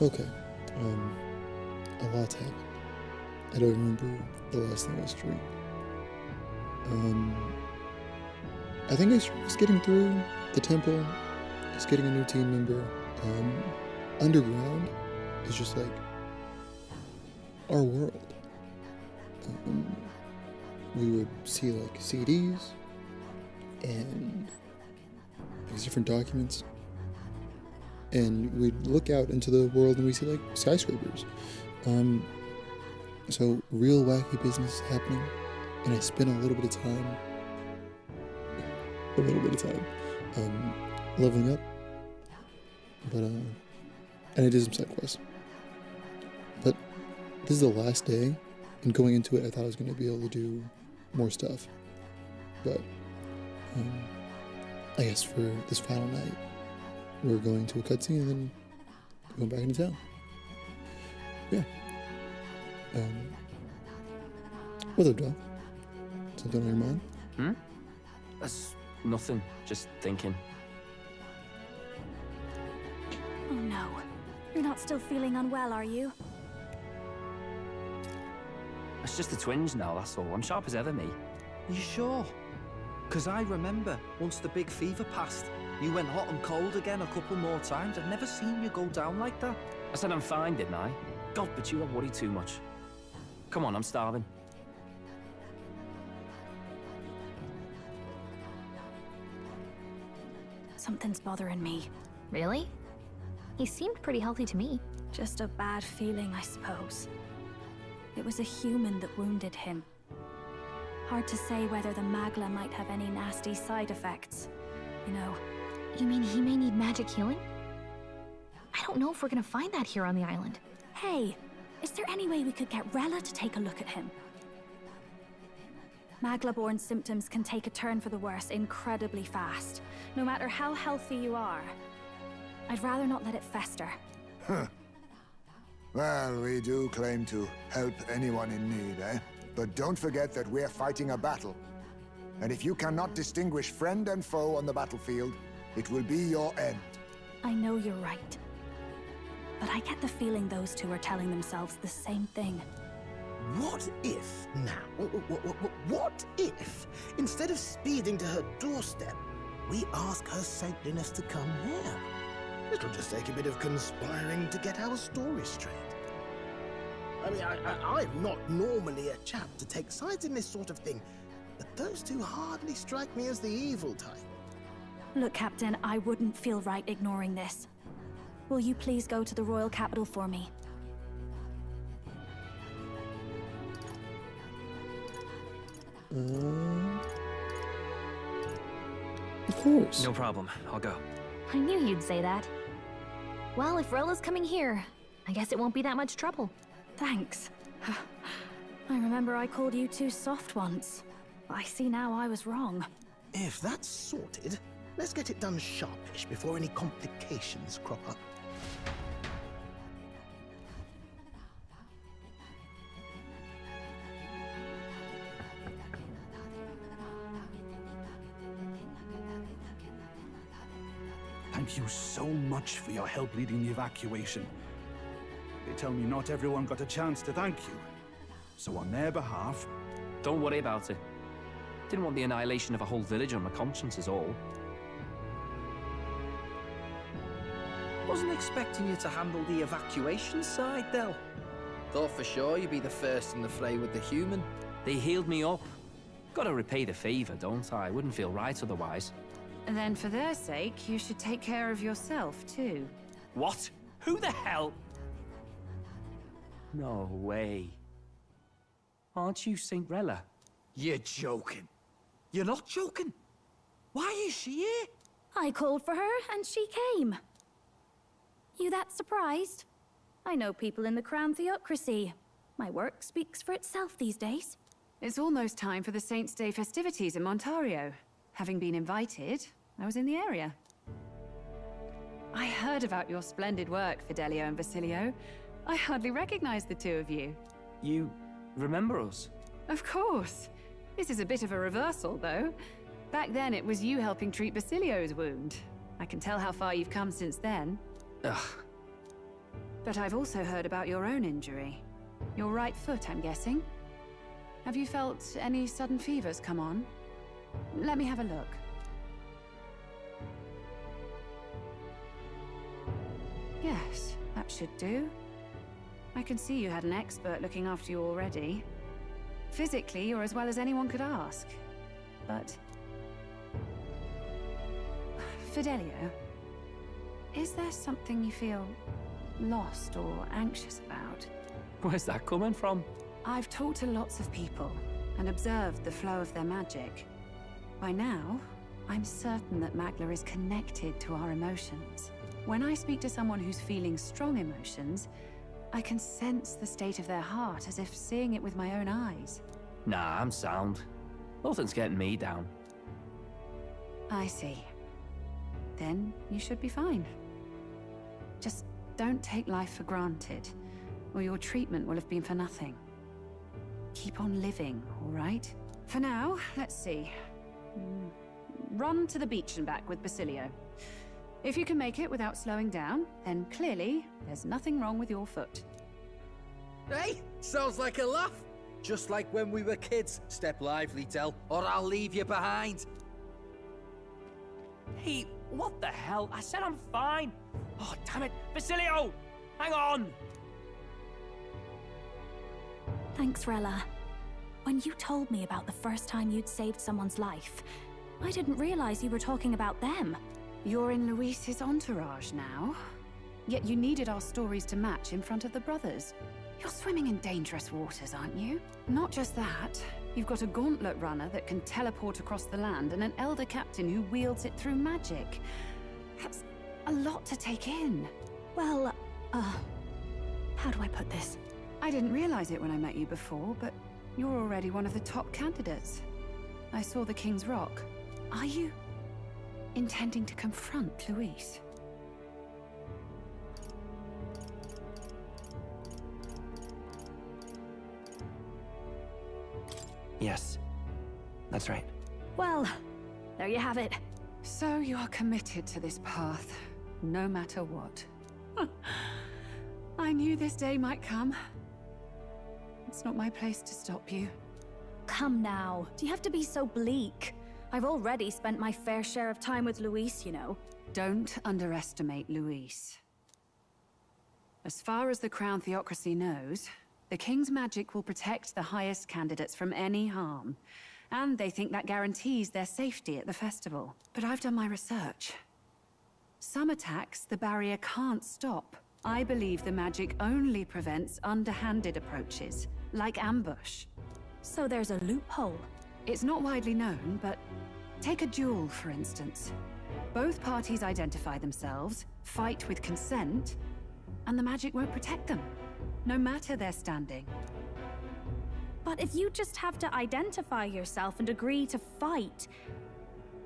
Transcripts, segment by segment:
Okay. A lot's happened. I don't remember the last thing I streamed. I think it's just getting through the temple. It's getting a new team member. Underground is just like our world. We would see like CDs and these different documents, and we'd look out into the world and we see like skyscrapers. So real wacky business is happening, and I spent a little bit of time leveling up, but and I did some side quests. But this is the last day, and going into it I thought I was going to be able to do more stuff, but I guess for this final night we're going to a cutscene and then going back into town. Yeah. What's up, Doc? Something on your mind? That's nothing, just thinking. Oh no. You're not still feeling unwell, are you? It's just the twinge now, that's all. I'm sharp as ever, me. You sure? Because I remember, once the big fever passed, you went hot and cold again a couple more times. I've never seen you go down like that. I said I'm fine, didn't I? God, but you don't worry too much. Come on, I'm starving. Something's bothering me. Really? He seemed pretty healthy to me. Just a bad feeling, I suppose. It was a human that wounded him. Hard to say whether the Magla might have any nasty side effects. You know. You mean he may need magic healing? I don't know if we're gonna find that here on the island. Hey, is there any way we could get Rella to take a look at him? Magla-born symptoms can take a turn for the worse incredibly fast, no matter how healthy you are. I'd rather not let it fester. Huh. Well, we do claim to help anyone in need, eh? But don't forget that we're fighting a battle. And if you cannot distinguish friend and foe on the battlefield, it will be your end. I know you're right. But I get the feeling those two are telling themselves the same thing. What if, now, what if, instead of speeding to her doorstep, we ask her saintliness to come here? It'll just take a bit of conspiring to get our story straight. I mean, I'm not normally a chap to take sides in this sort of thing, but those two hardly strike me as the evil type. Look, Captain, I wouldn't feel right ignoring this. Will you please go to the royal capital for me? Of course. No problem, I'll go. I knew you'd say that. Well, if Rella's coming here, I guess it won't be that much trouble. Thanks. I remember I called you too soft once. I see now I was wrong. If that's sorted, let's get it done sharpish before any complications crop up. Thank you so much for your help leading the evacuation. They tell me not everyone got a chance to thank you. So on their behalf... Don't worry about it. Didn't want the annihilation of a whole village on my conscience is all. Wasn't expecting you to handle the evacuation side, Del. Thought for sure you'd be the first in the fray with the human. They healed me up. Gotta repay the favor, don't I? Wouldn't feel right otherwise. And then for their sake, you should take care of yourself, too. What? Who the hell? No way. Aren't you Saint Rella? You're joking. You're not joking. Why is she here? I called for her and she came. You that surprised? I know people in the Crown Theocracy. My work speaks for itself these days. It's almost time for the Saints' Day festivities in Montario. Having been invited, I was in the area. I heard about your splendid work, Fidelio and Basilio. I hardly recognized the two of you. You remember us? Of course. This is a bit of a reversal, though. Back then, it was you helping treat Basilio's wound. I can tell how far you've come since then. Ugh. But I've also heard about your own injury. Your right foot, I'm guessing? Have you felt any sudden fevers come on? Let me have a look. Yes, that should do. I can see you had an expert looking after you already. Physically, you're as well as anyone could ask. But... Fidelio, is there something you feel lost or anxious about? Where's that coming from? I've talked to lots of people and observed the flow of their magic. By now, I'm certain that Magla is connected to our emotions. When I speak to someone who's feeling strong emotions, I can sense the state of their heart as if seeing it with my own eyes. Nah, I'm sound. Nothing's getting me down. I see. Then you should be fine. Just don't take life for granted, or your treatment will have been for nothing. Keep on living, all right? For now, let's see. Run to the beach and back with Basilio. If you can make it without slowing down, then clearly there's nothing wrong with your foot. Hey, sounds like a laugh. Just like when we were kids. Step lively, Del, or I'll leave you behind. Hey, what the hell? I said I'm fine. Oh, damn it. Basilio! Hang on! Thanks, Rella. When you told me about the first time you'd saved someone's life, I didn't realize you were talking about them. You're in Luis's entourage now. Yet you needed our stories to match in front of the brothers. You're swimming in dangerous waters, aren't you? Not just that. You've got a gauntlet runner that can teleport across the land and an elder captain who wields it through magic. That's a lot to take in. Well, how do I put this? I didn't realize it when I met you before, but you're already one of the top candidates. I saw the King's Rock. Are you intending to confront Luis? Yes, that's right. Well, there you have it. So you're committed to this path, no matter what. I knew this day might come. It's not my place to stop you. Come now, do you have to be so bleak? I've already spent my fair share of time with Luis, you know. Don't underestimate Luis. As far as the Crown Theocracy knows, the King's magic will protect the highest candidates from any harm. And they think that guarantees their safety at the festival. But I've done my research. Some attacks the barrier can't stop. I believe the magic only prevents underhanded approaches, like ambush. So there's a loophole. It's not widely known, but take a duel, for instance. Both parties identify themselves, fight with consent, and the magic won't protect them, no matter their standing. But if you just have to identify yourself and agree to fight...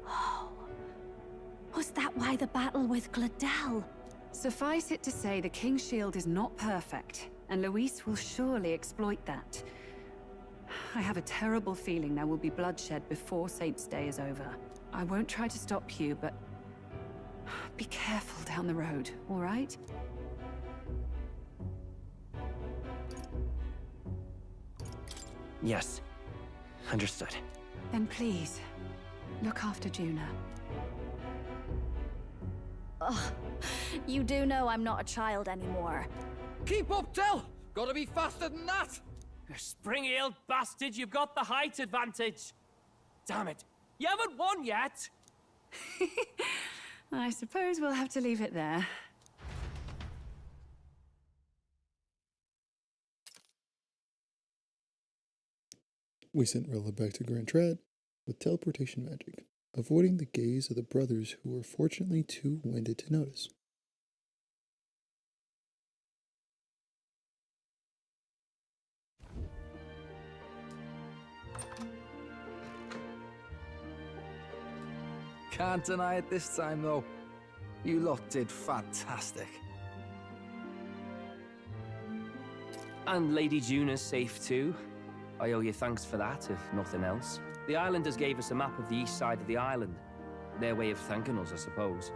Oh, was that why the battle with Gladel? Suffice it to say, the King's Shield is not perfect, and Luis will surely exploit that. I have a terrible feeling there will be bloodshed before Saint's Day is over. I won't try to stop you, but be careful down the road, all right? Yes, understood. Then please, look after Juna. Ugh, you do know I'm not a child anymore. Keep up, Del! Gotta be faster than that! You spring-heeled bastard, you've got the height advantage. Damn it, you haven't won yet. I suppose we'll have to leave it there. We sent Rella back to Grand Trad with teleportation magic, avoiding the gaze of the brothers who were fortunately too winded to notice. Can't deny it this time, though. You lot did fantastic. And Lady Juna's safe too. I owe you thanks for that, if nothing else. The islanders gave us a map of the east side of the island. Their way of thanking us, I suppose.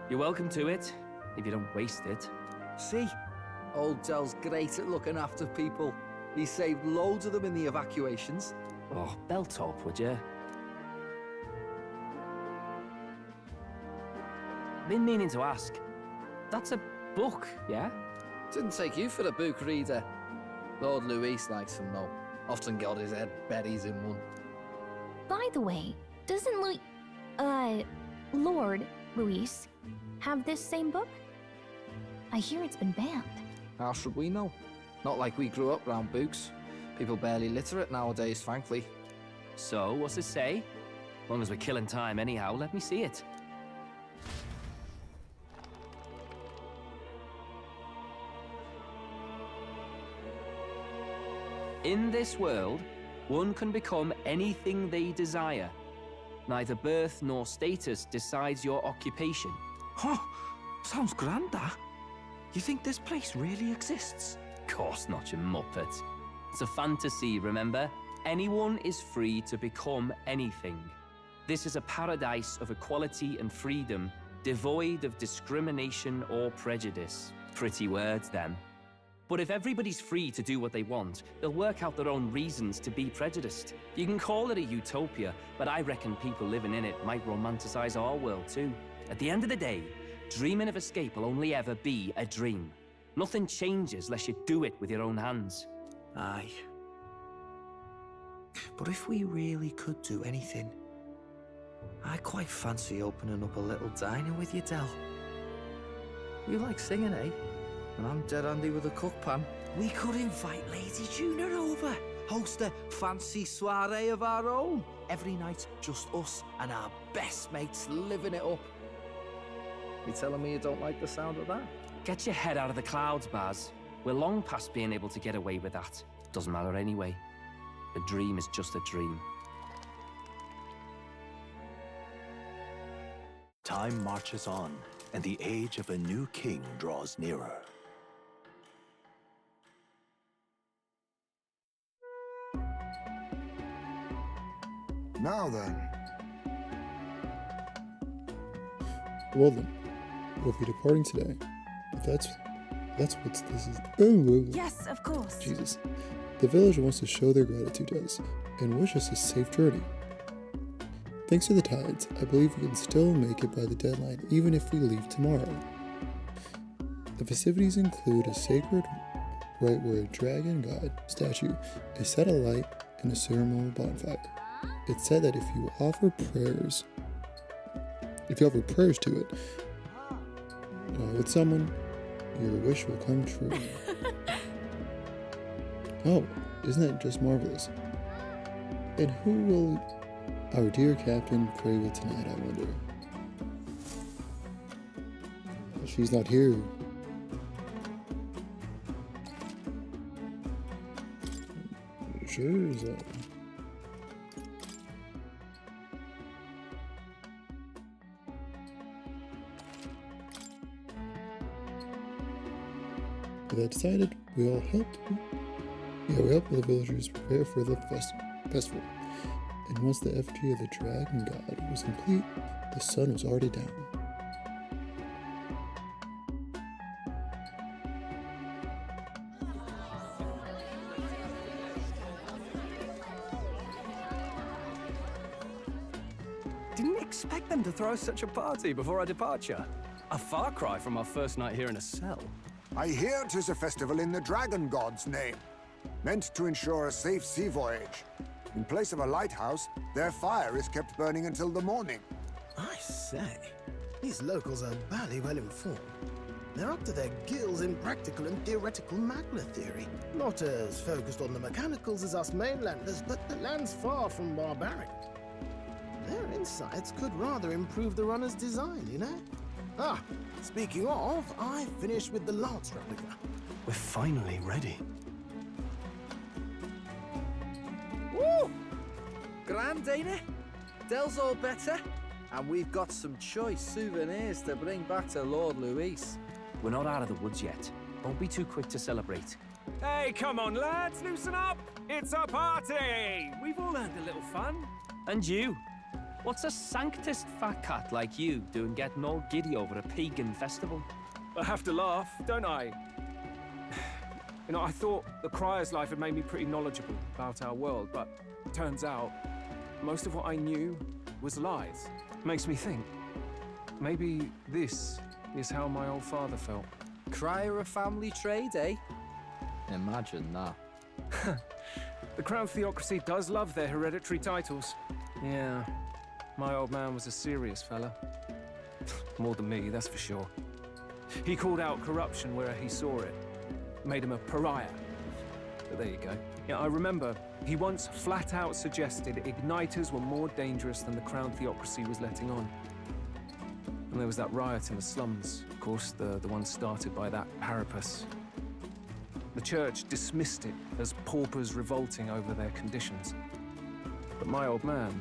You're welcome to it, if you don't waste it. See? Old Del's great at looking after people. He saved loads of them in the evacuations. Oh, belt up, would you? Been meaning to ask. That's a book, yeah? Didn't take you for a book reader. Lord Luis likes them though. Often got his head buried in one. By the way, doesn't Lord Luis have this same book? I hear it's been banned. How should we know? Not like we grew up round books. People barely literate nowadays, frankly. So, what's it say? As long as we're killing time anyhow, let me see it. In this world, one can become anything they desire. Neither birth nor status decides your occupation. Huh? Sounds grand, that. You think this place really exists? Of course not, you muppet. It's a fantasy, remember? Anyone is free to become anything. This is a paradise of equality and freedom, devoid of discrimination or prejudice. Pretty words, them. But if everybody's free to do what they want, they'll work out their own reasons to be prejudiced. You can call it a utopia, but I reckon people living in it might romanticize our world too. At the end of the day, dreaming of escape will only ever be a dream. Nothing changes unless you do it with your own hands. Aye. But if we really could do anything, I quite fancy opening up a little diner with you, Del. You like singing, eh? And I'm dead handy with a cook pan. We could invite Lady Juna over, host a fancy soiree of our own. Every night, just us and our best mates living it up. You telling me you don't like the sound of that? Get your head out of the clouds, Baz. We're long past being able to get away with that. Doesn't matter anyway. A dream is just a dream. Time marches on, and the age of a new king draws nearer. Now then. Well then, we'll be departing today. If that's what this is. Oh, Yes, of course. Jesus. The village wants to show their gratitude to us and wish us a safe journey. Thanks to the tides, I believe we can still make it by the deadline even if we leave tomorrow. The festivities include a sacred rite where a dragon god statue is set alight and a ceremonial bonfire. It's said that if you offer prayers to it with someone, your wish will come true. Oh, isn't that just marvelous? And who will our dear captain pray with tonight, I wonder? Well, she's not here. Sure is that. With that decided, we helped the villagers prepare for the festival. And once the effigy of the dragon god was complete, the sun was already down. Didn't expect them to throw such a party before our departure. A far cry from our first night here in a cell. I hear 'tis a festival in the dragon god's name, meant to ensure a safe sea voyage. In place of a lighthouse, their fire is kept burning until the morning. I say, these locals are barely well informed. They're up to their gills in practical and theoretical magna theory. Not as focused on the mechanicals as us mainlanders, but the land's far from barbaric. Their insights could rather improve the runner's design, you know? Ah, speaking of, I finished with the lance replica. We're finally ready. Woo! Grand, ain't it? Del's all better, and we've got some choice souvenirs to bring back to Lord Luis. We're not out of the woods yet. Don't be too quick to celebrate. Hey, come on, lads, loosen up! It's a party! We've all earned a little fun. And you? What's a sanctist fat cat like you doing getting all giddy over a pagan festival? I have to laugh, don't I? You know, I thought the Crier's life had made me pretty knowledgeable about our world, but turns out most of what I knew was lies. Makes me think, maybe this is how my old father felt. Crier a family trade, eh? Imagine that. The Crown Theocracy does love their hereditary titles. Yeah, my old man was a serious fella. More than me, that's for sure. He called out corruption where he saw it. Made him a pariah. But there you go. Yeah, I remember he once flat out suggested igniters were more dangerous than the Crown Theocracy was letting on. And there was that riot in the slums, of course, the one started by that Parapus. The church dismissed it as paupers revolting over their conditions. But my old man,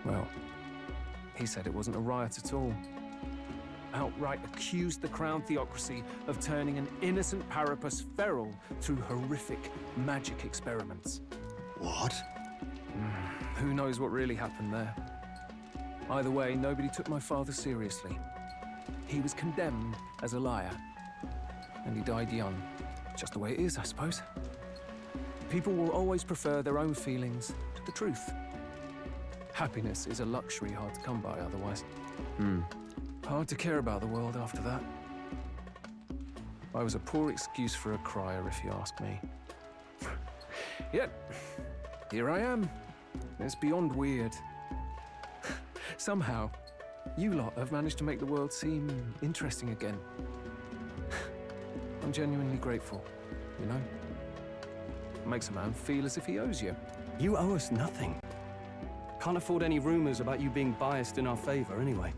well, he said it wasn't a riot at all. Outright accused the Crown Theocracy of turning an innocent Parapus feral through horrific magic experiments. What? Who knows what really happened there? Either way, nobody took my father seriously. He was condemned as a liar, and he died young. Just the way it is, I suppose. People will always prefer their own feelings to the truth. Happiness is a luxury hard to come by otherwise. Hard to care about the world after that. I was a poor excuse for a crier, if you ask me. Yet, here I am. It's beyond weird. Somehow, you lot have managed to make the world seem interesting again. I'm genuinely grateful, you know? It makes a man feel as if he owes you. You owe us nothing. Can't afford any rumors about you being biased in our favor, anyway.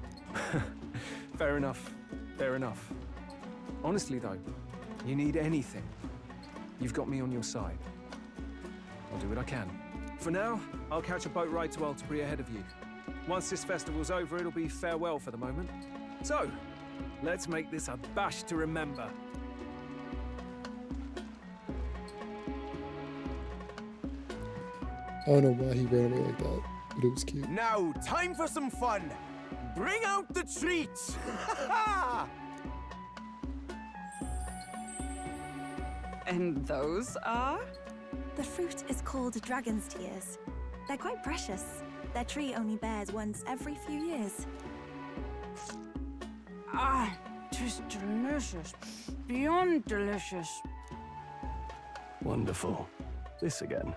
Fair enough. Fair enough. Honestly, though, you need anything, you've got me on your side. I'll do what I can. For now, I'll catch a boat ride to Altabury ahead of you. Once this festival's over, it'll be farewell for the moment. So, let's make this a bash to remember. I don't know why he ran away like that, but it was cute. Now, time for some fun. Bring out the treats! And those are? The fruit is called dragon's tears. They're quite precious. Their tree only bears once every few years. Ah, tis delicious. Beyond delicious. Wonderful. This again.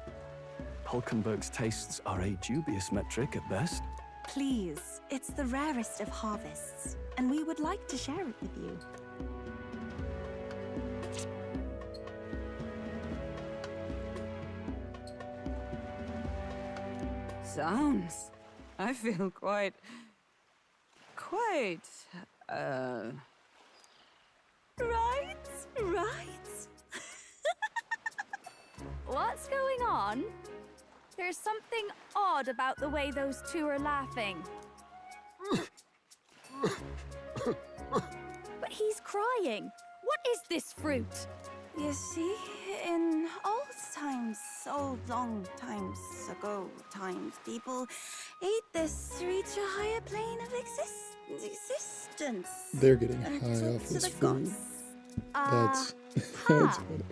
Hulkenberg's tastes are a dubious metric at best. Please, it's the rarest of harvests, and we would like to share it with you. Sounds. I feel quite... Right? What's going on? There's something odd about the way those two are laughing. But he's crying. What is this fruit? You see, in old long times ago, people ate this to reach a higher plane of existence. They're getting high off this food. That's funny.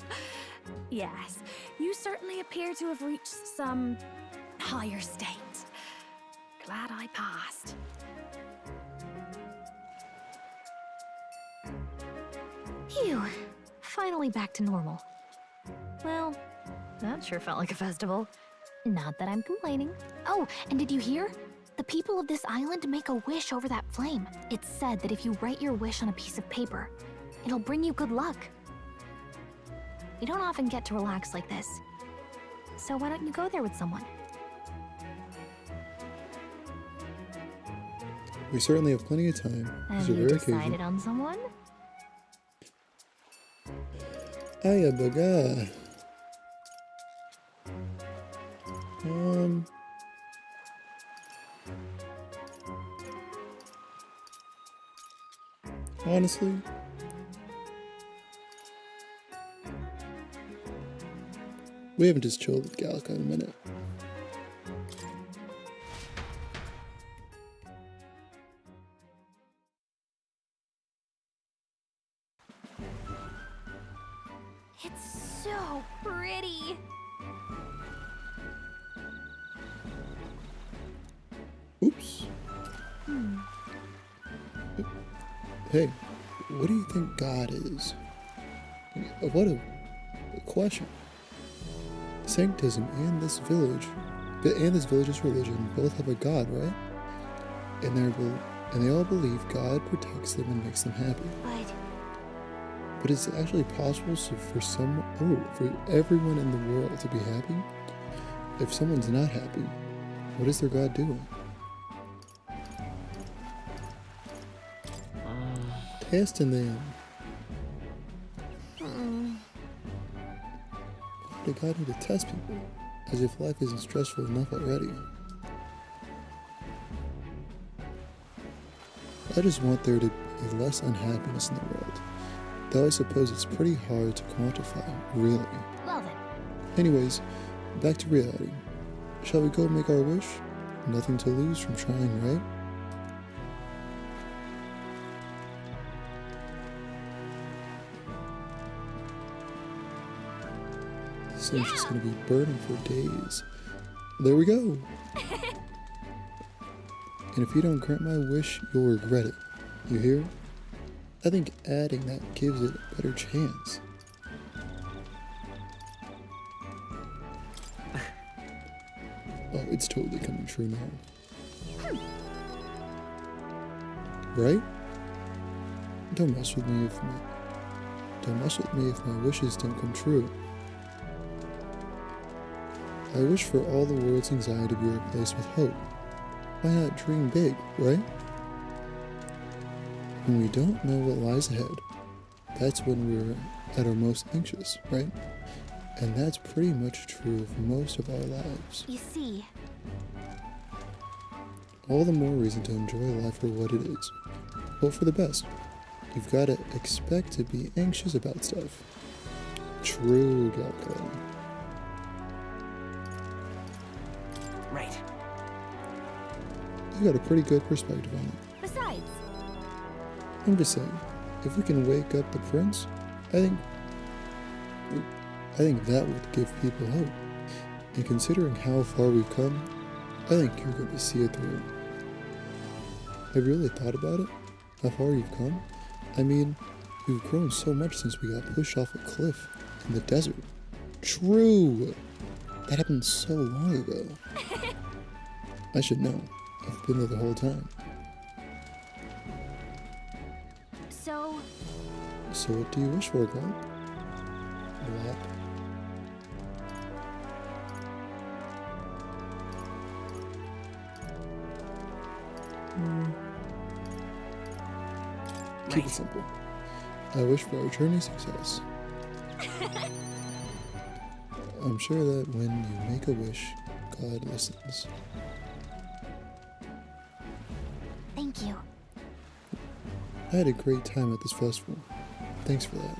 Yes, you certainly appear to have reached some higher state. Glad I passed. Phew. Finally back to normal. Well, that sure felt like a festival. Not that I'm complaining. Oh, and did you hear? The people of this island make a wish over that flame. It's said that if you write your wish on a piece of paper, it'll bring you good luck. You don't often get to relax like this. So why don't you go there with someone? We certainly have plenty of time. Have you decided on someone? Aya baga. Honestly, we haven't just chilled with Gallica in a minute. It's so pretty. Oops. Hey, what do you think God is? What a question. Sanctism and this village's religion both have a God, right? And they all believe God protects them and makes them happy. But it's actually possible for everyone in the world to be happy? If someone's not happy, what is their God doing? Testing them. Why did God need to test people? As if life isn't stressful enough already. I just want there to be less unhappiness in the world. Though I suppose it's pretty hard to quantify, really. Well then. Anyways, back to reality. Shall we go make our wish? Nothing to lose from trying, right? This thing's just gonna be burning for days. There we go! And if you don't grant my wish, you'll regret it. You hear? I think adding that gives it a better chance. Oh, it's totally coming true now. Right? Don't mess with me if my wishes don't come true. I wish for all the world's anxiety to be replaced with hope. Why not dream big, right? When we don't know what lies ahead, that's when we're at our most anxious, right? And that's pretty much true of most of our lives. You see. All the more reason to enjoy life for what it is. Hope for the best. You've got to expect to be anxious about stuff. True, Galco. Right. You got a pretty good perspective on it. Besides. I'm just saying, if we can wake up the prince, I think that would give people hope. And considering how far we've come, I think you're going to see it through. Have you really thought about it? How far you've come? I mean, we've grown so much since we got pushed off a cliff in the desert. True! That happened so long ago. I should know. I've been there the whole time. So what do you wish for, God? What? Keep it simple. I wish for our journey success. I'm sure that when you make a wish, God listens. Thank you. I had a great time at this festival. Thanks for that.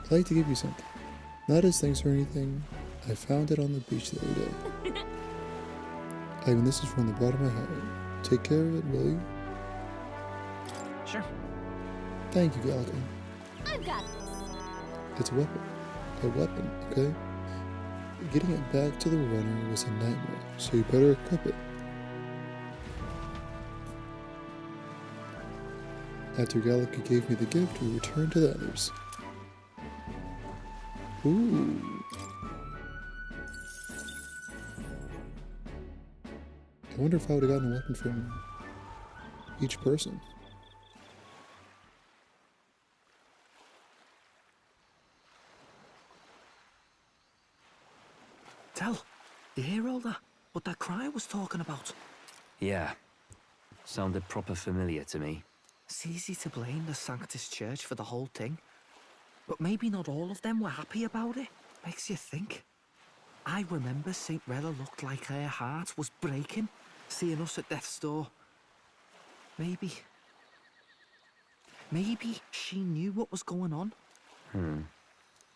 I'd like to give you something. Not as thanks or anything. I found it on the beach the other day. I mean, this is from the bottom of my heart. Take care of it, will you? Sure. Thank you, Galco. I've got this. It's a weapon. A weapon, okay? Getting it back to the runner was a nightmare, so you better equip it. After Gallica gave me the gift, we returned to the others. Ooh. I wonder if I would have gotten a weapon from each person. Tell, you hear all that? What that cry was talking about? Yeah. Sounded proper familiar to me. It's easy to blame the Sanctus Church for the whole thing. But maybe not all of them were happy about it. Makes you think. I remember St. Rella looked like her heart was breaking, seeing us at death's door. Maybe she knew what was going on.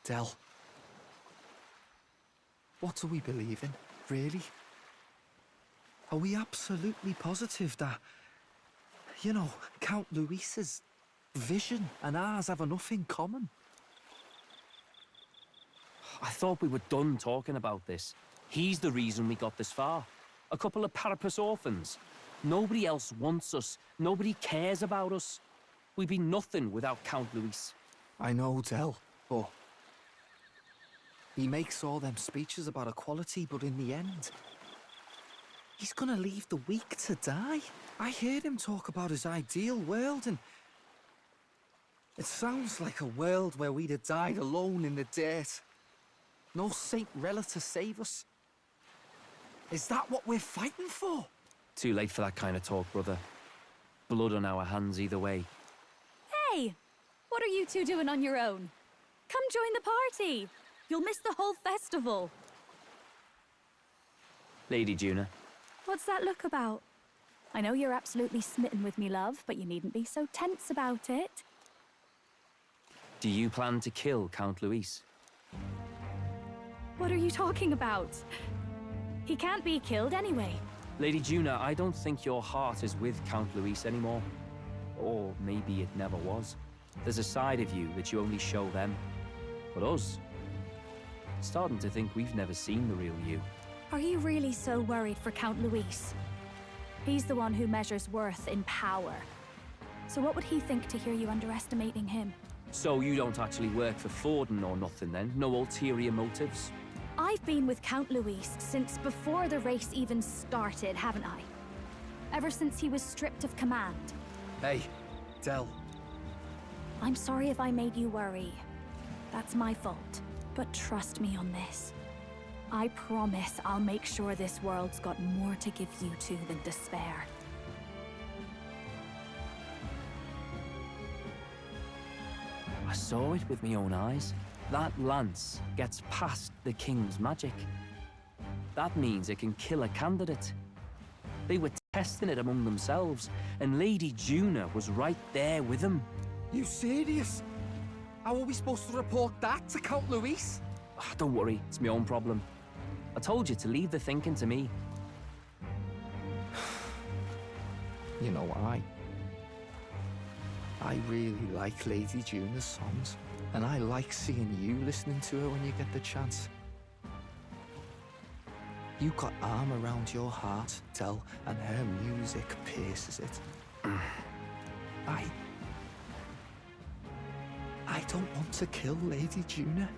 Del, what do we believe in, really? Are we absolutely positive that, you know, Count Luis's vision and ours have enough in common? I thought we were done talking about this. He's the reason we got this far. A couple of parapus orphans. Nobody else wants us. Nobody cares about us. We'd be nothing without Count Luis. I know, Del, but... he makes all them speeches about equality, but in the end... he's gonna leave the weak to die. I heard him talk about his ideal world, and... it sounds like a world where we'd have died alone in the dirt. No Saint Rella to save us. Is that what we're fighting for? Too late for that kind of talk, brother. Blood on our hands either way. Hey! What are you two doing on your own? Come join the party! You'll miss the whole festival. Lady Juna. What's that look about? I know you're absolutely smitten with me, love, but you needn't be so tense about it. Do you plan to kill Count Luis? What are you talking about? He can't be killed anyway. Lady Juna, I don't think your heart is with Count Luis anymore. Or maybe it never was. There's a side of you that you only show them. But us? Starting to think we've never seen the real you. Are you really so worried for Count Luis? He's the one who measures worth in power. So what would he think to hear you underestimating him? So you don't actually work for Forden or nothing then? No ulterior motives? I've been with Count Luis since before the race even started, haven't I? Ever since he was stripped of command. Hey, Del. I'm sorry if I made you worry. That's my fault. But trust me on this. I promise I'll make sure this world's got more to give you two than despair. I saw it with my own eyes. That lance gets past the king's magic. That means it can kill a candidate. They were testing it among themselves, and Lady Juna was right there with them. You serious? How are we supposed to report that to Count Luis? Don't worry, it's my own problem. I told you to leave the thinking to me. You know, I really like Lady Juna's songs, and I like seeing you listening to her when you get the chance. You got arm around your heart, Del, and her music pierces it. I don't want to kill Lady Juna.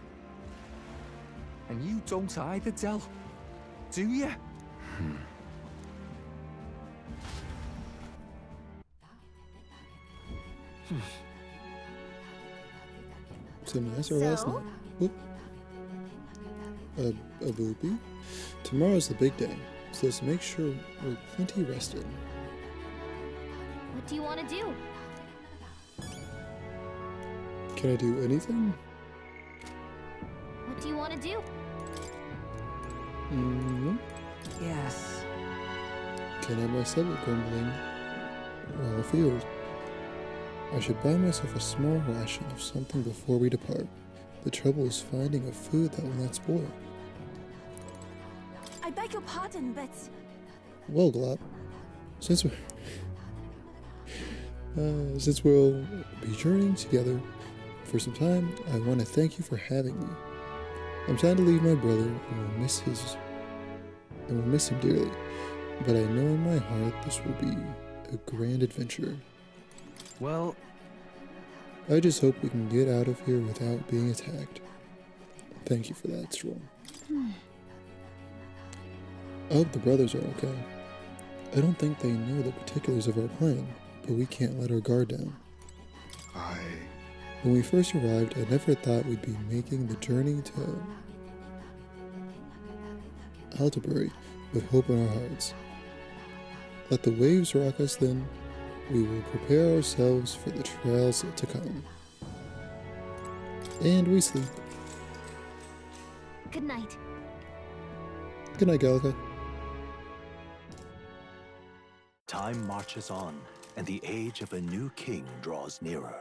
And you don't either, Del. Do you? So nice or last night? Whoop. A boopy? Tomorrow's the big day, so let's make sure we're plenty rested. What do you want to do? Can I do anything? What do you want to do? Yes. Can I have my stomach grumbling while afield? I should buy myself a small ration of something before we depart. The trouble is finding a food that will not spoil. I beg your pardon, but... Well, Glop, since we'll be journeying together for some time, I want to thank you for having me. I'm sad to leave my brother and will miss him dearly, but I know in my heart this will be a grand adventure. Well, I just hope we can get out of here without being attacked. Thank you for that, Stroll. I hope the brothers are okay. I don't think they know the particulars of our plan, but we can't let our guard down. When we first arrived, I never thought we'd be making the journey to Altabury with hope in our hearts. Let the waves rock us then. We will prepare ourselves for the trials to come. And we sleep. Good night. Good night, Gallica. Time marches on, and the age of a new king draws nearer.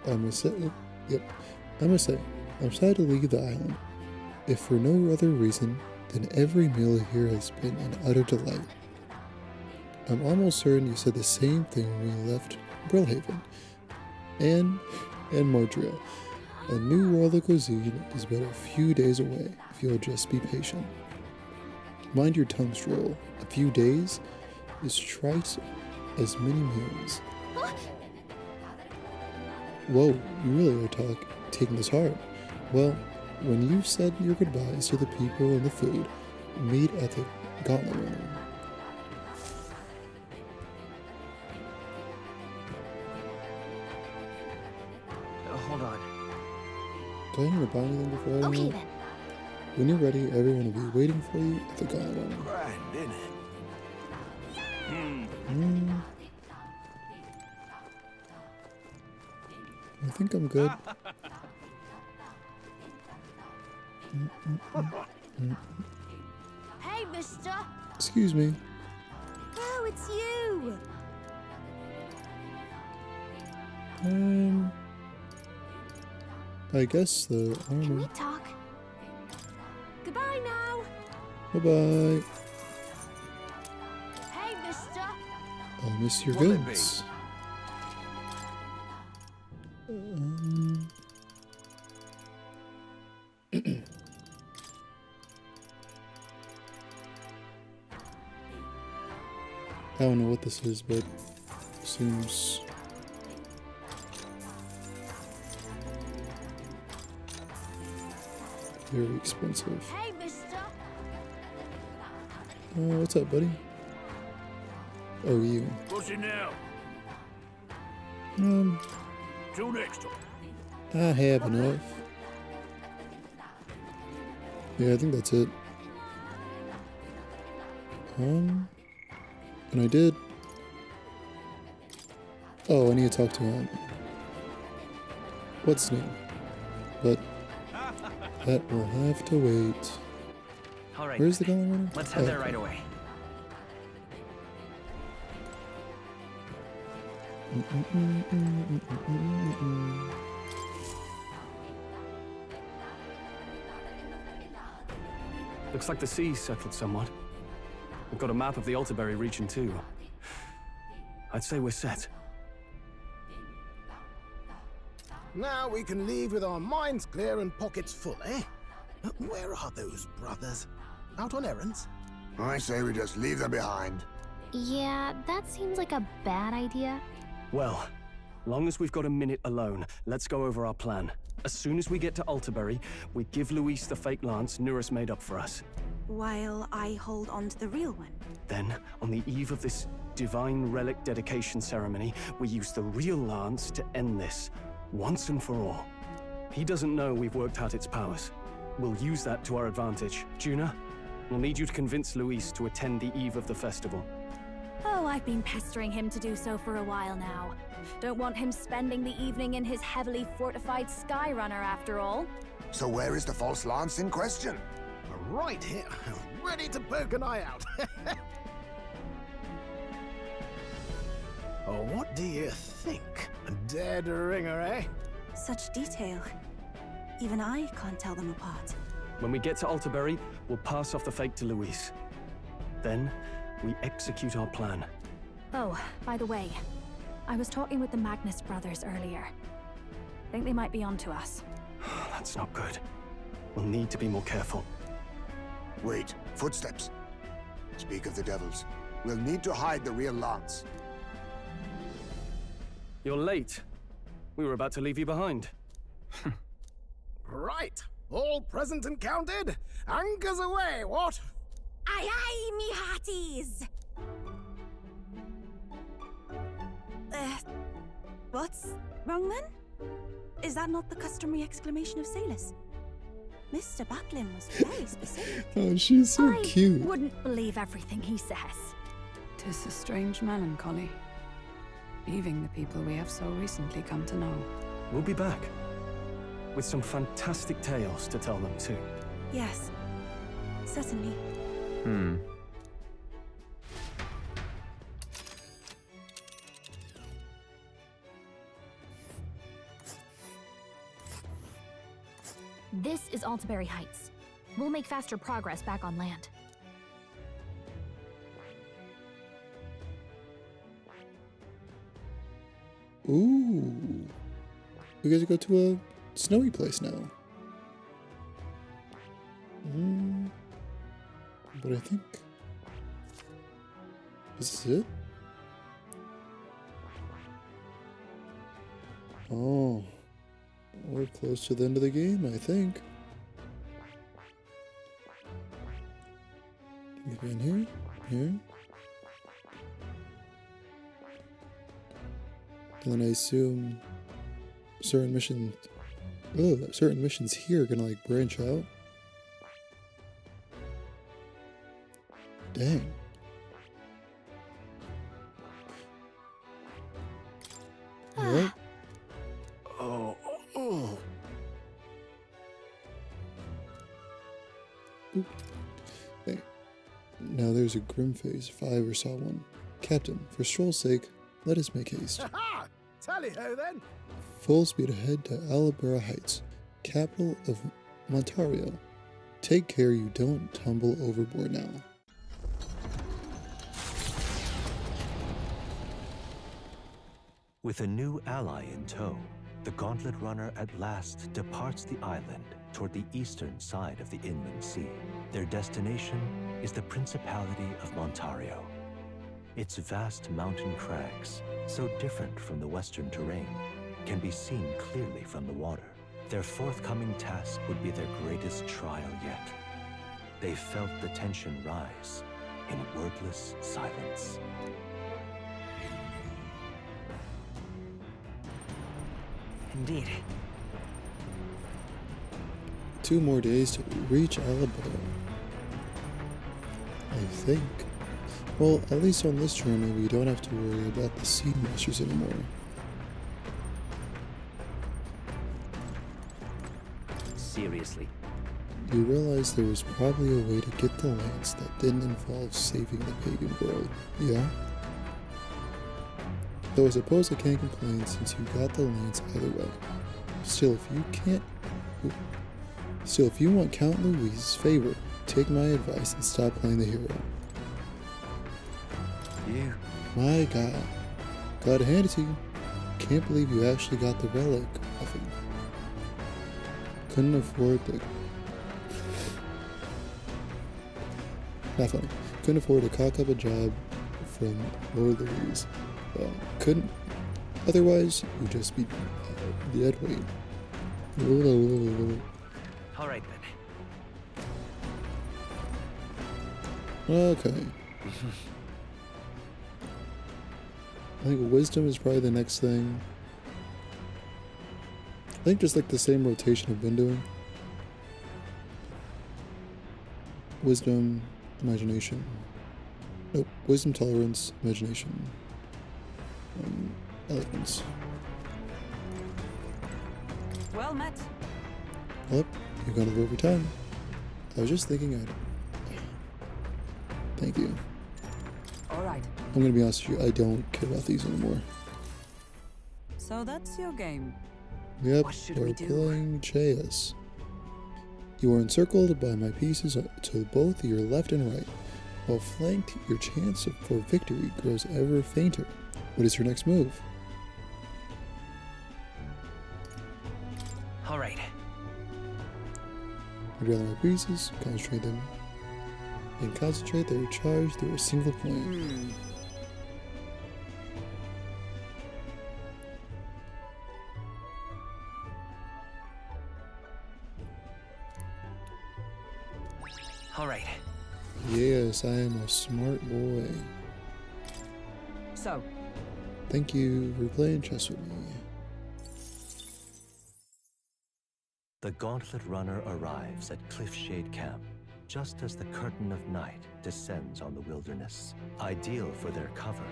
I must say, I'm sad to leave the island, if for no other reason than every meal here has been an utter delight. I'm almost certain you said the same thing when we left Brillhaven. And Mordria. A new world of cuisine is but a few days away if you'll just be patient. Mind your tongue, Stroll. A few days is twice as many meals. Whoa, you really are taking this hard. Well, when you said your goodbyes to the people and the food, meet at the gauntlet room. Hold on. Do I need to buy anything before I Okay leave? then. When you're ready, everyone will be waiting for you at the gauntlet room. Grand, isn't it? I think I'm good. Hey, mister! Excuse me. Oh, it's you! I guess the Can we armor. talk? Goodbye now! Bye-bye. Hey, mister! I'll miss your What'll it be? goods. I don't know what this is, but it seems very expensive. Hey, mister! What's up, buddy? Oh, you. What's it now? Um, Till next time. I have enough. Yeah, I think that's it. And I did. Oh, I need to talk to him. What's his name? But that will have to wait. All right. Where's the gauntlet runner? Let's head there right away. Looks like the sea's settled somewhat. We've got a map of the Altaberry region too. I'd say we're set. Now we can leave with our minds clear and pockets full, eh? Where are those brothers? Out on errands? I say we just leave them behind. Yeah, that seems like a bad idea. Well, long as we've got a minute alone, let's go over our plan. As soon as we get to Altaberry, we give Luis the fake lance Nurus made up for us. While I hold on to the real one. Then, on the eve of this divine relic dedication ceremony, we use the real lance to end this, once and for all. He doesn't know we've worked out its powers. We'll use that to our advantage. Juna, we'll need you to convince Luis to attend the eve of the festival. Oh, I've been pestering him to do so for a while now. Don't want him spending the evening in his heavily fortified Skyrunner after all. So where is the false lance in question? Right here, ready to poke an eye out. Oh, what do you think? A dead ringer, eh? Such detail. Even I can't tell them apart. When we get to Altaberry, we'll pass off the fake to Luis. Then, we execute our plan. Oh, by the way, I was talking with the Magnus brothers earlier. Think they might be onto us. That's not good. We'll need to be more careful. Wait, footsteps. Speak of the devils. We'll need to hide the real lance. You're late. We were about to leave you behind. Right, all present and counted? Anchors away, what? Aye aye, me hearties! What's wrong then? Is that not the customary exclamation of sailors? Mr. Butlin was very specific. Oh, she's so cute. I wouldn't believe everything he says. 'Tis a strange melancholy, leaving the people we have so recently come to know. We'll be back. With some fantastic tales to tell them too. Yes, certainly. This is Altaberry Heights. We'll make faster progress back on land. Ooh. We get to go to a snowy place now. But I think this is it. Oh, we're close to the end of the game, I think. Get in here, here. And then I assume certain missions here are gonna like branch out. Dang. Yep. Oh. Oop. Hey. Now there's a grim face if I ever saw one. Captain, for stroll's sake, let us make haste. Ha! Tally-ho then! Full speed ahead to Alabara Heights, capital of Montario. Take care you don't tumble overboard now. With a new ally in tow, the Gauntlet Runner at last departs the island toward the eastern side of the inland sea. Their destination is the Principality of Montario. Its vast mountain crags, so different from the western terrain, can be seen clearly from the water. Their forthcoming task would be their greatest trial yet. They felt the tension rise in wordless silence. Indeed. 2 more days to reach Alabama. I think. Well, at least on this journey, we don't have to worry about the sea monsters anymore. Seriously. You realize there was probably a way to get the lance that didn't involve saving the pagan world, yeah? Though I suppose I can't complain since you got the lance either way. Still, if you want Count Louise's favor, take my advice and stop playing the hero. You? My god. Gotta hand it to you. Can't believe you actually got the relic of him. Couldn't afford the... Not funny. Couldn't afford to cock up a job from Lord Louise. Couldn't. Otherwise, you'd just be dead weight. Alright then. Okay. I think wisdom is probably the next thing. I think just like the same rotation I've been doing. Wisdom, imagination. Nope. Wisdom, tolerance, imagination. Eloquence. Well met. Well, you've gone over time. I was just thinking Thank you. Alright. I'm gonna be honest with you, I don't care about these anymore. So that's your game. Yep, What should we're we do? playing chess. You are encircled by my pieces to both your left and right. While flanked, your chance for victory grows ever fainter. What is your next move? Alright. I'd rather my pieces, concentrate them, and concentrate their charge through a single point. Alright. Yes, I am a smart boy. So, Thank you for playing chess with me. The Gauntlet Runner arrives at Cliffshade Camp just as the curtain of night descends on the wilderness. Ideal for their cover,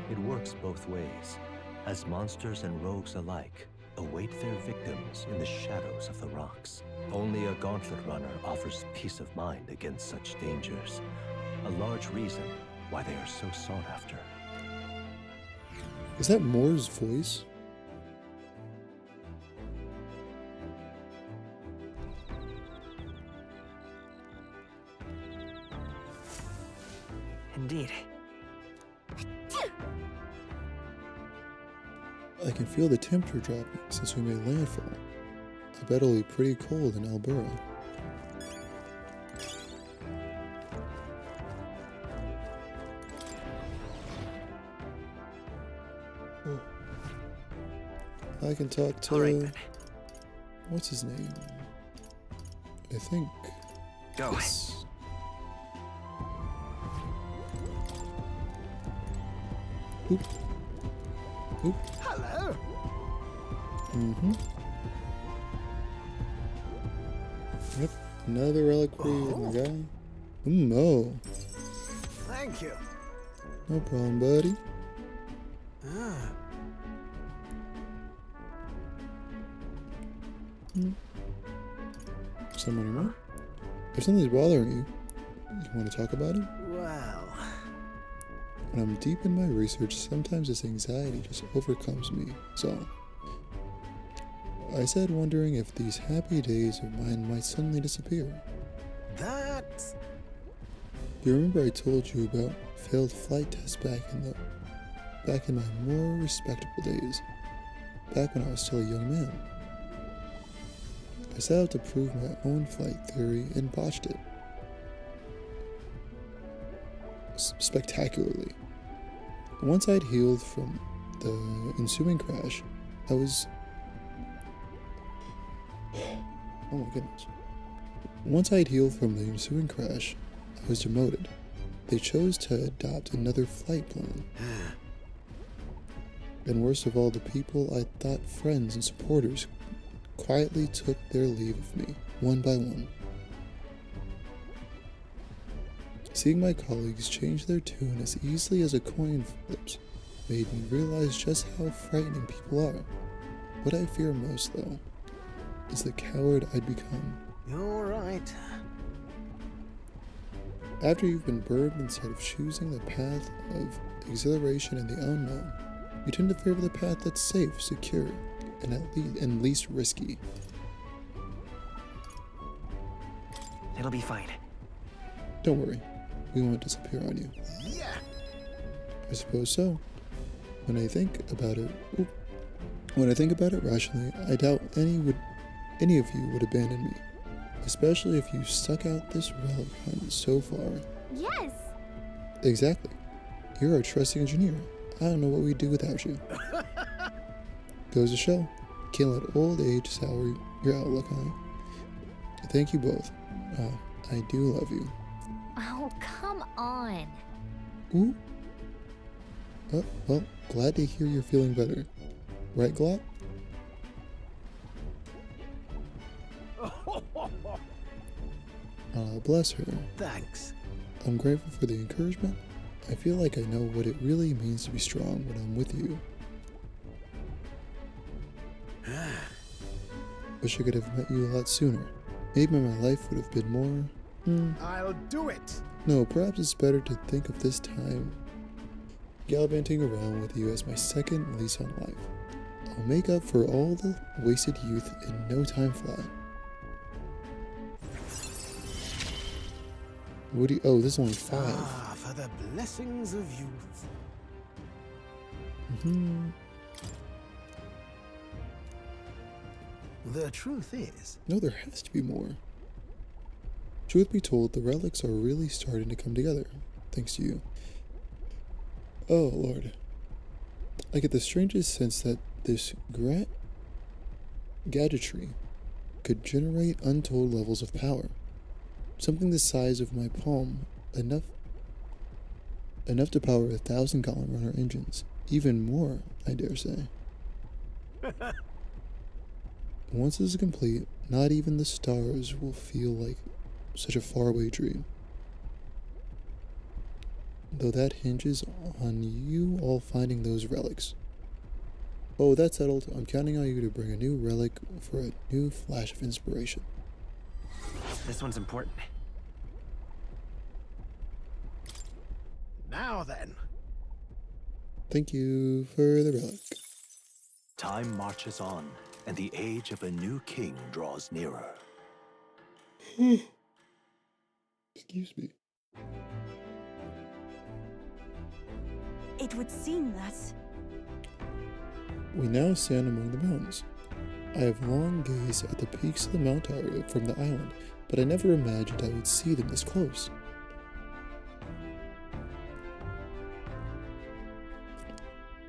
it works both ways, as monsters and rogues alike await their victims in the shadows of the rocks. Only a Gauntlet Runner offers peace of mind against such dangers, a large reason why they are so sought after. Is that Moore's voice? Indeed. I can feel the temperature dropping since we made landfall. I bet it'll be pretty cold in Albura. Oh. I can talk to... What's his name? I think... Go. Yes. Oop. Oop. Hello. Mm-hmm. Yep. Another reliquary, my guy. Oh. Thank you. No problem, buddy. Ah. Someone wrong? If something's bothering you, you want to talk about it? Well. When I'm deep in my research, sometimes this anxiety just overcomes me, so... I said wondering if these happy days of mine might suddenly disappear. That... You remember I told you about failed flight tests back in my more respectable days, back when I was still a young man. I set out to prove my own flight theory and botched it. Spectacularly. Once I'd healed from the ensuing crash, I was... Oh my goodness. Once I'd healed from the ensuing crash, I was demoted. They chose to adopt another flight plan. And worst of all, the people I thought friends and supporters quietly took their leave of me, one by one. Seeing my colleagues change their tune as easily as a coin flips made me realize just how frightening people are. What I fear most, though, is the coward I'd become. You're right. After you've been burned instead of choosing the path of exhilaration and the unknown, you tend to favor the path that's safe, secure, and least risky. It'll be fine. Don't worry, we won't disappear on you. Yeah. I suppose so. When I think about it rationally, I doubt any of you would abandon me, especially if you stuck out this relic hunt so far. Yes! Exactly. You're our trusty engineer. I don't know what we'd do without you. Goes to show, can't let old age sour your outlook, huh? Thank you both. I do love you. Oh, come on. Ooh. Well, glad to hear you're feeling better. Right, Glop? Bless her. Thanks. I'm grateful for the encouragement. I feel like I know what it really means to be strong when I'm with you. Wish I could have met you a lot sooner. Maybe my life would have been more... I'll do it. No, perhaps it's better to think of this time gallivanting around with you as my second lease on life. I'll make up for all the wasted youth in no time flat. What do you... Oh, this is only 5. Ah, for the blessings of youth. The truth is... No, there has to be more. Truth be told, the relics are really starting to come together, thanks to you. Oh, Lord. I get the strangest sense that this gadgetry could generate untold levels of power. Something the size of my palm, enough to power 1,000-gallon runner engines. Even more, I dare say. Once this is complete, not even the stars will feel like such a faraway dream. Though that hinges on you all finding those relics. Oh, that's settled. I'm counting on you to bring a new relic for a new flash of inspiration. This one's important. Now then. Thank you for the relic. Time marches on, and the age of a new king draws nearer. Excuse me. It would seem that We now stand among the mountains. I have long gazed at the peaks of the Mount Aria from the island, but I never imagined I would see them this close.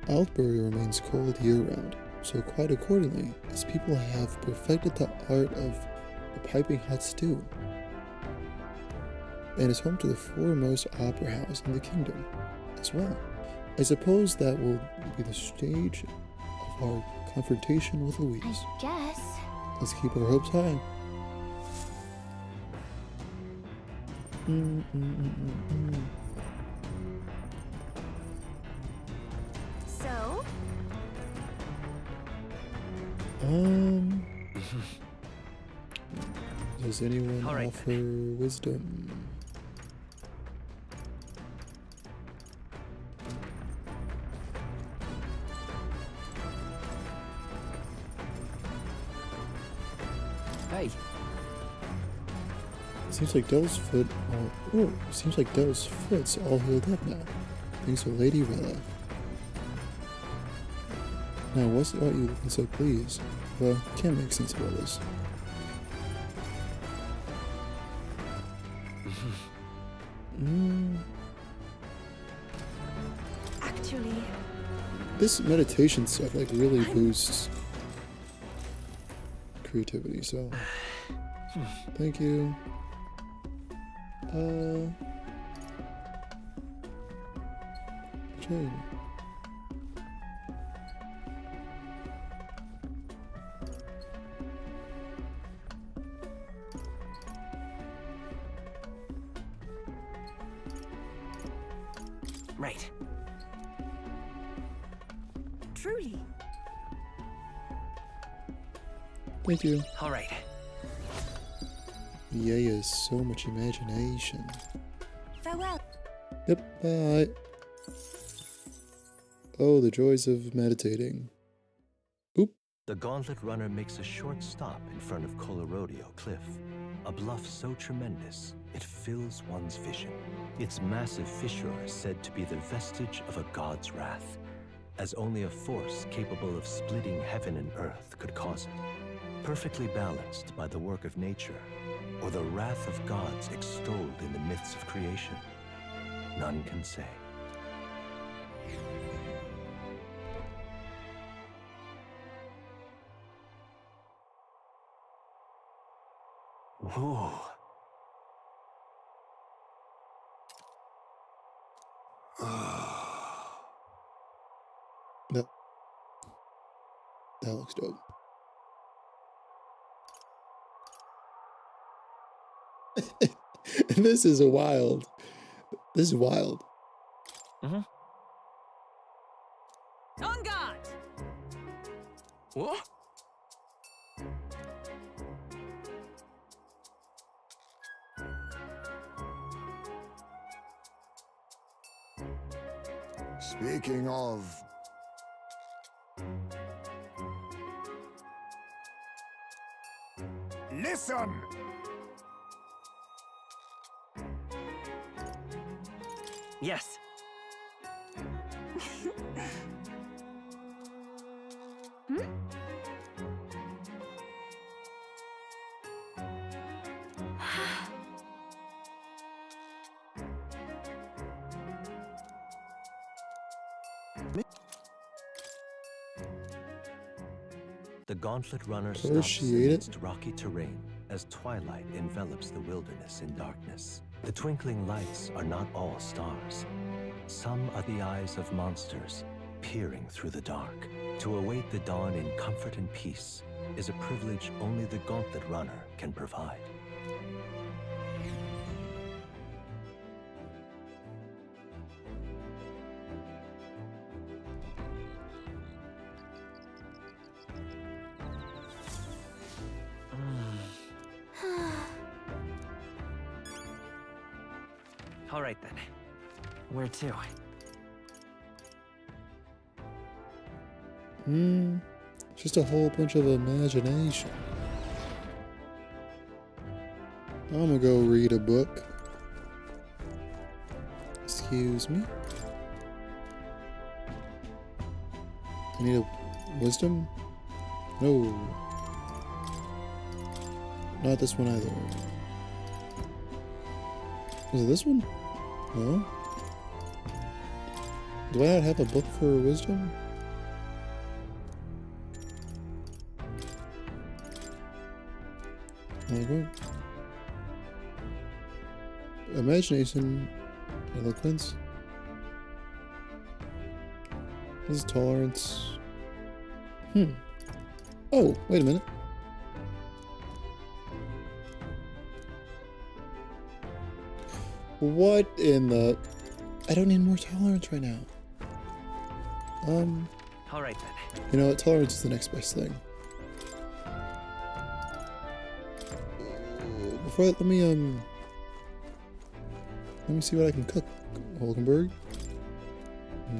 Aldbury remains cold year-round, so quite accordingly, its people have perfected the art of the piping hot stew, and is home to the foremost opera house in the kingdom as well. I suppose that will be the stage of our confrontation with Louise. I guess. Let's keep our hopes high. So? Does anyone Alright. offer wisdom? Hey, Seems like Dell's foot. Seems like Dell's foot's all healed up now. Thanks to Lady Rilla. Now, what's about you looking so pleased? Well, can't make sense of all this. Actually, This meditation stuff like really boosts creativity. So, thank you. Jane. right. truly. Thank you. All right. Yay is so much imagination. Farewell. Yep, bye. Oh, the joys of meditating. Oop. The Gauntlet Runner makes a short stop in front of Colorodeo Cliff, a bluff so tremendous it fills one's vision. Its massive fissure is said to be the vestige of a god's wrath, as only a force capable of splitting heaven and earth could cause it. Perfectly balanced by the work of nature, or the wrath of gods extolled in the myths of creation, none can say. Whoa. That looks dope. This is wild. This is wild. Mm-hmm. On guard! What? Speaking of... Listen! Yes. The Gauntlet Runner Appreciate stops it. amidst rocky terrain as twilight envelops the wilderness in darkness. The twinkling lights are not all stars. Some are the eyes of monsters, peering through the dark. To await the dawn in comfort and peace is a privilege only the Gauntlet Runner can provide. All right then. Where to? Just a whole bunch of imagination. I'm gonna go read a book. Excuse me. I need Wisdom? No. Not this one either. Is it this one? No. Do I not have a book for wisdom? Okay. Imagination, eloquence. This is tolerance. Oh, wait a minute. What in the... I don't need more tolerance right now. All right then. You know what? Tolerance is the next best thing. Before that, let me see what I can cook. Hulkenberg.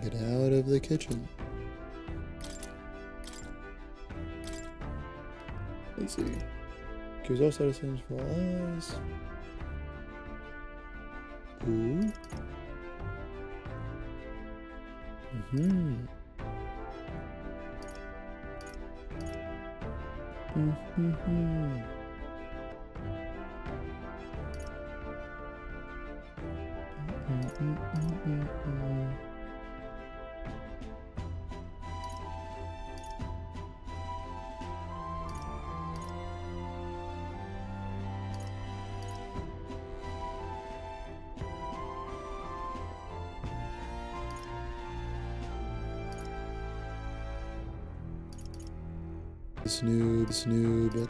Get out of the kitchen. Let's see. Cures all citizens for all eyes. Ooh. This new book.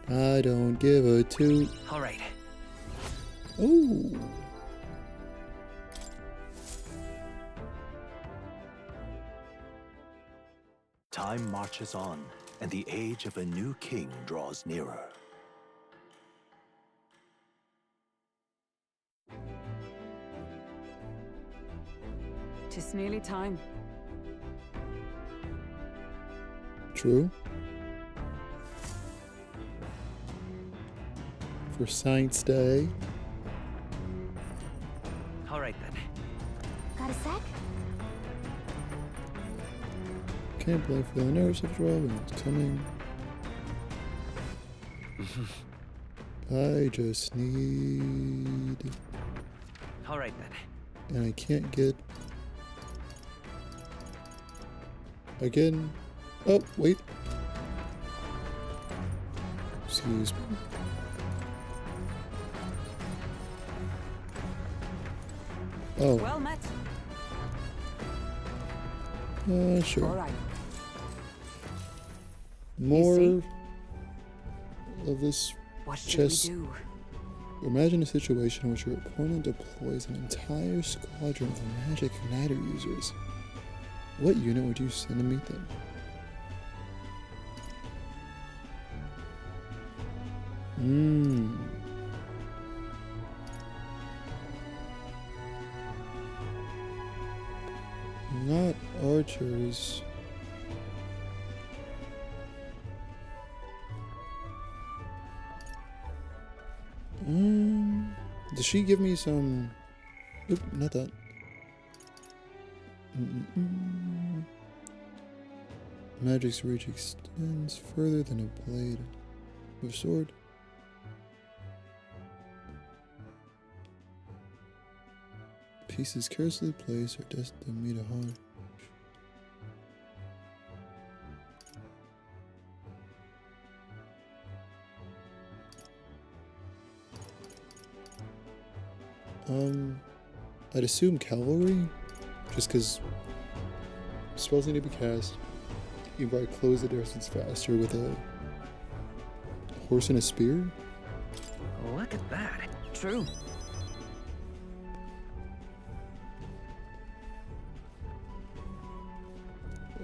I don't give a toot. All right. Oh. Time marches on, and the age of a new king draws nearer. Tis nearly time. True. For Science Day. All right then. Got a sec? Can't blame for the nerves after all when it's coming. I just need... All right then. And I can't get... Again. Oh, wait. Excuse me. Oh. Well met. Sure. All right. More of this What should chess. we do? Imagine a situation in which your opponent deploys an entire squadron of magic igniter users. What unit would you send to meet them? Not archers. Does she give me some... Oop, not that. Magic's reach extends further than a blade of a sword. Pieces carelessly placed are destined to meet a harsh. I'd assume cavalry, just because spells need to be cast. You can probably close the distance faster with a horse and a spear. Look at that. True.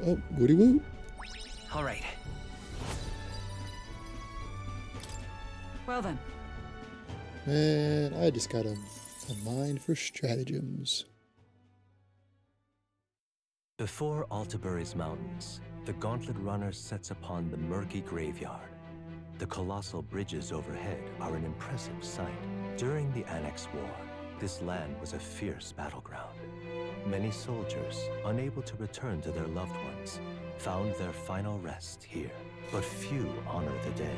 Oh, woody woo. All right. Well then. Man, I just got a mind for stratagems. Before Altabury's mountains, the Gauntlet Runner sets upon the murky graveyard. The colossal bridges overhead are an impressive sight. During the Annex War, This land was a fierce battleground. Many soldiers, unable to return to their loved ones, found their final rest here. But few honor the dead.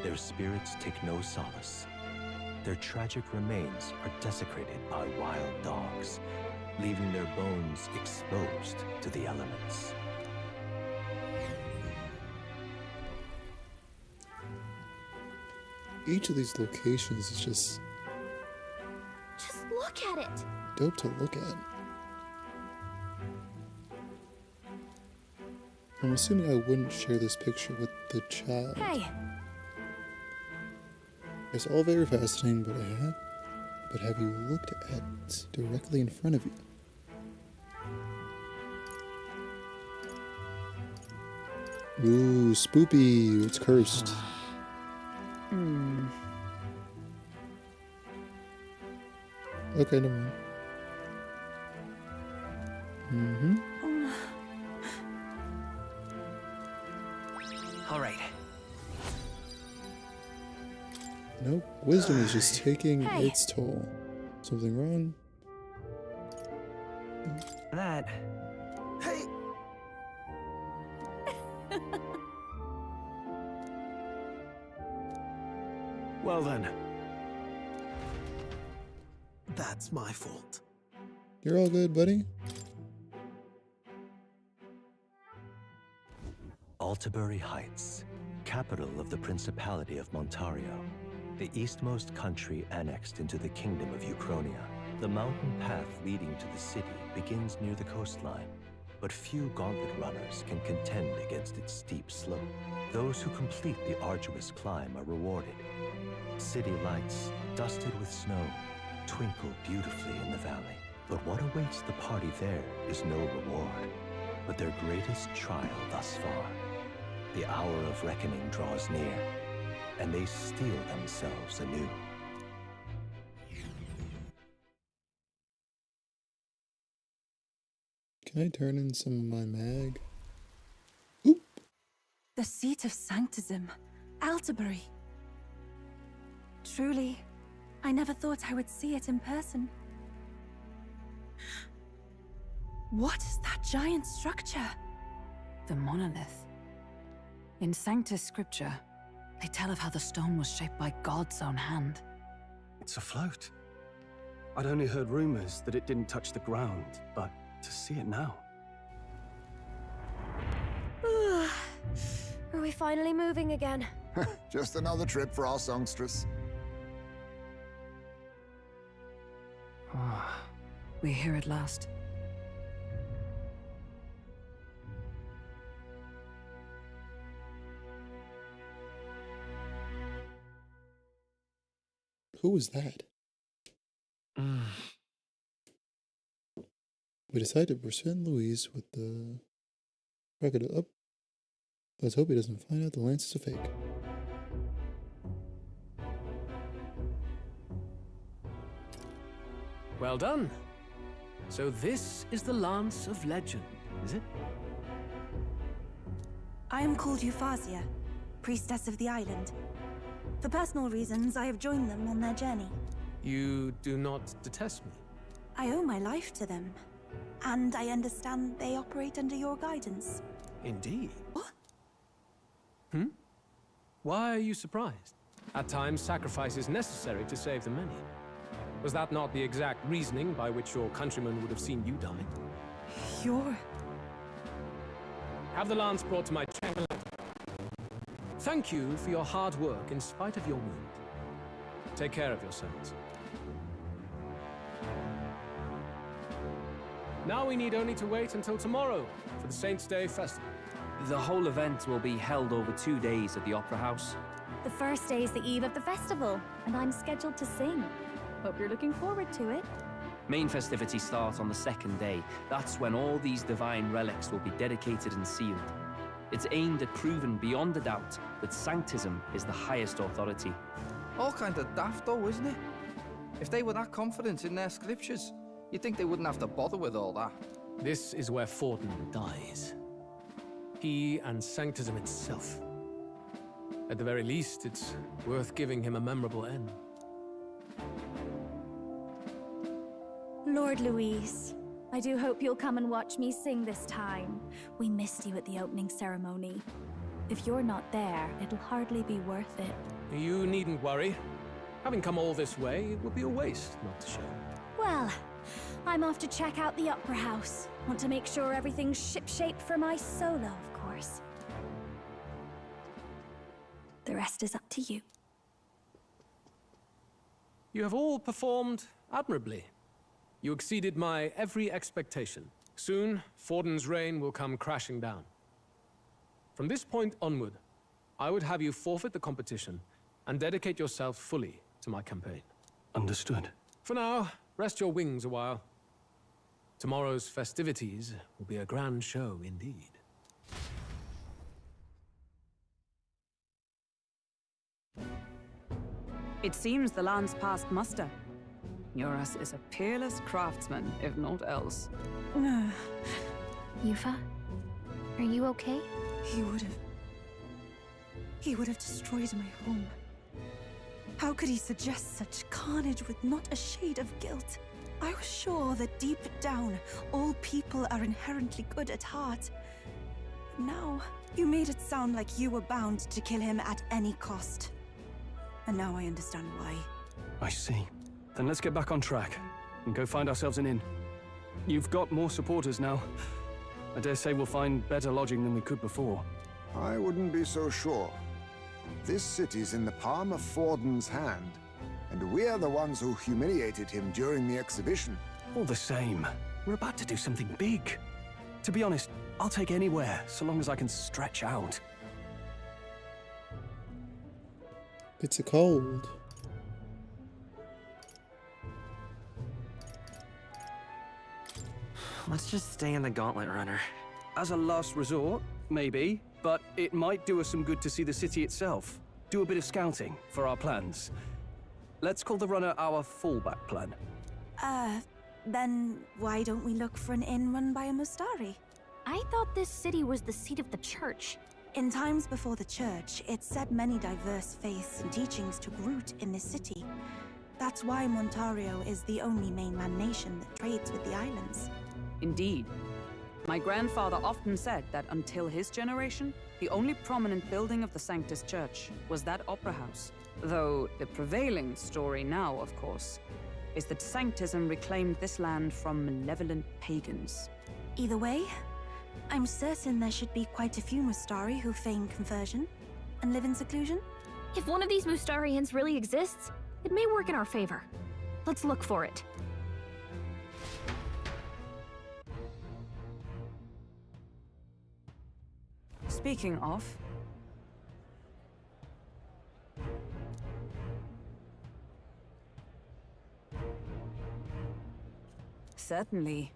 Their spirits take no solace. Their tragic remains are desecrated by wild dogs, leaving their bones exposed to the elements. Each of these locations is just look at it. dope to look at. I'm assuming I wouldn't share this picture with the child. Hey, It's all very fascinating, but have you looked at directly in front of you? Ooh, spoopy. It's cursed. Okay, never mind. All right. Nope. Wisdom is just taking Hey. its toll. Something wrong? That. Hey! Well then. That's my fault. You're all good, buddy? Altabury Heights, capital of the Principality of Montario, the eastmost country annexed into the Kingdom of Uchronia. The mountain path leading to the city begins near the coastline, but few gauntlet runners can contend against its steep slope. Those who complete the arduous climb are rewarded. City lights, dusted with snow, twinkle beautifully in the valley. But what awaits the party there is no reward, but their greatest trial thus far. The hour of reckoning draws near, and they steel themselves anew. Can I turn in some of my mag? The seat of Sanctism, Altabury. Truly, I never thought I would see it in person. What is that giant structure? The monolith. In Sanctus Scripture, they tell of how the stone was shaped by God's own hand. It's afloat. I'd only heard rumors that it didn't touch the ground, but to see it now. Are we finally moving again? Just another trip for our songstress. We're here at last. Who was that? We decided to present Louise with the record up. Let's hope he doesn't find out the lance is a fake. Well done. So this is the Lance of Legend, is it? I am called Euphrasia, priestess of the island. For personal reasons, I have joined them on their journey. You do not detest me? I owe my life to them, and I understand they operate under your guidance. Indeed. What? Why are you surprised? At times, sacrifice is necessary to save the many. Was that not the exact reasoning by which your countrymen would have seen you die? You're... Have the lance brought to my chamber. Thank you for your hard work in spite of your wound. Take care of yourselves. Now we need only to wait until tomorrow for the Saints' Day Festival. The whole event will be held over 2 days at the Opera House. the first day is the eve of the festival, and I'm scheduled to sing. Hope you're looking forward to it. Main festivities start on the second day. That's when all these divine relics will be dedicated and sealed. It's aimed at proving beyond a doubt that Sanctism is the highest authority. All kind of daft though, isn't it? If they were that confident in their scriptures, you'd think they wouldn't have to bother with all that. This is where Forden dies. He and Sanctism itself. At the very least, it's worth giving him a memorable end. Lord Louise, I do hope you'll come and watch me sing this time. We missed you at the opening ceremony. If you're not there, it'll hardly be worth it. You needn't worry. Having come all this way, it would be a waste not to show. Well, I'm off to check out the Opera House. Want to make sure everything's shipshape for my solo, of course. The rest is up to you. You have all performed admirably. You exceeded my every expectation. Soon, Forden's reign will come crashing down. From this point onward, I would have you forfeit the competition and dedicate yourself fully to my campaign. Understood. For now, rest your wings a while. Tomorrow's festivities will be a grand show indeed. It seems the land's past muster. Eurus is a peerless craftsman, if not else. Yufa, are you okay? He would have destroyed my home. How could he suggest such carnage with not a shade of guilt? I was sure that deep down, all people are inherently good at heart. Now, you made it sound like you were bound to kill him at any cost. And now I understand why. I see. Then let's get back on track and go find ourselves an inn. You've got more supporters now. I dare say we'll find better lodging than we could before. I wouldn't be so sure. This city's in the palm of Forden's hand, and we're the ones who humiliated him during the exhibition. All the same, we're about to do something big. To be honest, I'll take anywhere, so long as I can stretch out. It's a cold. Let's just stay in the Gauntlet Runner. As a last resort, maybe, but it might do us some good to see the city itself. Do a bit of scouting for our plans. Let's call the runner our fallback plan. Then why don't we look for an inn run by a Mustari? I thought this city was the seat of the church. In times before the church, it said many diverse faiths and teachings took root in this city. That's why Montario is the only mainland nation that trades with the islands. Indeed. My grandfather often said that until his generation, the only prominent building of the Sanctus Church was that opera house. Though the prevailing story now, of course, is that Sanctism reclaimed this land from malevolent pagans. Either way, I'm certain there should be quite a few Mustari who feign conversion and live in seclusion. If one of these Mustarians really exists, it may work in our favor. Let's look for it. Speaking of... Certainly.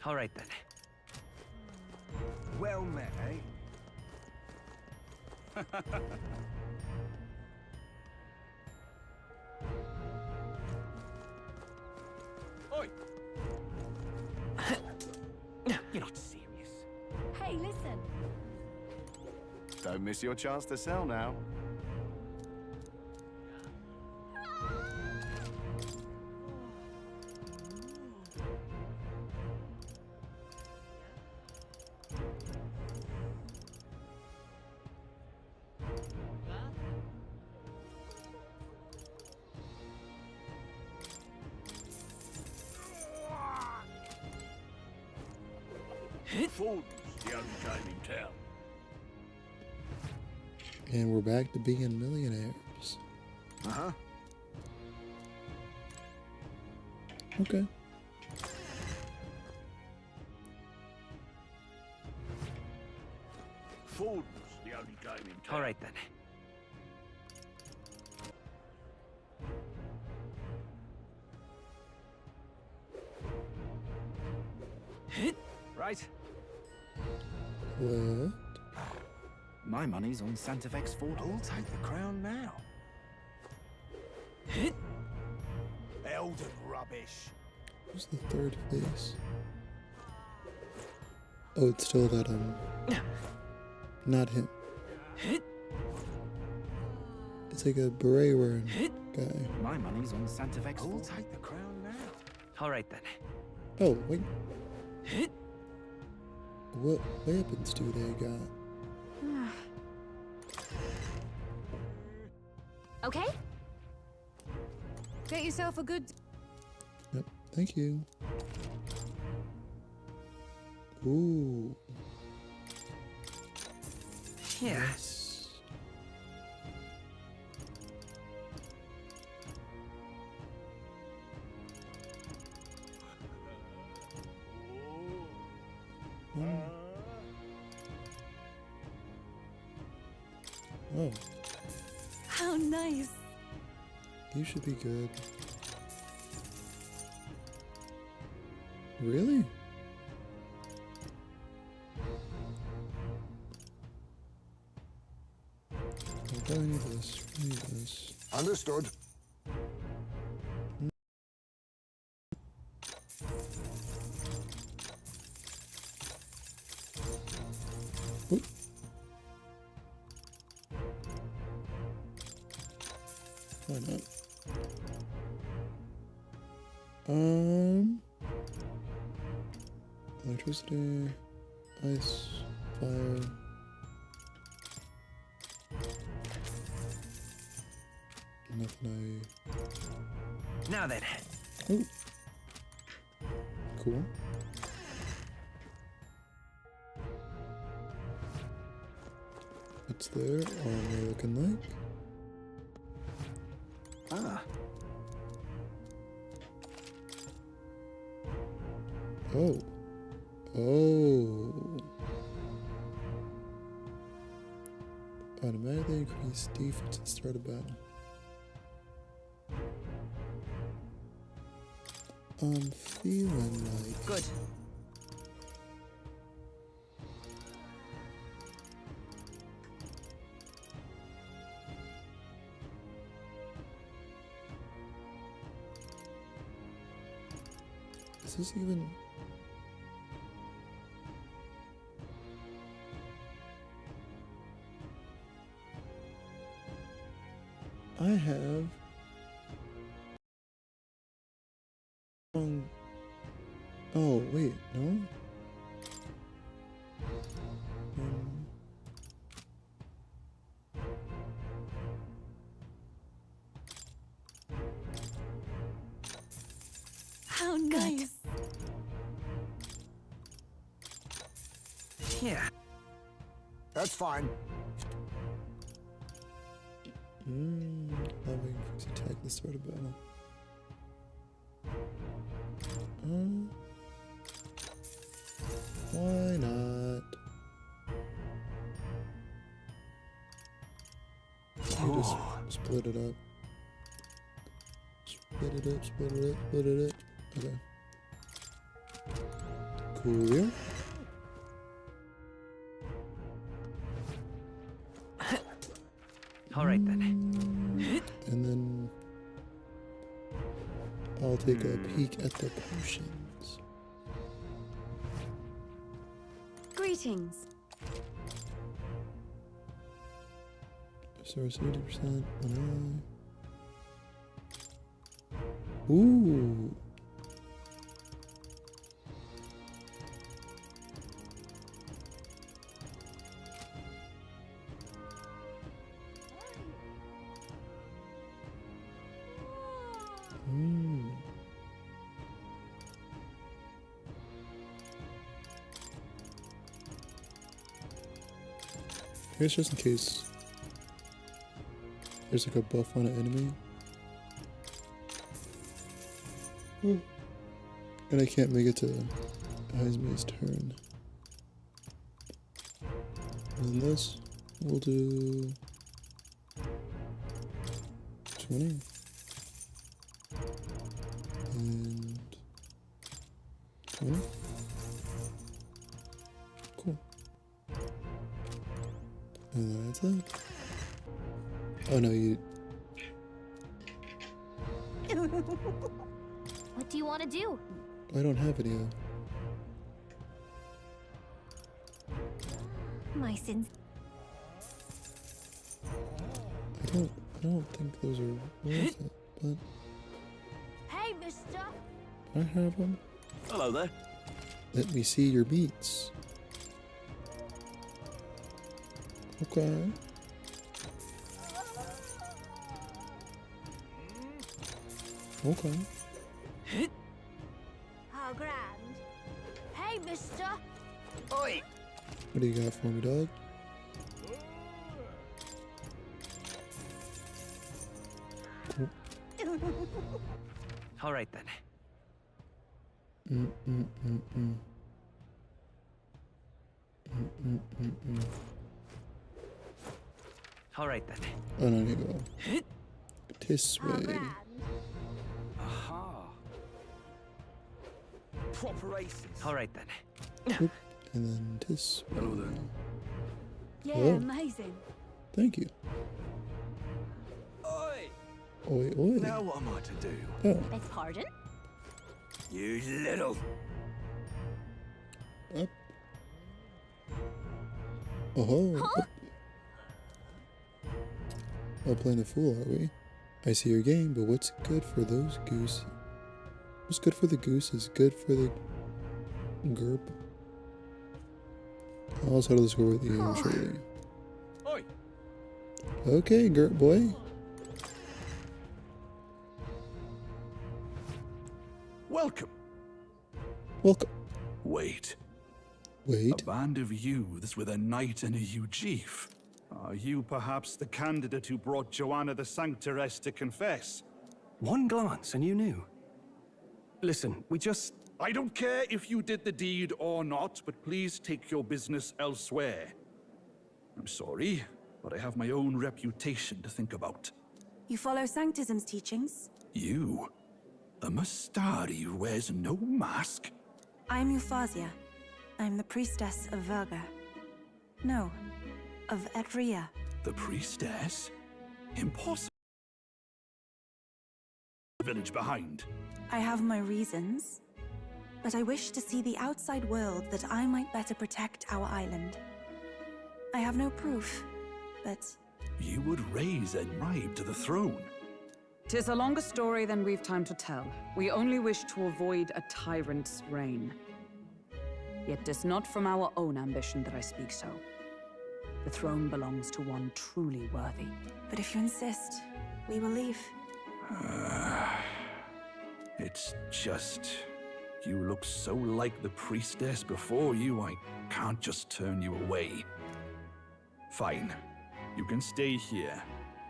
All right, then. Well met, eh? Oi! You're not serious. Hey, listen. Don't miss your chance to sell now. Forden's the only game in town. And we're back to being millionaires. Uh-huh. Okay. Forden's the only game in town. All right, then. Right. What? My money's on Santafex Ford. I'll take the crown now. Elden rubbish. Who's the third face? Oh, it's still that, not him. It's like a beret wearing guy. My money's on Santa Vex. Who'll take the crown now? All right then. Oh, wait. What weapons do they got? Okay? Get yourself a good... Yep, thank you. Ooh. Yeah. Yes. Oh, How nice. you should be good. Really? I need this. I need this. Understood. Oop. Why not? Electricity, ice, fire. Nothing Now then. Oh. Cool. What's their armor looking like? Ah. Oh. Oh. Automatically increase defense at the start of battle. I'm feeling like... Good. Is this even... I have... Oh, wait, no? How nice. Yeah. That's fine. Loving increase attack at the start of battle. Why not? You just split it up. Split it up, split it up, split it up. Okay. Cool. All right then. And then I'll take a peek at the potions. Greetings. Source 80%. One eye. Ooh. I guess just in case there's like a buff on an enemy. And I can't make it to Heisme's turn. And then this, we'll do 20. And 20. Cool. And that's it. Oh no, What do you want to do? I don't have any. My sins. I don't think those are worth it, but Hey, mister! I have them. Hello there. Let me see your beats. Okay. Okay. How grand. Hey, mister! Oi! What do you got for me, dog? All right then. All right then. Oh, no, you go. This way. Aha. Proper aces. All right then. Oop, and then this way. Hello there. Yeah, Hello. amazing. Thank you. Oi! Oi, oi. Now what am I to do? Oh, Beg pardon? You little. up. Oh. Huh? Oh, playing the fool, are we? I see your game, but what's good for those goose? What's good for the goose is good for the gerp. I'll settle the score with you shortly. Oi! Okay, gerp boy. Welcome. Welcome. Wait. Wait. A band of youths with a knight and a eugif. Are you perhaps the candidate who brought Joanna the Sanctoress to confess? One glance and you knew. Listen, we just... I don't care if you did the deed or not, but please take your business elsewhere. I'm sorry, but I have my own reputation to think about. You follow Sanctism's teachings? You? A Mastari who wears no mask? I'm Euphausia. I'm the priestess of Verga. No, of Etria. The priestess? Impossible. Village behind. I have my reasons, but I wish to see the outside world that I might better protect our island. I have no proof, but... You would raise Enraib to the throne. 'Tis a longer story than we've time to tell. We only wish to avoid a tyrant's reign. Yet 'tis not from our own ambition that I speak so. The throne belongs to one truly worthy. But if you insist, we will leave. It's just... You look so like the priestess before you, I can't just turn you away. Fine. You can stay here,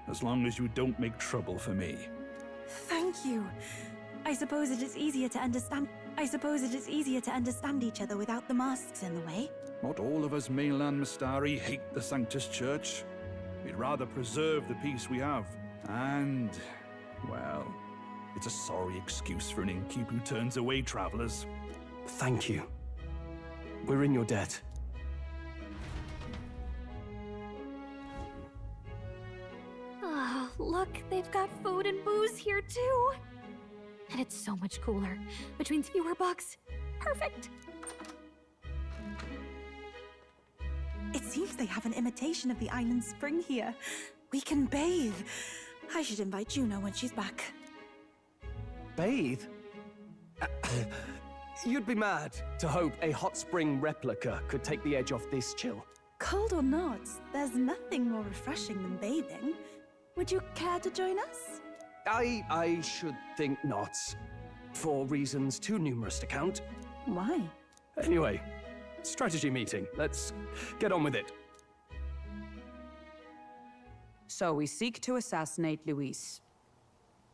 as long as you don't make trouble for me. Thank you. I suppose it is easier to understand each other without the masks in the way. Not all of us mainland Mastari hate the Sanctus Church. We'd rather preserve the peace we have. And, well, it's a sorry excuse for an innkeep who turns away travelers. Thank you. We're in your debt. Oh, look, they've got food and booze here too. And it's so much cooler, which means fewer bugs. Perfect. It seems they have an imitation of the island spring here. We can bathe. I should invite Juno when she's back. Bathe? You'd be mad to hope a hot spring replica could take the edge off this chill. Cold or not, there's nothing more refreshing than bathing. Would you care to join us? I should think not. For reasons too numerous to count. Why? Anyway, strategy meeting. Let's get on with it. So we seek to assassinate Luis.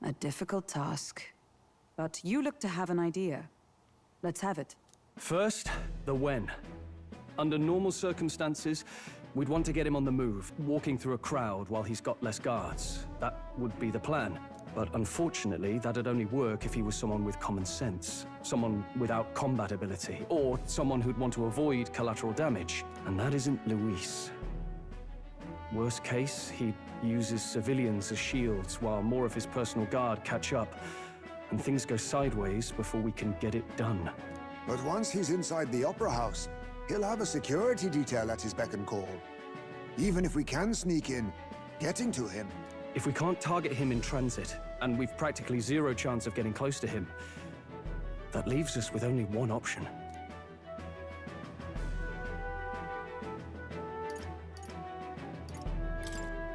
A difficult task. But you look to have an idea. Let's have it. First, the when. Under normal circumstances, we'd want to get him on the move, walking through a crowd while he's got less guards. That would be the plan. But unfortunately, that'd only work if he was someone with common sense, someone without combat ability, or someone who'd want to avoid collateral damage. And that isn't Luis. Worst case, he'd use his civilians as shields while more of his personal guard catch up. and things go sideways before we can get it done. But once he's inside the Opera House, he'll have a security detail at his beck and call. Even if we can sneak in, getting to him. If we can't target him in transit, and we've practically zero chance of getting close to him, that leaves us with only one option.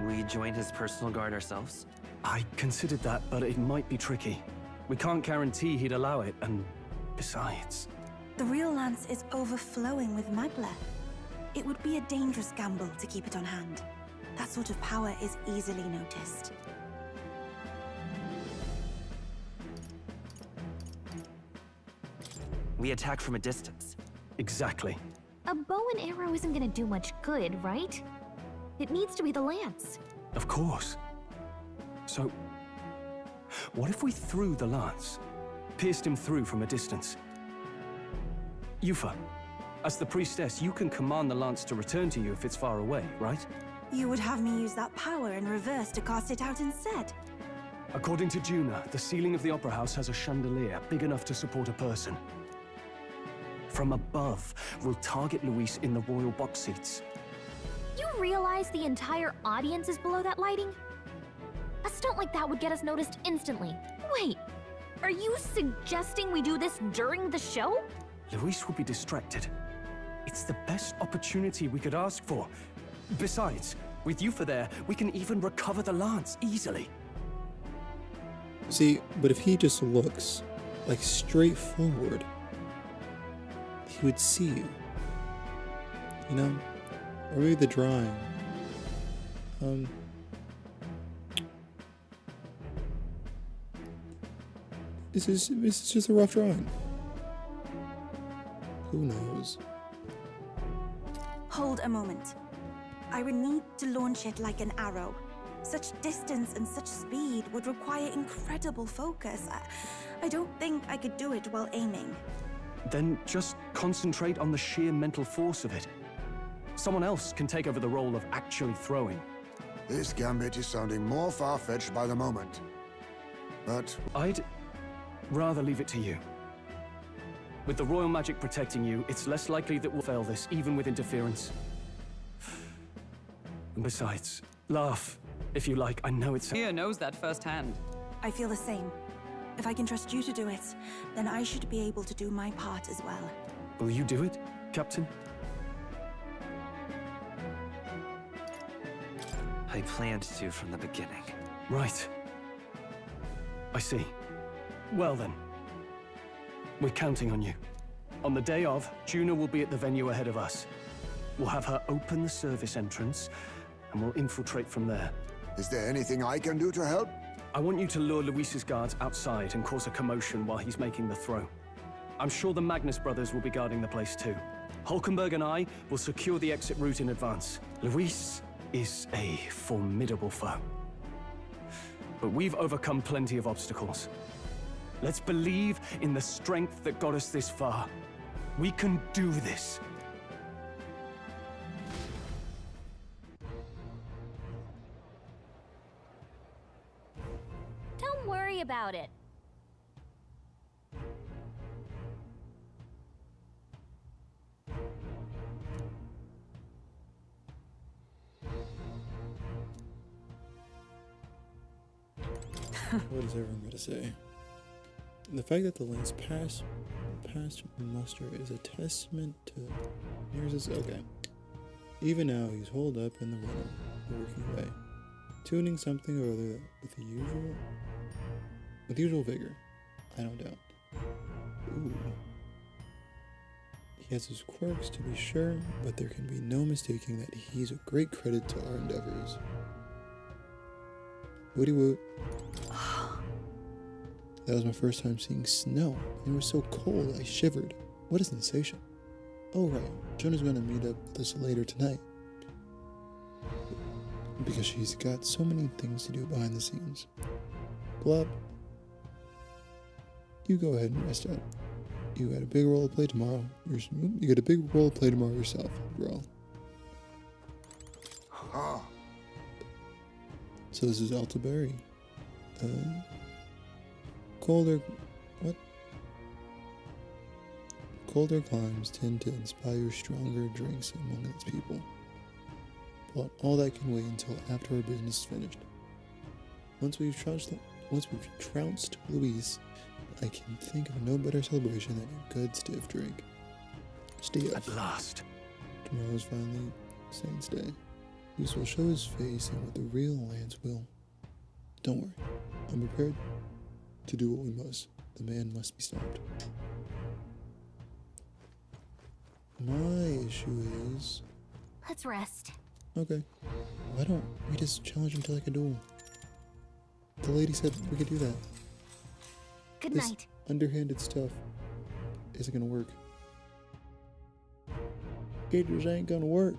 We join his personal guard ourselves? I considered that, but it might be tricky. We can't guarantee he'd allow it, and besides... The real lance is overflowing with magla. It would be a dangerous gamble to keep it on hand. That sort of power is easily noticed. We attack from a distance. Exactly. A bow and arrow isn't gonna do much good, right? It needs to be the lance. Of course. So, what if we threw the lance? Pierced him through from a distance? Yufa, as the priestess, you can command the lance to return to you if it's far away, right? You would have me use that power in reverse to cast it out instead. According to Juna, the ceiling of the Opera House has a chandelier big enough to support a person. From above, we'll target Luis in the royal box seats. You realize the entire audience is below that lighting? A stunt like that would get us noticed instantly. Wait, are you suggesting we do this during the show? Luis will be distracted. It's the best opportunity we could ask for. Besides, with Yufa there, we can even recover the lance easily. See, but if he just looks, like, straight forward, he would see you. You know? Or maybe the drawing. This is just a rough drawing. Who knows? Hold a moment. I would need to launch it like an arrow. Such distance and such speed would require incredible focus. I don't think I could do it while aiming. Then just concentrate on the sheer mental force of it. Someone else can take over the role of actually throwing. This gambit is sounding more far-fetched by the moment. But I'd rather leave it to you. With the royal magic protecting you, it's less likely that we'll fail this, even with interference. And besides, laugh, if you like. I know it's... Tia knows that firsthand. I feel the same. If I can trust you to do it, then I should be able to do my part as well. Will you do it, Captain? I planned to from the beginning. Right. I see. Well then. We're counting on you. On the day of, Juna will be at the venue ahead of us. We'll have her open the service entrance, and we'll infiltrate from there. Is there anything I can do to help? I want you to lure Luis's guards outside and cause a commotion while he's making the throw. I'm sure the Magnus brothers will be guarding the place too. Hulkenberg and I will secure the exit route in advance. Luis is a formidable foe. But we've overcome plenty of obstacles. Let's believe in the strength that got us this far. We can do this. Don't worry about it. What is everyone going to say? The fact that the lance passed muster is a testament to Mirza's. Okay. Even now, he's holed up in the runner, working away, tuning something or other with the usual vigor. I don't doubt. Ooh. He has his quirks, to be sure, but there can be no mistaking that he's a great credit to our endeavors. Woody woot. That was my first time seeing snow. It was so cold, I shivered. What a sensation. Oh right, Jonah's gonna meet up with us later tonight. Because she's got so many things to do behind the scenes. Blub, you go ahead and rest up. You got a big role to play tomorrow. You got a big role to play tomorrow yourself, bro. So this is Altaberry. Colder climes tend to inspire stronger drinks among its people. But all that can wait until after our business is finished. Once we've trounced Luis, I can think of no better celebration than a good stiff drink. Stiff. At last. Tomorrow's finally Saint's Day. Luis will show his face and what the real Lance will. Don't worry, I'm prepared to do what we must. The man must be stopped. My issue is... Let's rest. Okay. Why don't we just challenge him to like a duel? The lady said we could do that. Good This night. underhanded stuff isn't gonna work. It just ain't gonna work.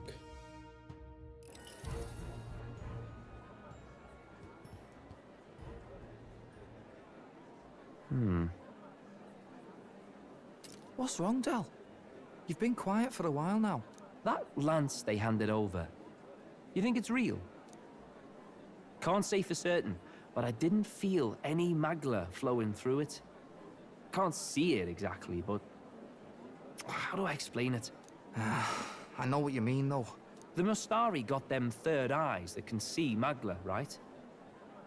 What's wrong, Del? You've been quiet for a while now. That lance they handed over, you think it's real? Can't say for certain, but I didn't feel any magla flowing through it. Can't see it exactly, but how do I explain it? I know what you mean, though. The Mustari got them third eyes that can see magla, right?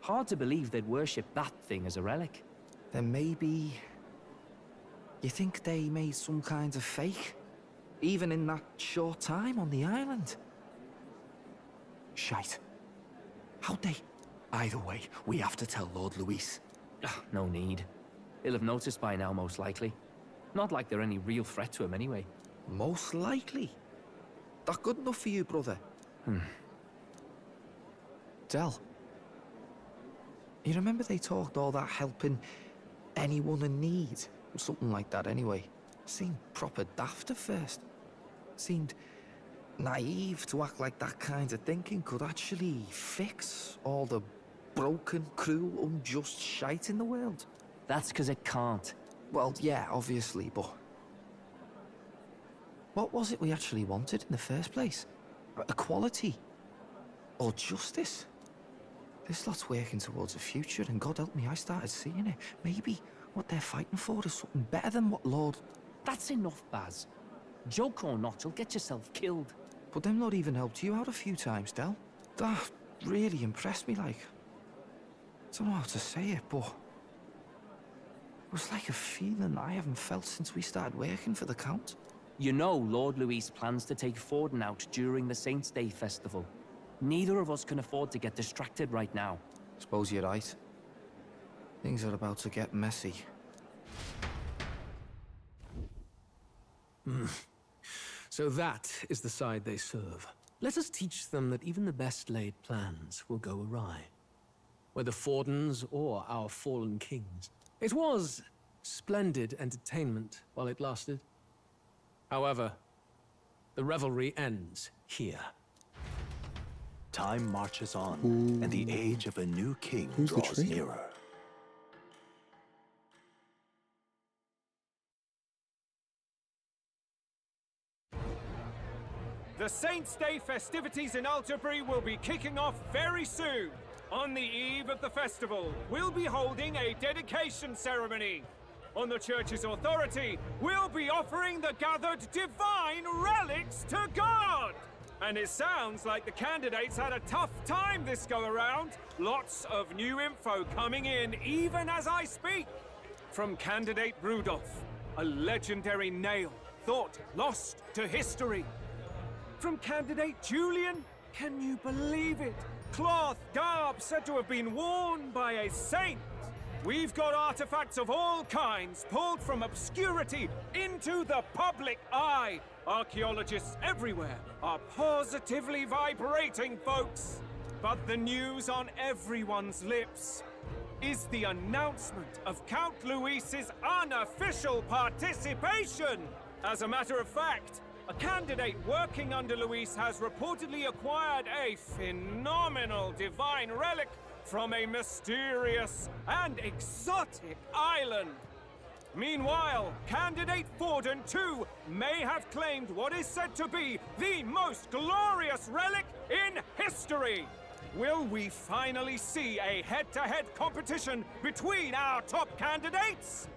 Hard to believe they'd worship that thing as a relic. Then maybe... You think they made some kind of fake? Even in that short time on the island? Shite. How'd they... Either way, we have to tell Lord Luis. No need. He'll have noticed by now, most likely. Not like they're any real threat to him anyway. Most likely? That good enough for you, brother? Del. You remember they talked all that helping anyone in need? Something like that anyway. Seemed proper daft at first. Seemed naive to act like that kind of thinking could actually fix all the broken, cruel, unjust shite in the world. That's because it can't. Well, yeah, obviously, but... What was it we actually wanted in the first place? Equality? Or justice? This lot's working towards a future, and God help me, I started seeing it. Maybe what they're fighting for is something better than what Lord... That's enough, Baz. Joke or not, you'll get yourself killed. But them not even helped you out a few times, Del. That really impressed me, like... I don't know how to say it, but... It was like a feeling I haven't felt since we started working for the Count. You know Lord Luis plans to take Forden out during the Saints' Day festival. Neither of us can afford to get distracted right now. Suppose you're right. Things are about to get messy. So that is the side they serve. Let us teach them that even the best laid plans will go awry. Whether Forden's or our fallen kings. It was splendid entertainment while it lasted. However, the revelry ends here. Time marches on, and the age of a new king draws nearer. The Saints' Day festivities in Alderbury will be kicking off very soon. On the eve of the festival, we'll be holding a dedication ceremony. On the church's authority, we'll be offering the gathered divine relics to God! And it sounds like the candidates had a tough time this go-around. Lots of new info coming in even as I speak. From candidate Rudolph, a legendary nail thought lost to history. From candidate Julian, can you believe it? Cloth garb said to have been worn by a saint. We've got artifacts of all kinds pulled from obscurity into the public eye. Archaeologists everywhere are positively vibrating, folks. But the news on everyone's lips is the announcement of Count Luis's unofficial participation. As a matter of fact, a candidate working under Luis has reportedly acquired a phenomenal divine relic from a mysterious and exotic island. Meanwhile, candidate Forden, too, may have claimed what is said to be the most glorious relic in history. Will we finally see a head-to-head competition between our top candidates?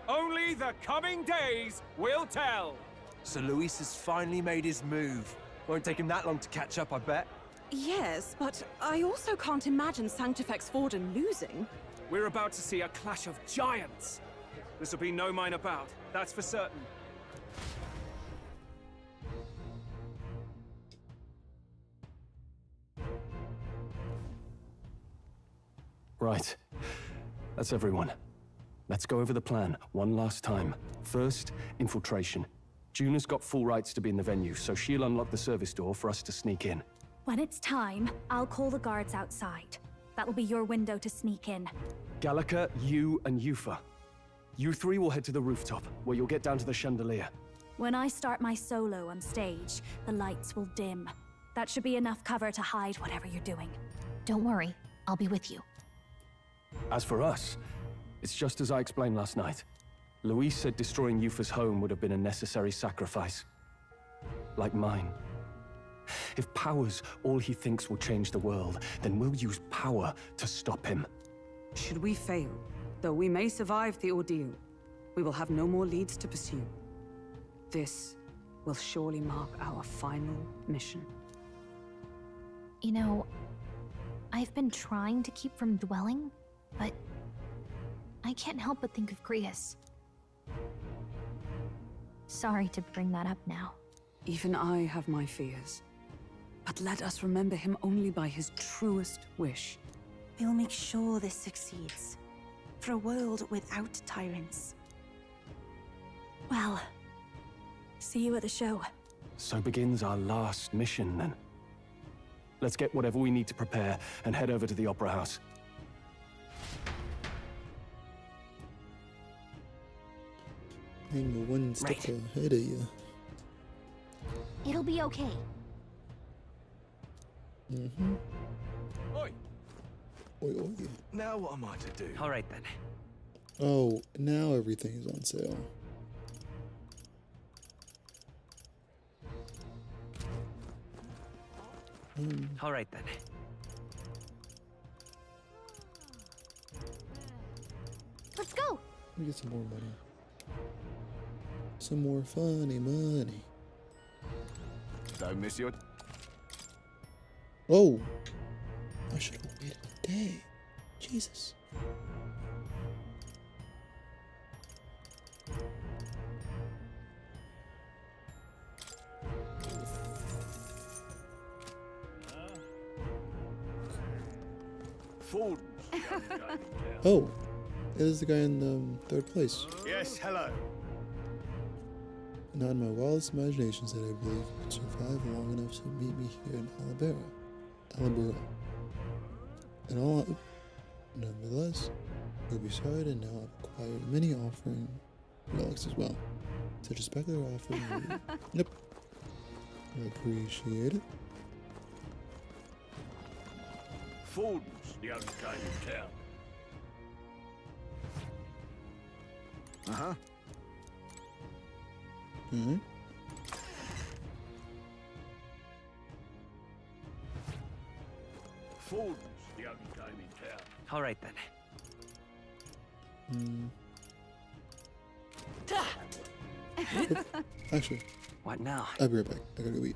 Only the coming days will tell. So Luis has finally made his move. Won't take him that long to catch up, I bet. Yes, but I also can't imagine Sanctifex Forden losing. We're about to see a clash of giants. This will be no minor bout, that's for certain. Right. That's everyone. Let's go over the plan one last time. First, infiltration. Juna's got full rights to be in the venue, so she'll unlock the service door for us to sneak in. When it's time, I'll call the guards outside. That'll be your window to sneak in. Gallica, you, and Yufa. You three will head to the rooftop, where you'll get down to the chandelier. When I start my solo on stage, the lights will dim. That should be enough cover to hide whatever you're doing. Don't worry, I'll be with you. As for us, it's just as I explained last night. Luis said destroying Yufa's home would have been a necessary sacrifice. Like mine. If power's all he thinks will change the world, then we'll use power to stop him. Should we fail, though we may survive the ordeal, we will have no more leads to pursue. This will surely mark our final mission. You know, I've been trying to keep from dwelling, but I can't help but think of Grius. Sorry to bring that up now. Even I have my fears. But let us remember him only by his truest wish. We'll make sure this succeeds. For a world without tyrants. Well, see you at the show. So begins our last mission, then. Let's get whatever we need to prepare and head over to the Opera House. I'm one step ahead of you. It'll be okay. Mm-hmm. Oi! Oi, oi. Now what am I to do? All right then. Oh, now everything is on sale. All right then. Let's go! Let me get some more money. Some more funny money. Don't miss your... Oh! I should have waited a day. Jesus. Oh, it is the guy in third place. Yes, hello. Not in my wildest imaginations that I believe you could survive long enough to meet me here in Alabama. And all, nonetheless, you'll be sorry to now have acquired many offering relics as well. Such a spectacular offering. Yep. I appreciate it. Ford's the only game in town. Uh-huh. Mm-hmm. Ford's the only game in town. All right then. Actually. What now? I'll be right back. I gotta go eat.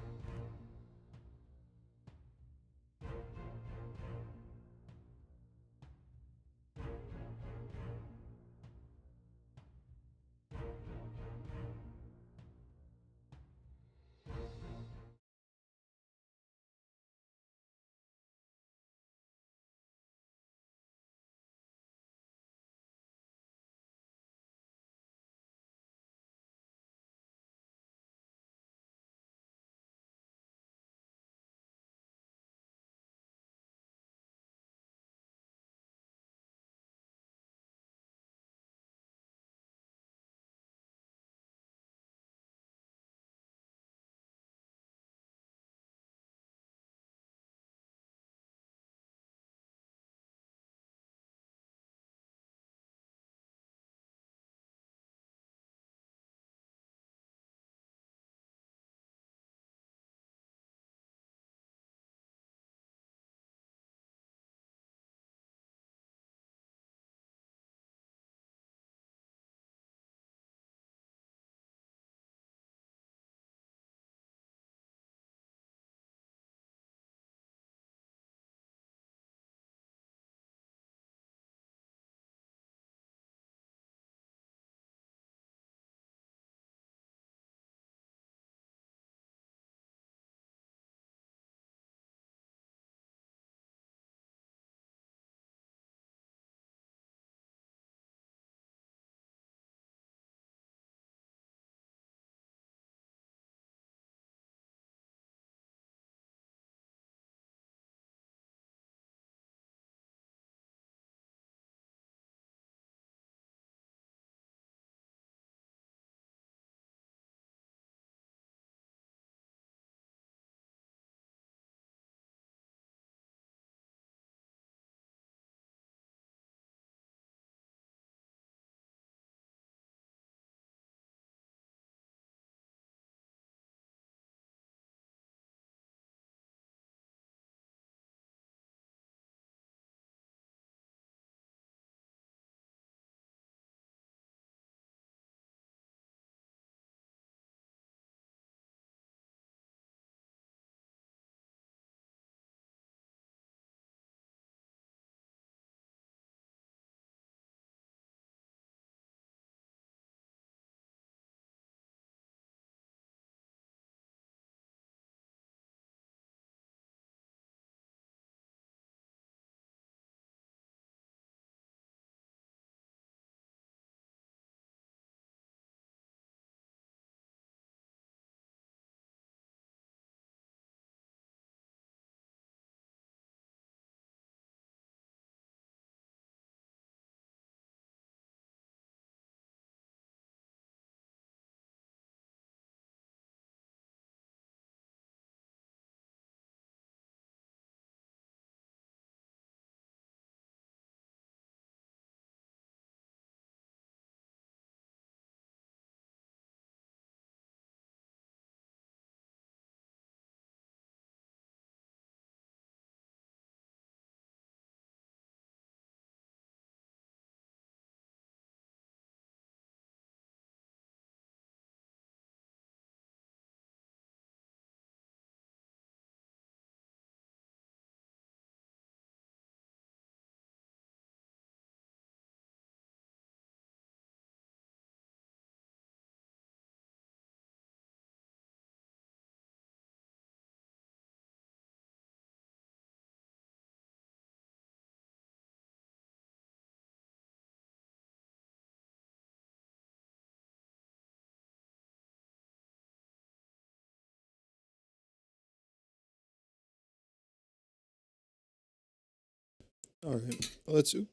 All right, let's see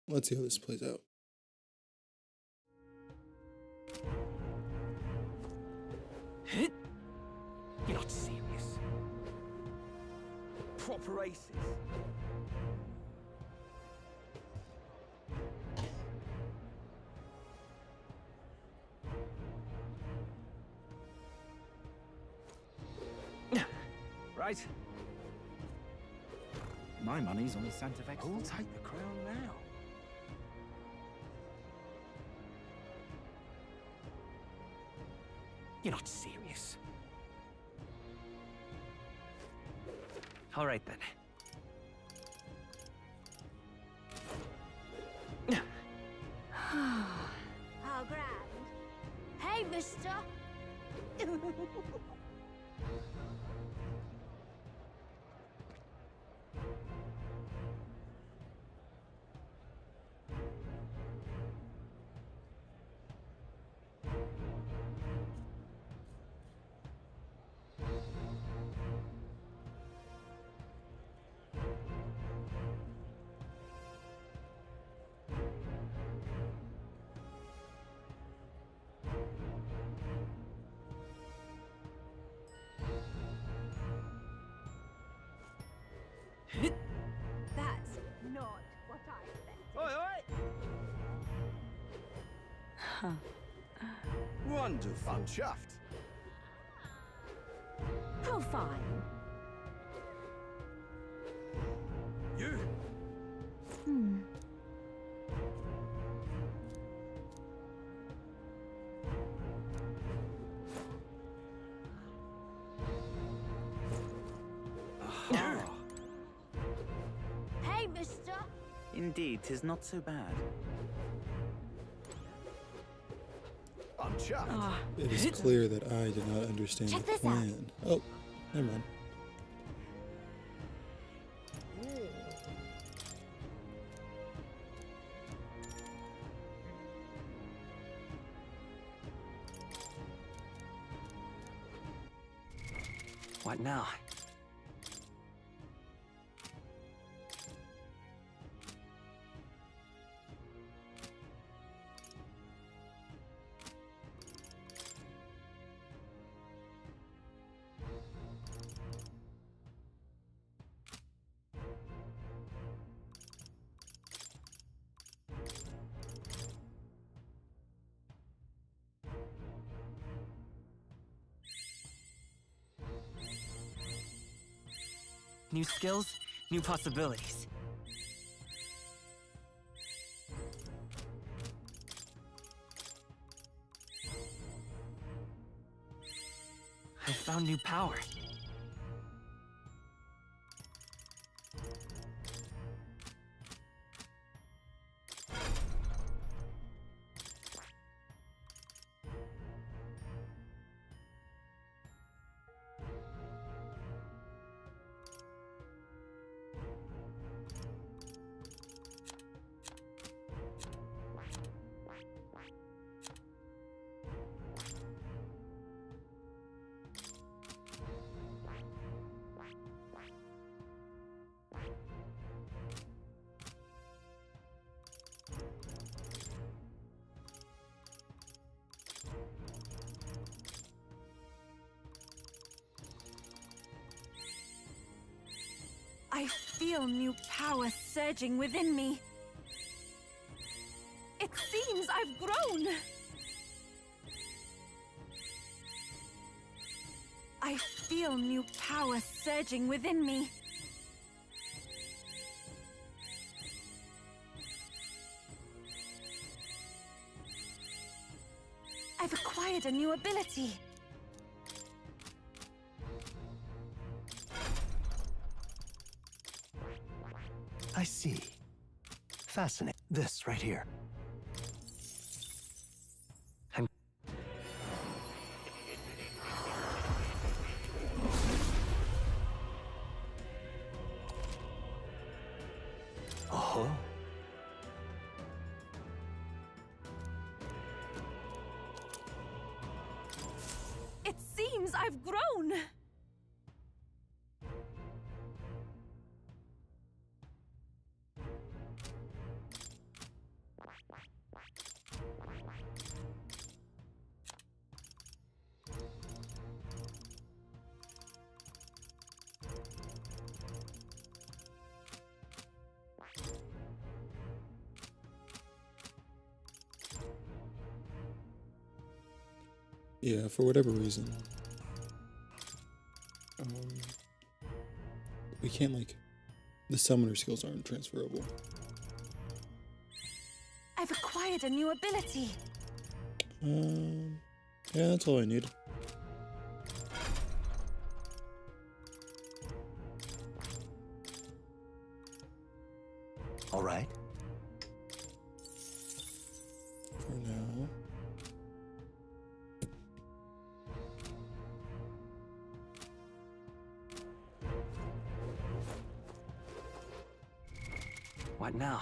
how this plays out. You're not serious. Proper aces. Right. My money's on the Santa Fe. Who'll take the crown now? You're not serious. All right, then. How grand. Hey, mister. That's not what I expected. Oi, oi! Wonderful. I'm chuffed. How fine. You? Hey, mister. Indeed, 'tis not so bad. I'm chuffed. It is clear that I did not understand Check the this out. plan. Oh, never mind. What now? New skills, new possibilities. I found new power. I feel new power surging within me. It seems I've grown. I feel new power surging within me. I've acquired a new ability. I see. Fascinating. This right here. Oh. It seems I've grown. Yeah, for whatever reason. We can't, like, the summoner skills aren't transferable. I've acquired a new ability. Yeah, that's all I need. All right. For now. What now?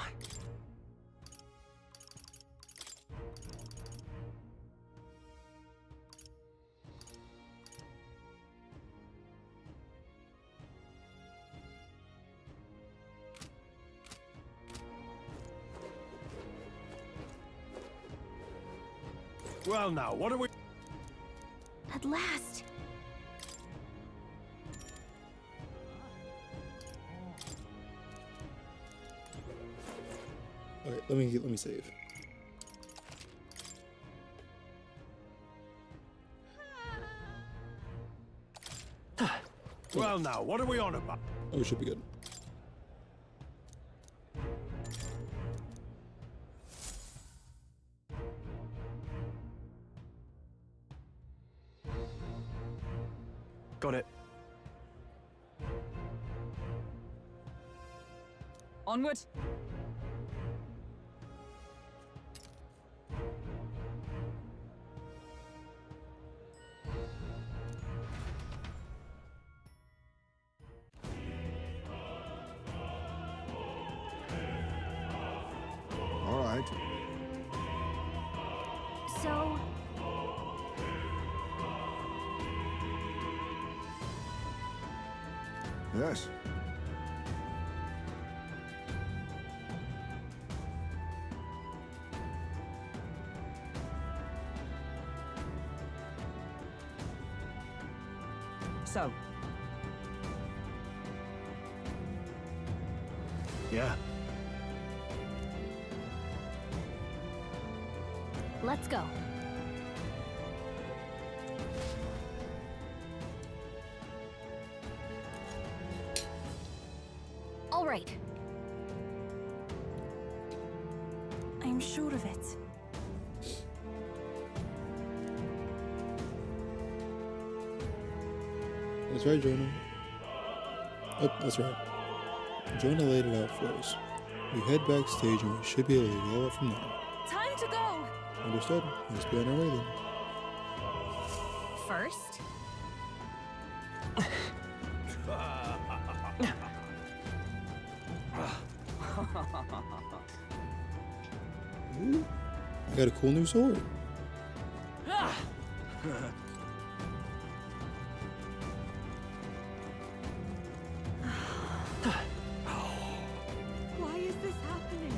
Well now, what are we... At last. Okay, let me save. Well now, what are we on about? Oh, it should be good. Got it. Onward. All right. So, Yes. So, Yeah. let's go. All right. I'm sure of it. That's right, Jonah. Oh, that's right. Jonah laid it out for us. We head backstage and we should be able to go up from there. Time to go! Understood. Let's be on our way then. First, Ooh, I got a cool new sword. Why is this happening?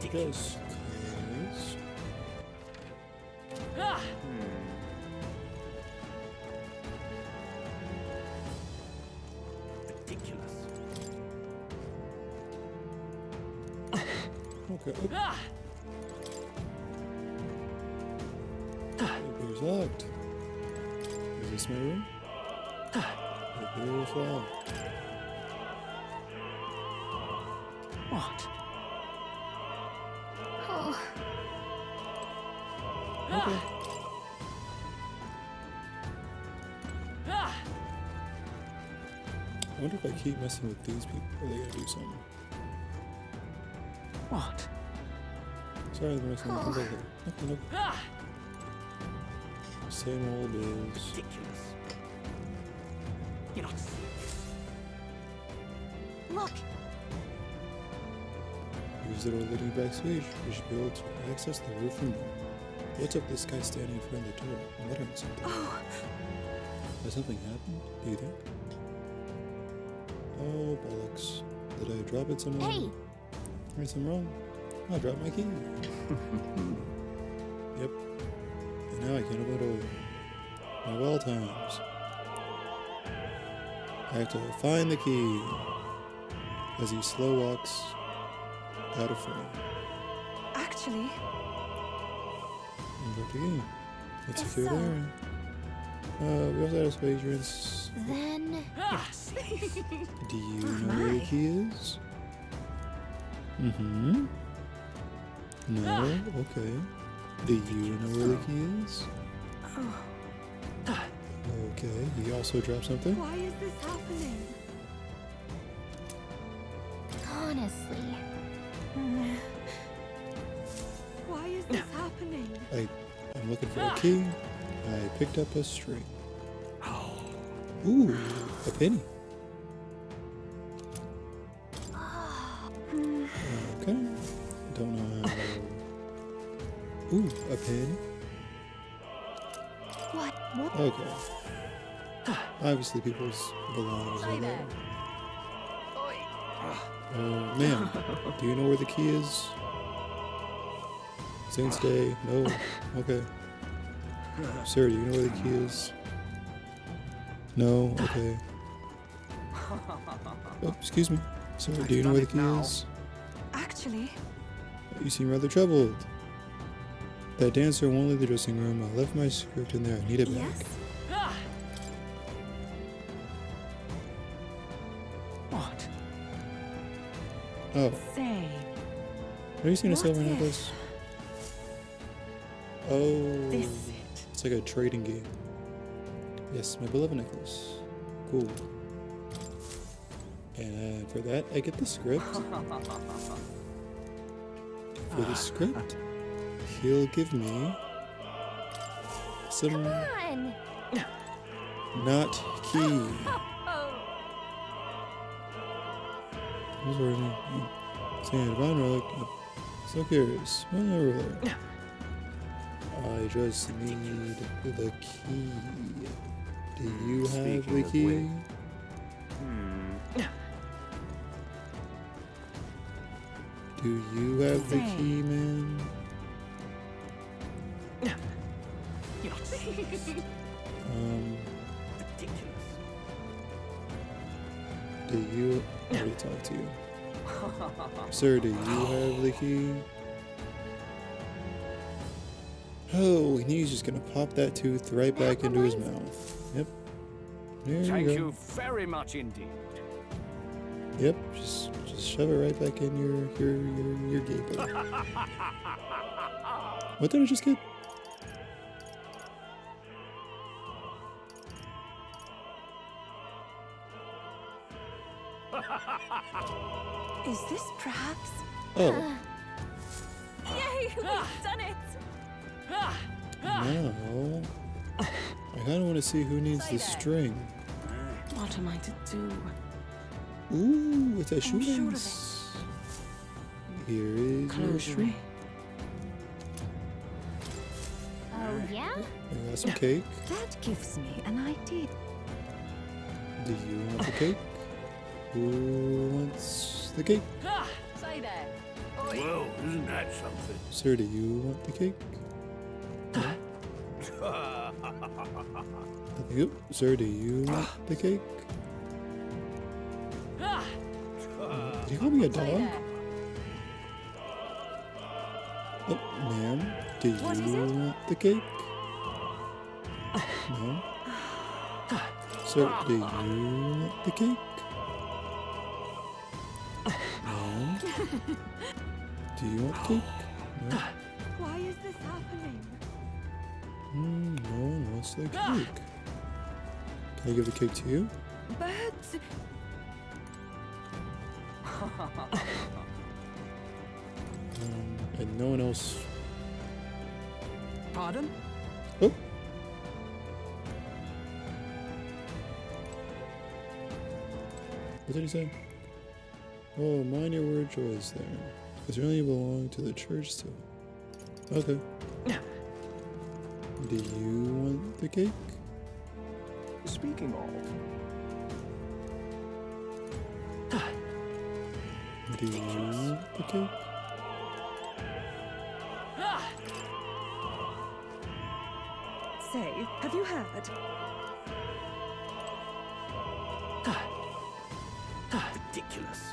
Because. Ridiculous. Okay. Door's locked. Is this my room? The door is locked. What? oh, Okay. I wonder if I keep messing with these people, are they gonna do something? What? Sorry, I'm messing with them. Nothing. Same old is. Ridiculous. You're not. Look! Use the door leading backstage. We should be able to access the roof from there. What's up this guy standing in front of the door? I'm muttering something. Oh, Has something happened? Do you think? Oh, bollocks. Did I drop it somewhere? hey! There's something wrong. I dropped my key. Yep. And now I can't open the door. Of all times. I have to find the key. As he slow walks out of frame. actually, And got the key. Let's If secure so- there. We also have space entrance. Then. Do you know where the key is? Mm-hmm. No? Okay. Do you know where the key is? Okay, he also dropped something. Why is this happening? Honestly. Why is this happening? I'm looking for a key. I picked up a string. Ooh, a penny. Okay. Don't know how. Ooh, a penny. What? Okay. Obviously, people's belongings are there. Ma'am, do you know where the key is? Saints Day. No. Okay. Sir, do you know where the key is? No. Okay. Oh, excuse me. Sir, do you know where the key is? Actually, You seem rather troubled. That dancer won't leave the dressing room. I left my script in there. I need it back. Yes? What? Oh, Say. have you seen a What silver if- necklace? Oh, This is it. it's like a trading game. Yes, my beloved necklace. Cool. And for that, I get the script. For the script, he'll give me some Come on! not key. Those were saying divine relic. So curious. Ruler. I just need the key. Do you have Speaking the of key? which- Do you have the Say. key, man? Do you? I already talked to you. Sir, do you have the key? Oh, and he's just gonna pop that tooth right back into his mouth. Yep. There Thank you you go. very much indeed. Yep. Just shove it right back in your gaper. What did I just get? Is this perhaps? Oh, Yay! We've done it! now I kind of want to see who needs the string. What am I to do? Ooh, it's a I'm sure of shoelace. Here is your Close string. Oh, yeah? I got some cake. That gives me an idea. Do you want the cake? Who wants the cake? Say there. Whoa, isn't that something? Sir, do you want the cake? Yep. Sir, do you want the cake? Did you call me a dog? Oh, ma'am, do you want the cake? No. Sir, do you want the cake? No. Do you want cake? No. Why is this happening? No one wants the cake. Can I give the cake to you? But And no one else. Pardon? Oh. What did he say? Oh, mind your word choice there. Because you only belong to the church too. Okay. Do you want the cake? Speaking of, Do you want the cake? Say, have you heard? Ridiculous.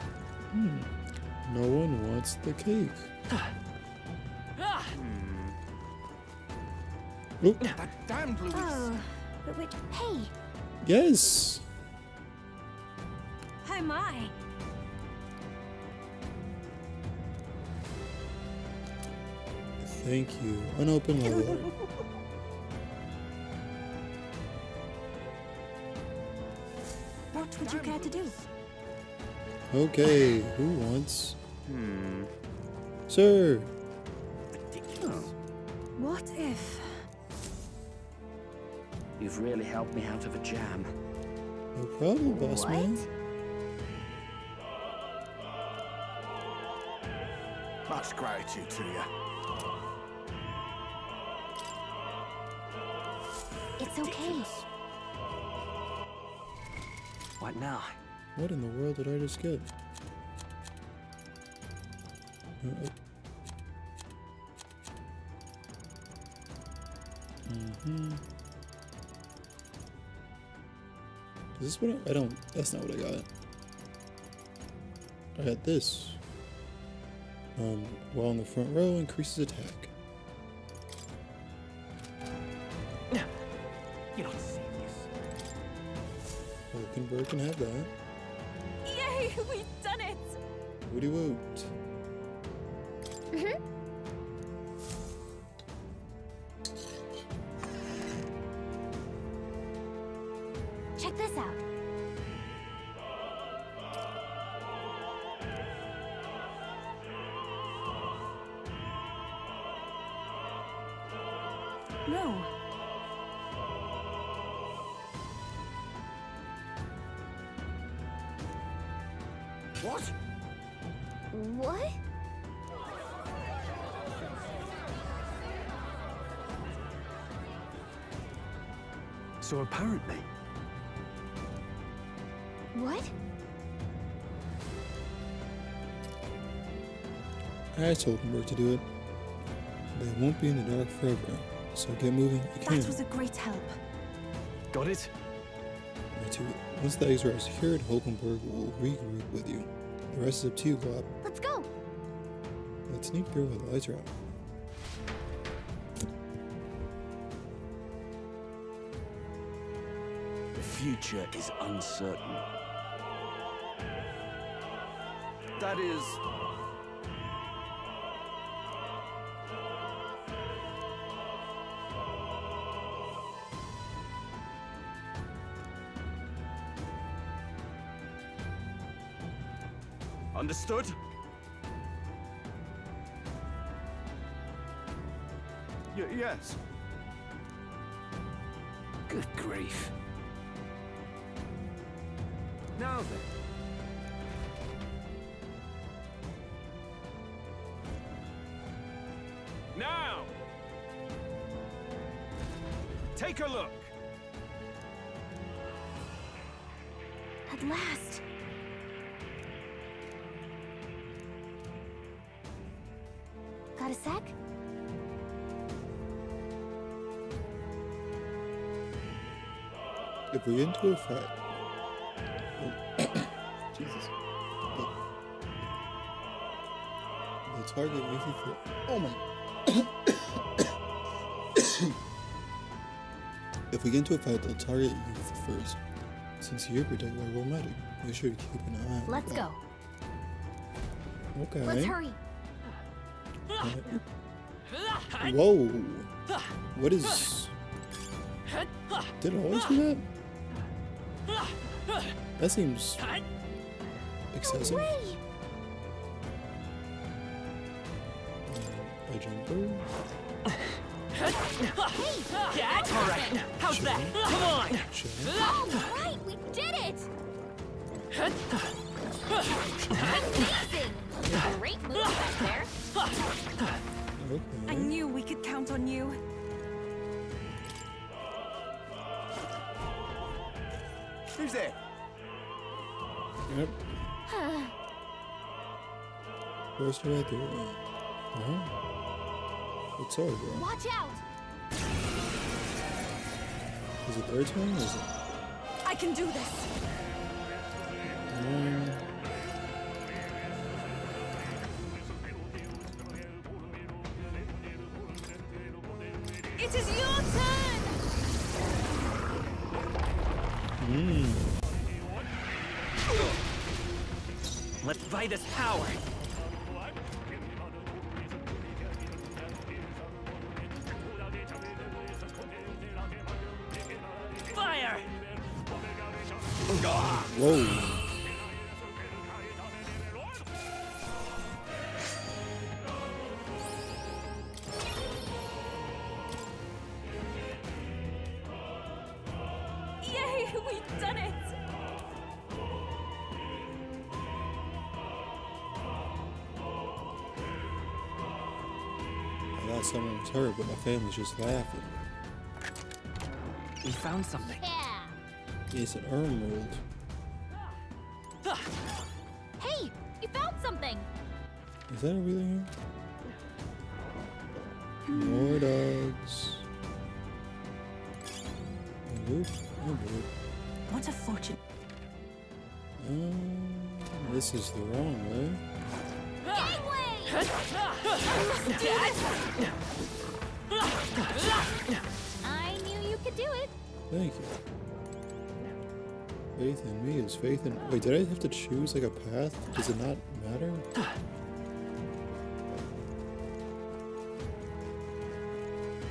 No one wants the cake. Oop. That damned Louis. Oh, but which... Hey! Yes! Oh my! Thank you. Unopened letter. What would you care to do? Okay, who wants? Sir! What if... You've really helped me out of a jam. No problem, boss man. Much gratitude to you. It's okay. What now? What in the world did I just get? Is this what I don't, that's not what I got. I got this. While in the front row, increases attack. You're not serious. Hulkenberg can have that. Yay! We've done it! Woody woot. Check this out. No. What? What? So apparently, What? I asked Hulkenberg to do it. They won't be in the dark forever, so get moving if you can. That was a great help. got it? Me too. Once the eggs are secured, Hulkenberg will regroup with you. The rest is up to you, Glob. Let's go! Let's sneak through while the lights are out. The future is uncertain. That is... Understood? Yes. Good grief. Now then. Now! Take a look. At last. Got a sec? If we get into a fight, Jesus, the target if you feel, oh my, if we get into a fight, they'll target you first. Since you're protected by Roll Magic, you should keep an eye on Let's go. Okay. Let's hurry. Whoa. What is... Did I always do that? That seems... excessive. A jumper? Alright, how's that? Come on! All right, we did it! Amazing! Great move back there. Okay. I knew we could count on you. Who's there? Yep. First right there. What's over, bro? Watch out! Is it their turn or is it? I can do this. It is your turn! Let's buy this power. Fire! Whoa. Yay, we've done it! I thought someone was hurt, but my family's just laughing. We found something. It's an emerald. Hey, you found something. Is that a wheeler here? More dogs. Nope. Oh boy. What a fortune. This is the wrong way. I knew you could do it. Thank you. Faith in me is faith in... Wait, did I have to choose like a path? Does it not matter?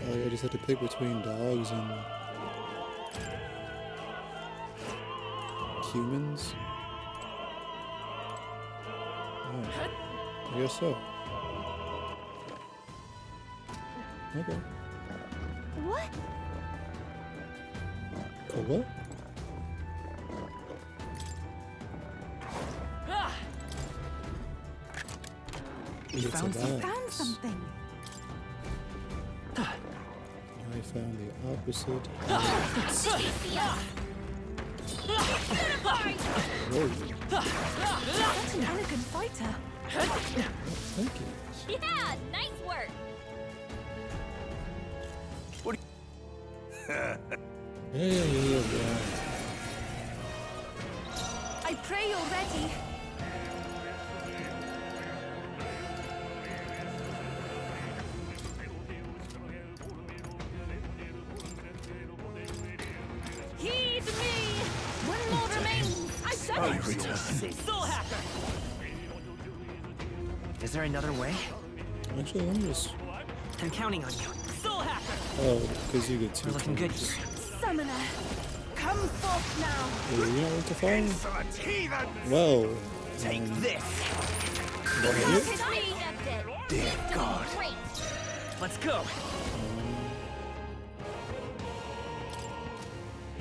I just had to pick between dogs and humans? Oh, I guess so. Okay. What? Oh, what? We found something. I found the opposite. Whoa. Such an elegant fighter. Thank you. Yeah, nice work. Yeah. I pray you're ready. Heed me! One more remains. I've done it! Soul hacker! Is there another way? Actually, let me just... I'm counting on you. Soul hacker! Oh, because you get two We're looking good turns. here. Summoner, come forth now. Wait, you know what to find? Insolent heathens! Well... Take this! Dear God. Great. Let's go!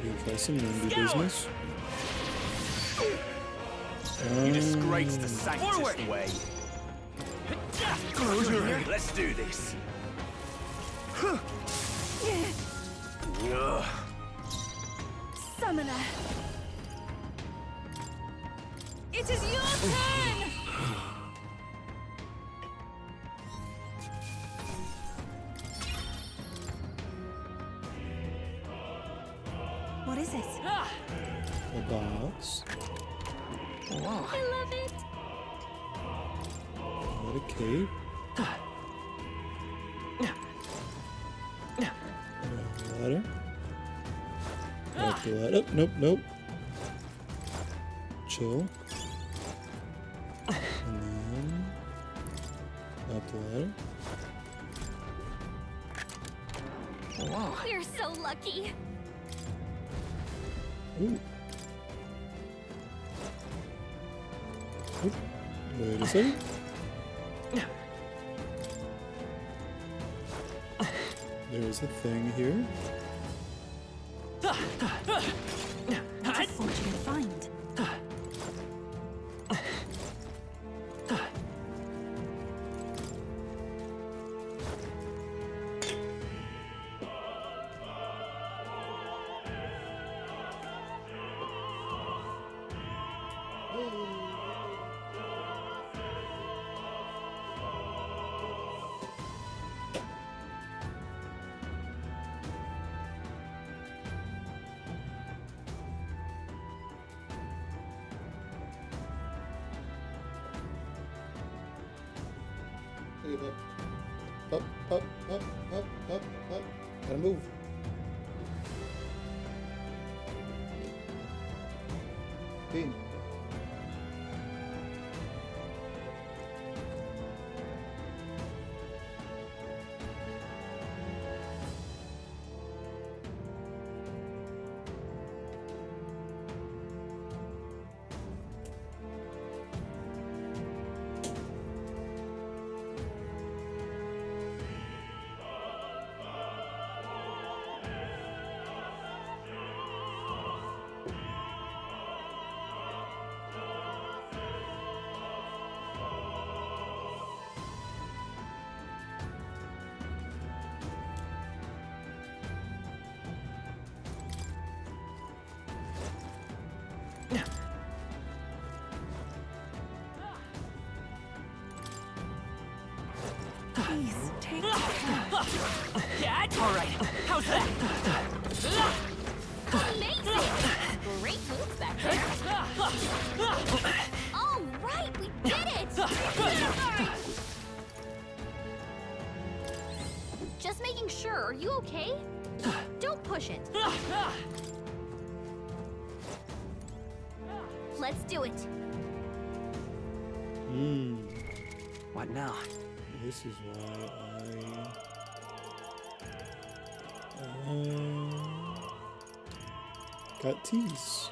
You got some Nimby business. You disgrace the sanctist Forward. way. Closure. Let's do this. Summoner. It is your turn! What is it? A box. I love it. What a cape. Ladder. Up the ladder. Nope. Chill. And then up the ladder. We're so lucky. Ooh. Oop. Wait a second. There's a thing here. What a fortunate find. Up. Gotta move. Bean. Yeah, all right. How's that? Amazing! Great moves back there. All right, we did it! Just making sure. Are you okay? Don't push it. Let's do it. What now? This is why I got teas.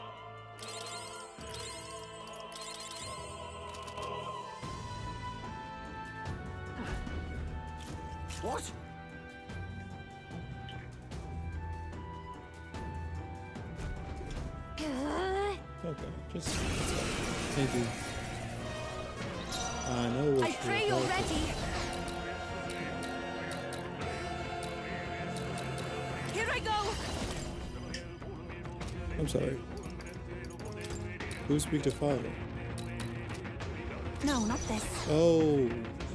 What? Okay, just maybe. I know what I pray you're ready. Here I go. I'm sorry. Who speak to Father? No, not this. Oh,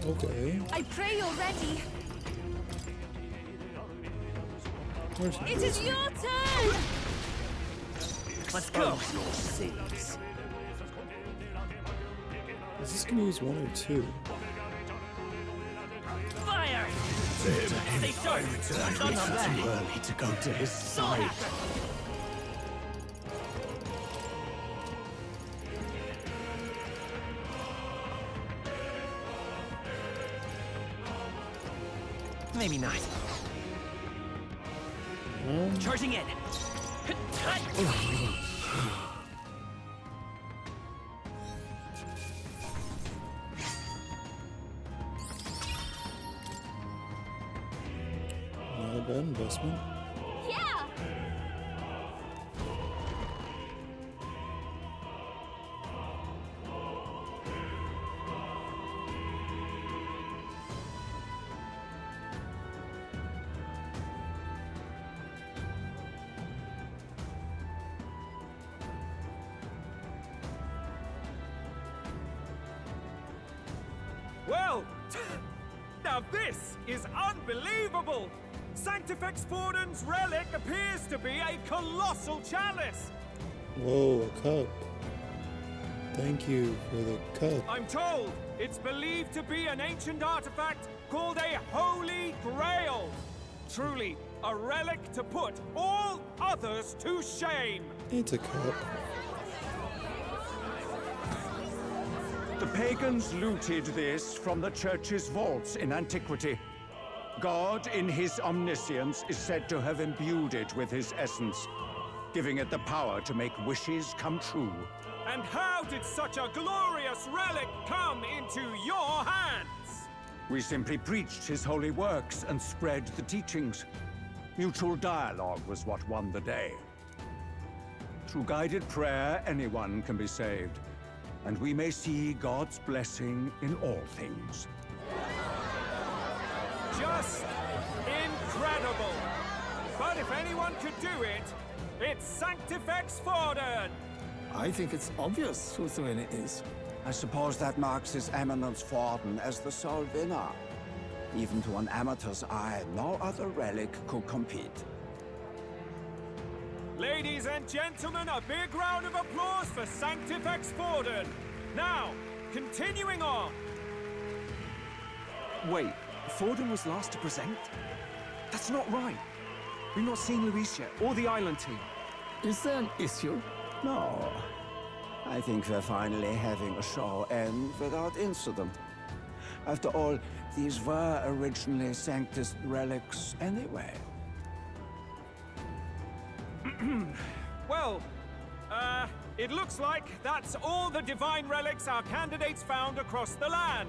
okay. I pray you're ready. Where's It is your turn. Let's go. Is this gonna use one or two? Fire! Stay sharp. It's too early to go to his side. Maybe not. Charging in. Not a bad investment. Yeah! Well, now this is unbelievable! Sanctifex Forden's relic appears to be a colossal chalice! Whoa, a cup. Thank you for the cup. I'm told it's believed to be an ancient artifact called a Holy Grail. Truly, a relic to put all others to shame. It's a cup. The pagans looted this from the church's vaults in antiquity. God, in his omniscience, is said to have imbued it with his essence, giving it the power to make wishes come true. And how did such a glorious relic come into your hands? We simply preached his holy works and spread the teachings. Mutual dialogue was what won the day. Through guided prayer, anyone can be saved, and we may see God's blessing in all things. Just incredible! But if anyone could do it, it's Sanctifex Forden! I think it's obvious who Thrin it is. I suppose that marks His Eminence Forden as the sole winner. Even to an amateur's eye, no other relic could compete. Ladies and gentlemen, a big round of applause for Sanctifex Forden! Now, continuing on! Wait, Forden was last to present? That's not right. We've not seen Luis yet, or the island team. Is there an issue? No. I think we're finally having a show end without incident. After all, these were originally Sanctus relics anyway. Well, it looks like that's all the divine relics our candidates found across the land.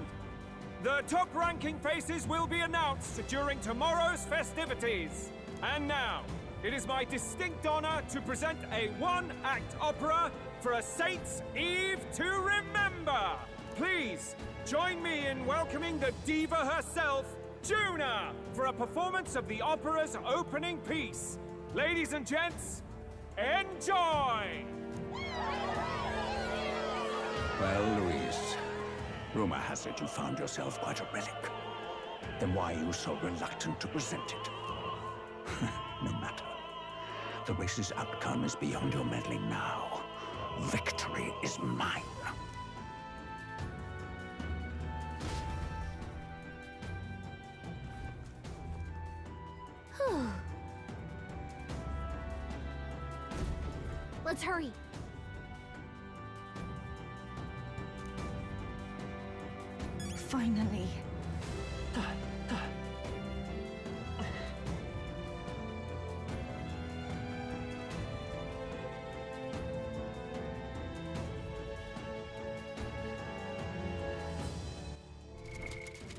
The top-ranking faces will be announced during tomorrow's festivities. And now, it is my distinct honor to present a one-act opera for a Saint's Eve to remember. Please, join me in welcoming the diva herself, Juna, for a performance of the opera's opening piece. Ladies and gents, enjoy! Well, Luis, rumor has it you found yourself quite a relic. then why are you so reluctant to present it? No matter. The race's outcome is beyond your meddling now. Victory is mine. Let's hurry. Finally.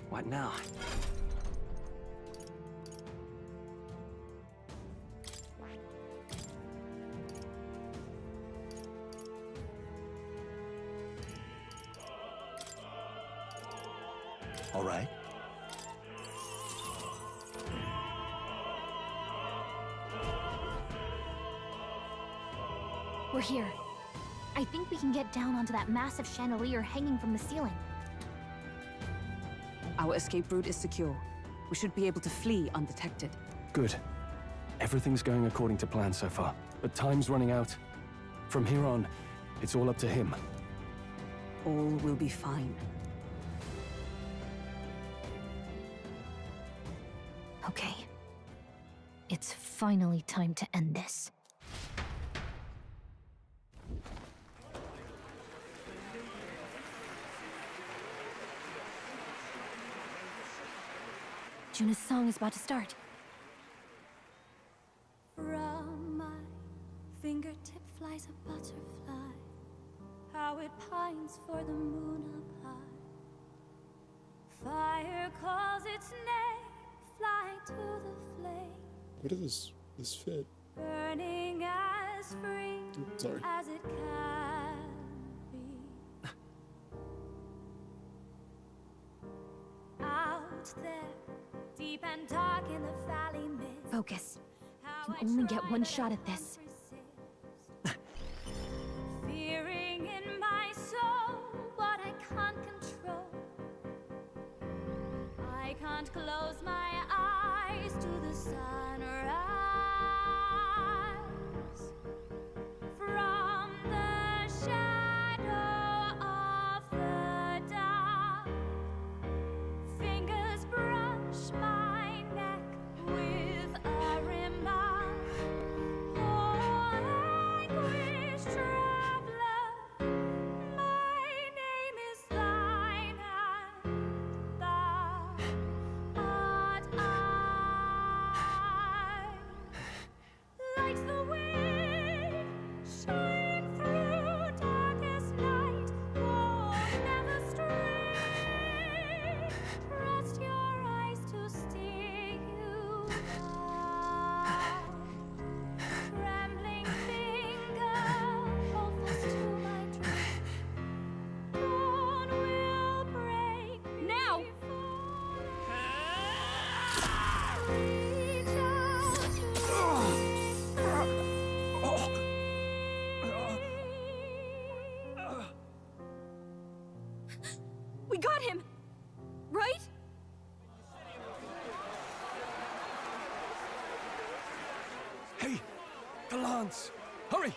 What now? All right. We're here. I think we can get down onto that massive chandelier hanging from the ceiling. Our escape route is secure. We should be able to flee undetected. Good. Everything's going according to plan so far, but time's running out. From here on, it's all up to him. All will be fine. Okay. It's finally time to end this. Juna's song is about to start. From my fingertip flies a butterfly, how it pines for the moon up high. Fire calls its name, flying to the flame, Where does this fit? burning as free Sorry. as it can be. Out there, deep and dark in the valley mist. Focus. You can only get one shot at this. Fearing in my soul what I can't control. I can't close my eyes to the sunrise. From the shadow of the dark, fingers brush my neck with a remark. Oh, anguish traveler, my name is thine, and thou art I. Like the wind, shine through darkest night. Oh, never stray. Trust your eyes to steer you by. Trembling finger, hold fast to my dream. Dawn will break now. Reach out We got him! Right? Hey! The lance! Hurry!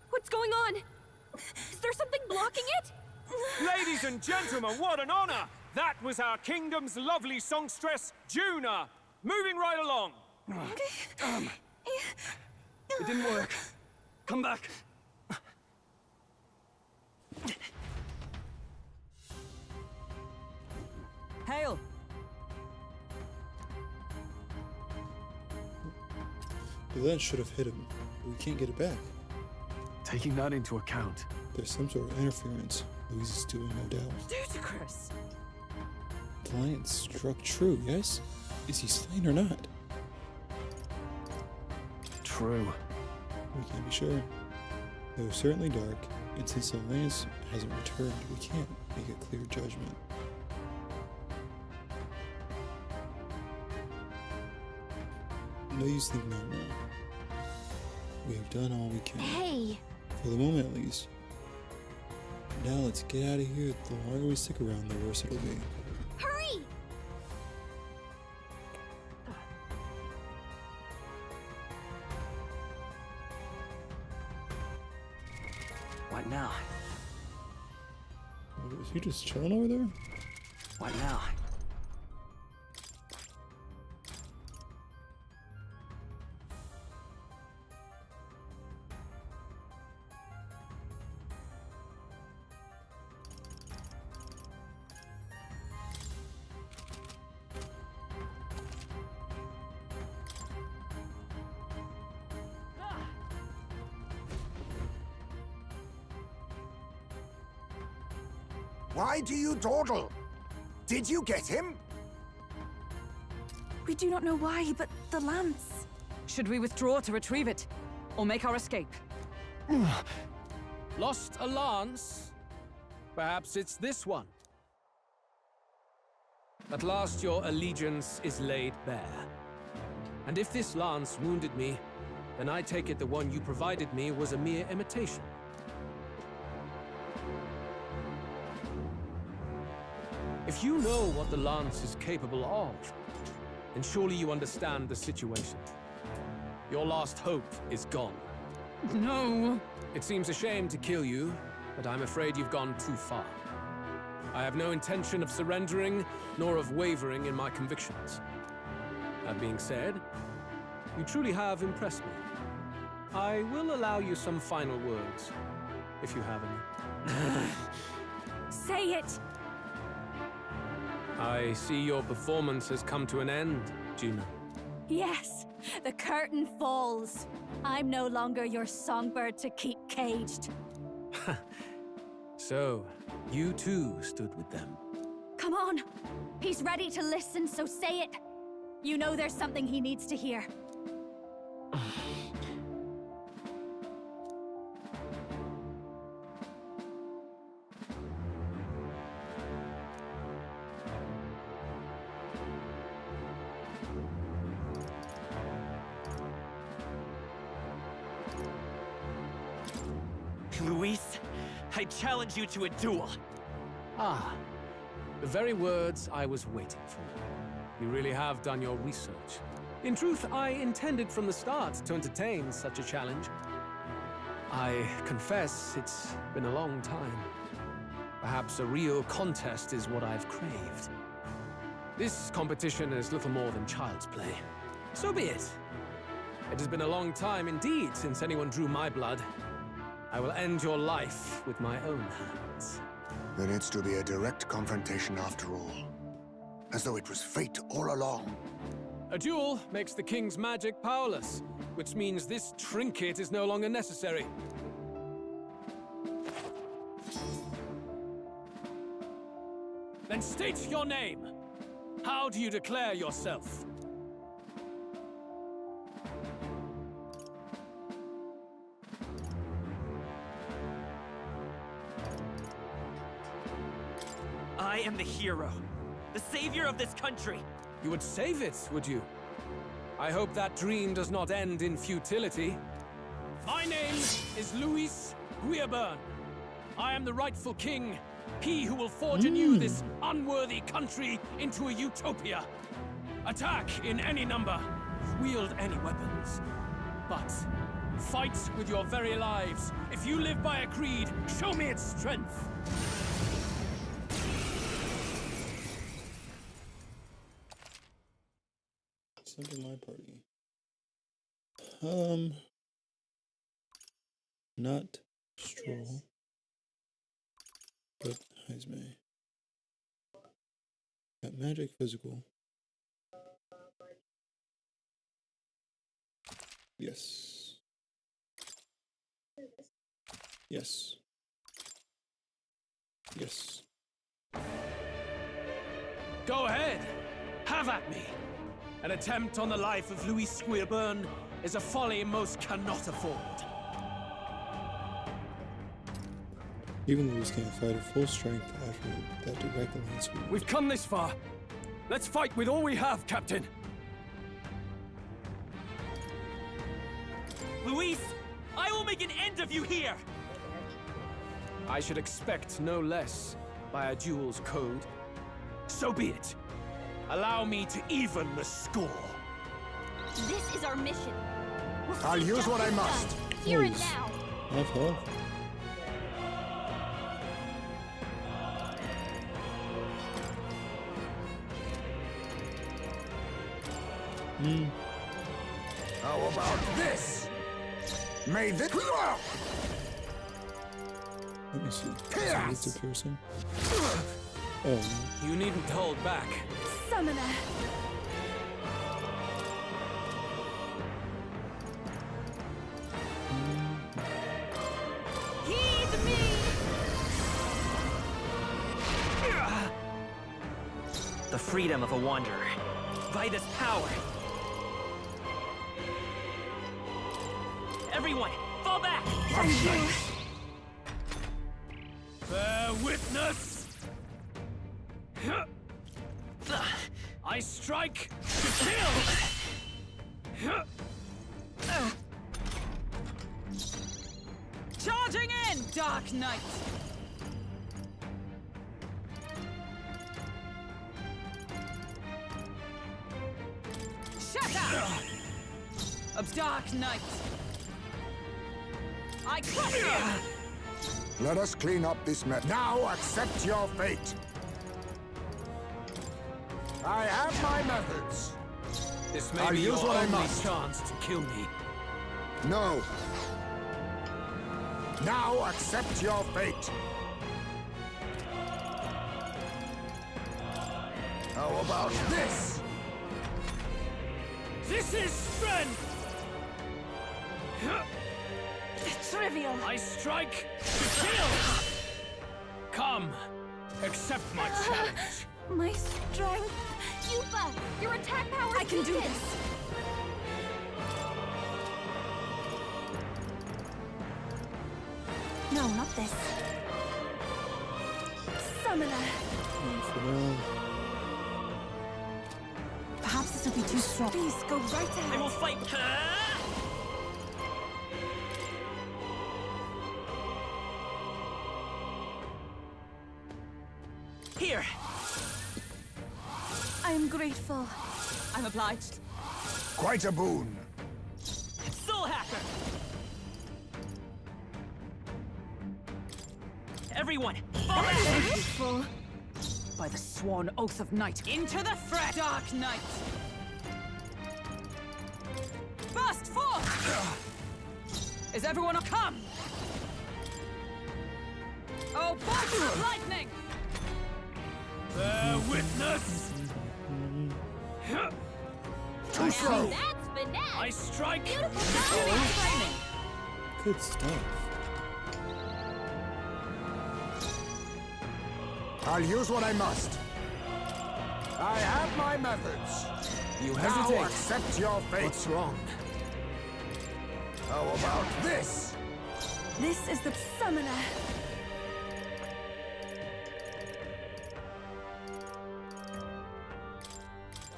What's going on? Is there something blocking it? Ladies and gentlemen, what an honor! That was our kingdom's lovely songstress, Juna. Moving right along. It didn't work. Come back. Hail! The lens should have hit him, but we can't get it back. Taking that into account, There's some sort of interference Louise is doing, no doubt. Ludicrous! The lion struck true, yes? Is he slain or not? true. We can't be sure. It was certainly dark, and since the lance hasn't returned, we can't make a clear judgment. no use thinking out now. We have done all we can. Hey! For the moment, at least. Now let's get out of here. The longer we stick around, the worse it'll be. Hurry! What now? Is he just chilling over there? What now? Why do you dawdle? Did you get him? We do not know why, but the lance. Should we withdraw to retrieve it, or make our escape? Lost a lance? Perhaps it's this one. At last your allegiance is laid bare. And if this lance wounded me, then I take it the one you provided me was a mere imitation. If you know what the lance is capable of, then surely you understand the situation. Your last hope is gone. No! It seems a shame to kill you, but I'm afraid you've gone too far. I have no intention of surrendering, nor of wavering in my convictions. That being said, you truly have impressed me. I will allow you some final words, if you have any. Say it! I see your performance has come to an end, Juno. Yes, the curtain falls. I'm no longer your songbird to keep caged. So, you too stood with them. Come on! He's ready to listen, so say it! You know there's something he needs to hear. Luis, I challenge you to a duel. Ah, the very words I was waiting for. You really have done your research. In truth, I intended from the start to entertain such a challenge. I confess it's been a long time. Perhaps a real contest is what I've craved. This competition is little more than child's play. So be it. It has been a long time indeed since anyone drew my blood. I will end your life with my own hands. Then it's to be a direct confrontation after all. As though it was fate all along. A duel makes the king's magic powerless, which means this trinket is no longer necessary. Then state your name. How do you declare yourself? I am the hero, the savior of this country. You would save it, would you? I hope that dream does not end in futility. My name is Luis Guiaburn. I am the rightful king, he who will forge anew this unworthy country into a utopia. Attack in any number, wield any weapons. But fight with your very lives. If you live by a creed, show me its strength. Assemble my party. Not Stroll, but Heisme. Got magic, physical. Yes. Yes. Yes. Go ahead! Have at me! An attempt on the life of Luis Guiaburn is a folly most cannot afford. Even Luis can't fight at full strength after that direct line sweep. We've come this far. Let's fight with all we have, Captain. of you here! I should expect no less by a duel's code. So be it. Allow me to even the score. This is our mission. We'll I'll see use what I justice must. done, here and now. Have health. How about this? May this... Let me see. Is it piercing? Oh no. You needn't hold back. Summoner. Heed me! The freedom of a wanderer. By this power. Everyone, fall back! Thank you. Bear witness! I strike to kill! Charging in, Dark Knight! Shatter! Of Dark Knight! I crush you! Let us clean up this mess. Now accept your fate. I have my methods. This may I'll be use your what I only must. chance to kill me. No. Now accept your fate. How about this? This is strength! Trivial. I strike to kill! Come, accept my challenge. My strength. Yuba, your attack power is I can do weakened. this. No, not this. Summoner. Perhaps this will be too strong. Please go right ahead. I will fight. Here. I am grateful. I'm obliged. Quite a boon. Soul Hacker! Everyone, fall back! Grateful. By the sworn oath of night, into the fret, Dark Knight! Burst forth! Is everyone come? Oh, bolts of lightning! Bear witness! Too slow! That's finesse. I strike! Beautiful timing. Good stuff. I'll use what I must. I have my methods. You Now hesitate. accept your fate. What's wrong? How about this? This is the summoner.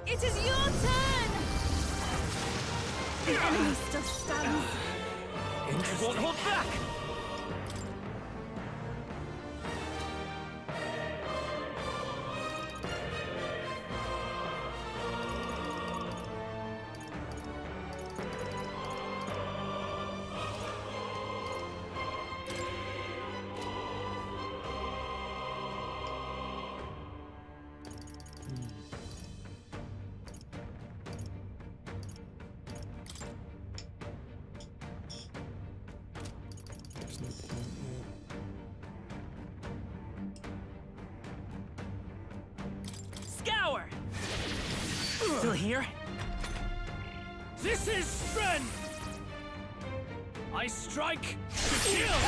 It is your turn! The enemy still stands. I won't hold back! There's no point Scour! Still here? This is strength! I strike to kill!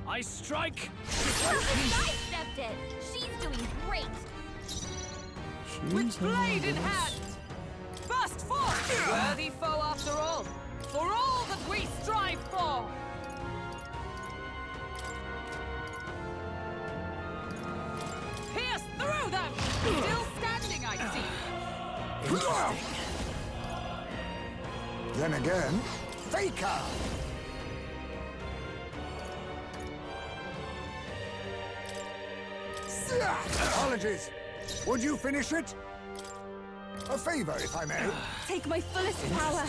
I strike to Sidestepped it. She's doing great. With blade in hand! Burst forth! Worthy foe after all! For all that we strive for! Pierce through them! Still standing, I see! Then again, Faker! Apologies. Would you finish it? A favor, if I may. Take my fullest power.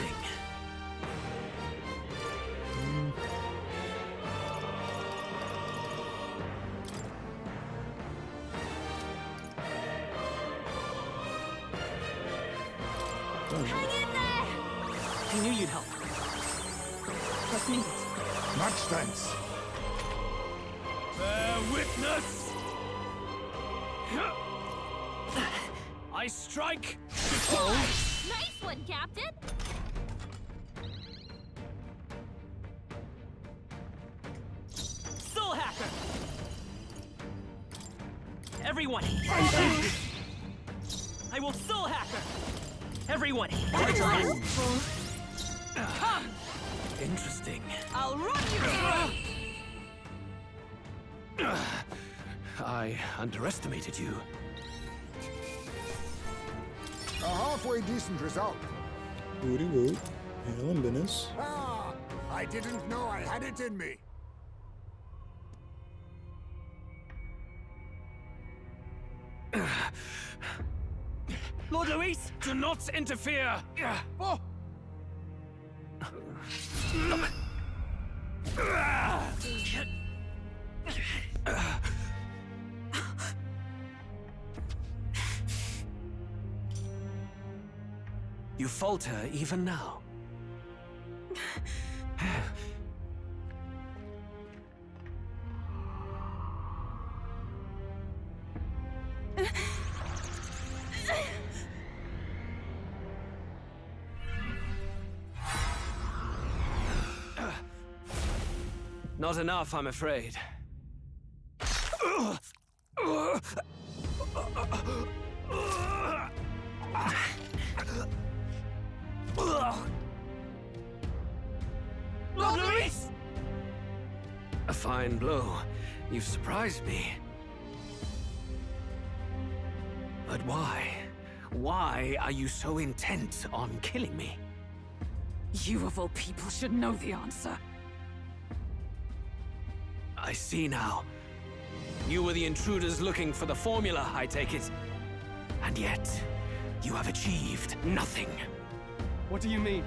Hang in there! I knew you'd help. Trust me. Much thanks. Bear witness! I strike! Nice one, Captain! Soul Hacker! Everyone! I will Soul Hacker! Everyone! Come! Interesting. I'll run you through! I underestimated you. A halfway decent result. Woody woot. Handling business. Ah! I didn't know I had it in me. Lord Luis, do not interfere! Oh. You falter even now. Not enough, I'm afraid. Lord Luis! A fine blow. You've surprised me. But why? Why are you so intent on killing me? You of all people should know the answer. I see now. You were the intruders looking for the formula, I take it. And yet, you have achieved nothing. What do you mean?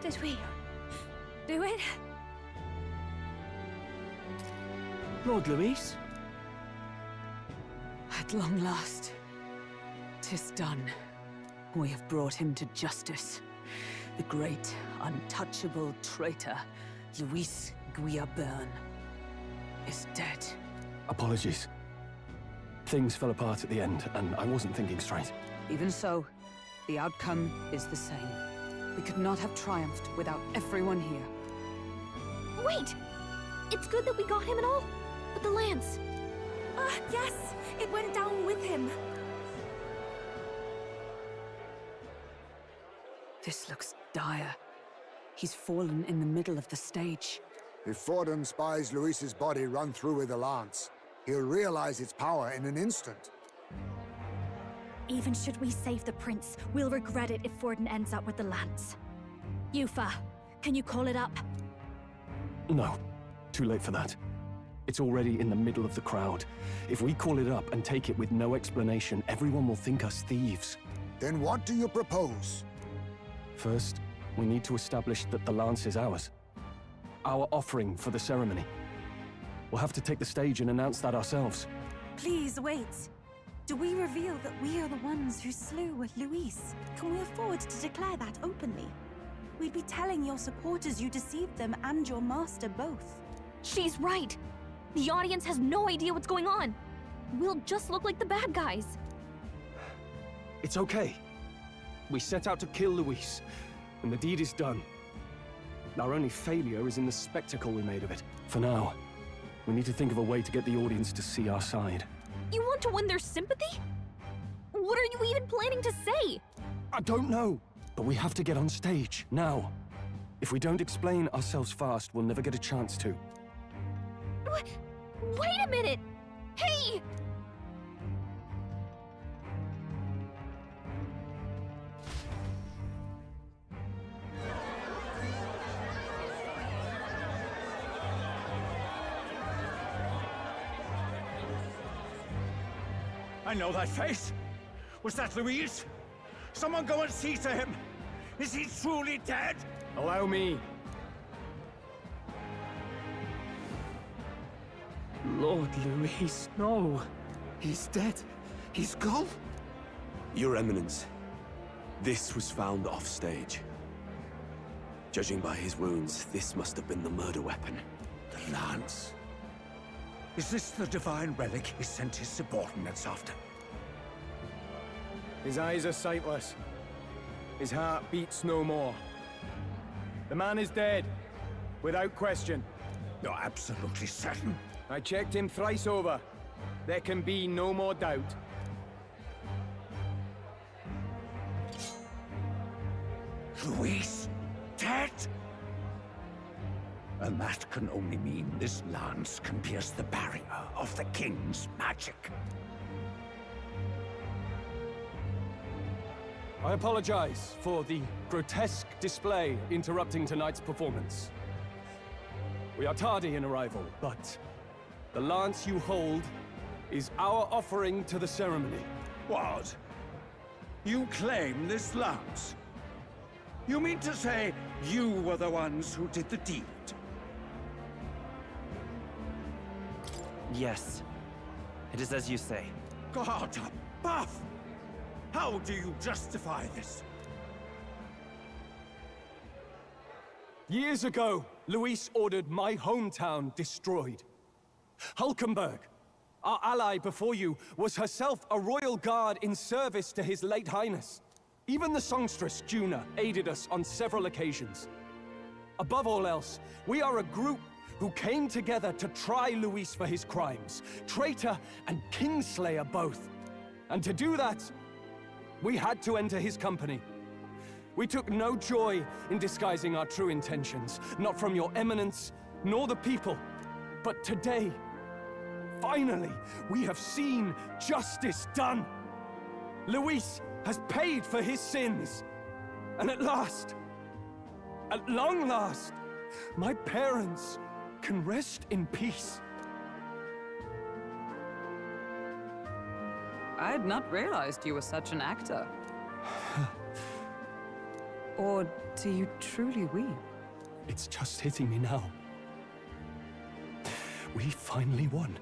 Did we do it? Lord Luis? At long last, 'tis done. We have brought him to justice. The great, untouchable traitor, Luis Guillaburn, is dead. Apologies. Things fell apart at the end, and I wasn't thinking straight. Even so, the outcome is the same. We could not have triumphed without everyone here. Wait! It's good that we got him and all, but the lance... Yes! It went down with him. This looks dire. He's fallen in the middle of the stage. If Fordham spies Luis's body run through with a lance, he'll realize its power in an instant. Even should we save the prince, we'll regret it if Forden ends up with the lance. Yufa, can you call it up? No. Too late for that. It's already in the middle of the crowd. If we call it up and take it with no explanation, everyone will think us thieves. Then what do you propose? First, we need to establish that the lance is ours. Our offering for the ceremony. We'll have to take the stage and announce that ourselves. Please wait. Do we reveal that we are the ones who slew Luis? Can we afford to declare that openly? We'd be telling your supporters you deceived them and your master both. She's right! The audience has no idea what's going on! We'll just look like the bad guys. It's okay. We set out to kill Luis, and the deed is done. Our only failure is in the spectacle we made of it. For now, we need to think of a way to get the audience to see our side. You want to win their sympathy? What are you even planning to say? I don't know, but we have to get on stage, now. If we don't explain ourselves fast, we'll never get a chance to. Wait a minute! Hey! I know that face. Was that Luis? Someone go and see to him. Is he truly dead? Allow me. Lord Luis, no. He's dead. He's gone. Your Eminence, this was found offstage. Judging by his wounds, this must have been the murder weapon. The lance. Is this the divine relic he sent his subordinates after? His eyes are sightless. His heart beats no more. The man is dead, without question. You're absolutely certain? I checked him thrice over. There can be no more doubt. Luis, dead? And that can only mean this lance can pierce the barrier of the king's magic. I apologize for the grotesque display interrupting tonight's performance. We are tardy in arrival, but the lance you hold is our offering to the ceremony. What? You claim this lance? You mean to say you were the ones who did the deed? Yes. It is as you say. God above! How do you justify this? Years ago, Luis ordered my hometown destroyed. Hulkenberg, our ally before you, was herself a royal guard in service to His late Highness. Even the songstress, Juna, aided us on several occasions. Above all else, we are a group who came together to try Luis for his crimes, traitor and kingslayer both. And to do that, we had to enter his company. We took no joy in disguising our true intentions, not from your eminence, nor the people. But today, finally, we have seen justice done. Luis has paid for his sins. And at last, at long last, my parents can rest in peace. I had not realized you were such an actor. Or do you truly weep? It's just hitting me now. We finally won.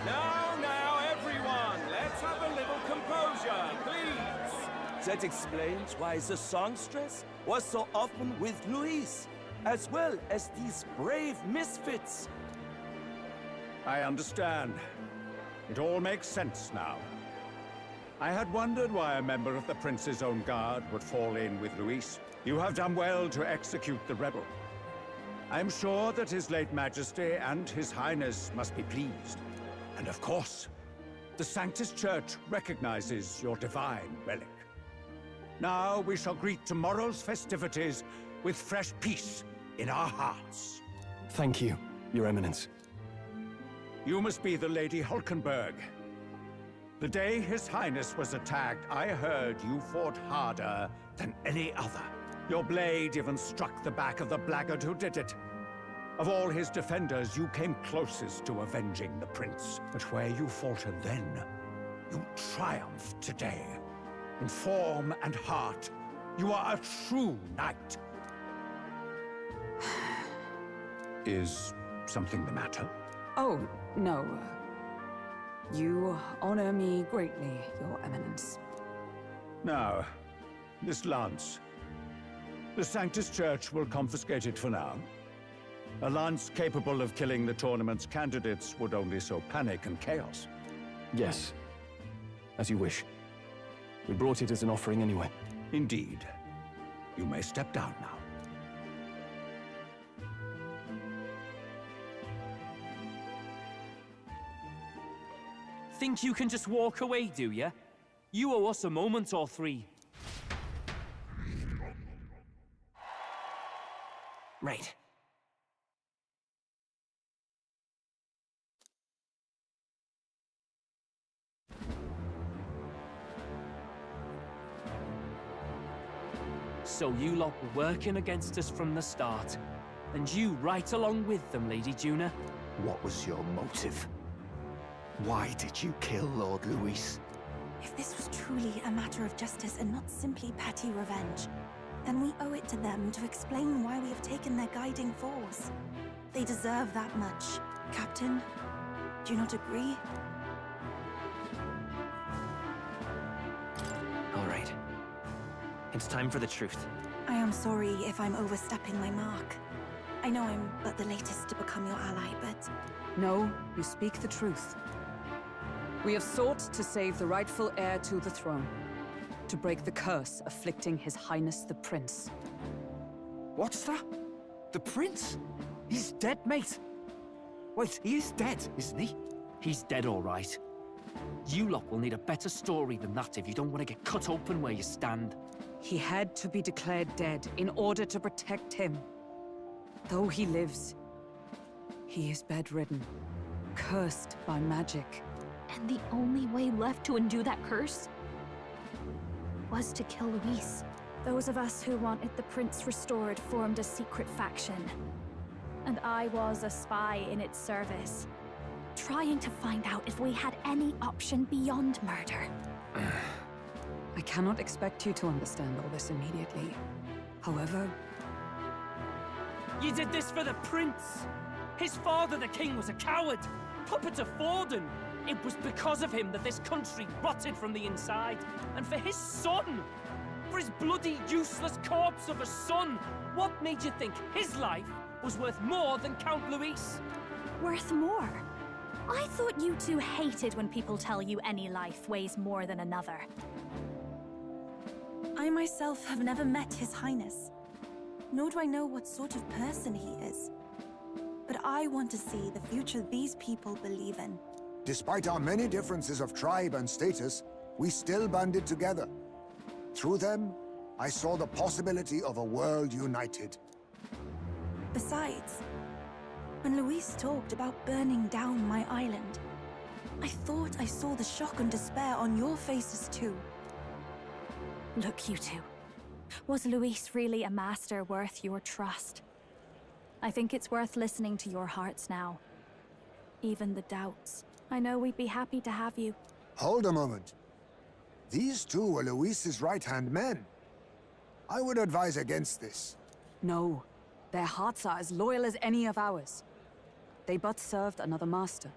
Now, everyone, let's have a little composure, please. That explains why the songstress was so often with Luis, as well as these brave misfits. I understand. It all makes sense now. I had wondered why a member of the Prince's own guard would fall in with Luis. You have done well to execute the rebel. I'm sure that His late Majesty and His Highness must be pleased. And of course, the Sanctus Church recognizes your divine relic. Now we shall greet tomorrow's festivities with fresh peace in our hearts. Thank you, Your Eminence. You must be the Lady Hulkenberg. The day His Highness was attacked, I heard you fought harder than any other. Your blade even struck the back of the blackguard who did it. Of all his defenders, you came closest to avenging the prince. But where you faltered then, you triumphed today. In form and heart, you are a true knight. Is something the matter? Oh, no. You honor me greatly, Your Eminence. Now, this lance. The Sanctus Church will confiscate it for now. A lance capable of killing the tournament's candidates would only sow panic and chaos. Yes. As you wish. We brought it as an offering anyway. Indeed. You may step down now. Think you can just walk away, do ya? You owe us a moment or three. Right. So you lot were working against us from the start. And you right along with them, Lady Juna. What was your motive? Why did you kill Lord Luis? If this was truly a matter of justice and not simply petty revenge, then we owe it to them to explain why we have taken their guiding force. They deserve that much. Captain, do you not agree? All right. It's time for the truth. I am sorry if I'm overstepping my mark. I know I'm but the latest to become your ally, but... No, you speak the truth. We have sought to save the rightful heir to the throne, to break the curse afflicting His Highness the Prince. What's that? The Prince? He's dead, mate. Wait, he is dead, isn't he? He's dead, all right. You lot will need a better story than that if you don't want to get cut open where you stand. He had to be declared dead in order to protect him. Though he lives, he is bedridden, cursed by magic. And the only way left to undo that curse was to kill Luis. Those of us who wanted the prince restored formed a secret faction. And I was a spy in its service, trying to find out if we had any option beyond murder. I cannot expect you to understand all this immediately. However... You did this for the prince! His father, the king, was a coward! Puppet of Forden! It was because of him that this country rotted from the inside. And for his son! For his bloody, useless corpse of a son! What made you think his life was worth more than Count Luis? Worth more? I thought you two hated when people tell you any life weighs more than another. I myself have never met His Highness, nor do I know what sort of person he is. But I want to see the future these people believe in. Despite our many differences of tribe and status, we still banded together. Through them, I saw the possibility of a world united. Besides, when Luis talked about burning down my island, I thought I saw the shock and despair on your faces too. Look, you two. Was Luis really a master worth your trust? I think it's worth listening to your hearts now. Even the doubts. I know we'd be happy to have you. Hold a moment. These two were Luis's right-hand men. I would advise against this. No, their hearts are as loyal as any of ours. They but served another master.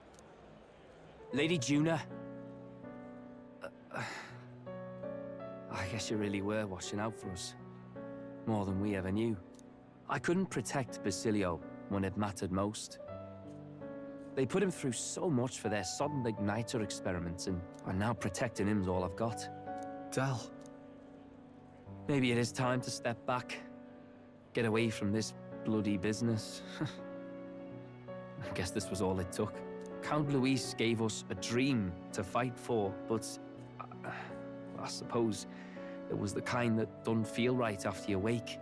Lady Juna... I guess you really were watching out for us. More than we ever knew. I couldn't protect Basilio when it mattered most. They put him through so much for their sodden igniter experiments, and now protecting him's all I've got. Del. Maybe it is time to step back. Get away from this bloody business. I guess this was all it took. Count Luis gave us a dream to fight for, but I suppose it was the kind that don't feel right after you wake.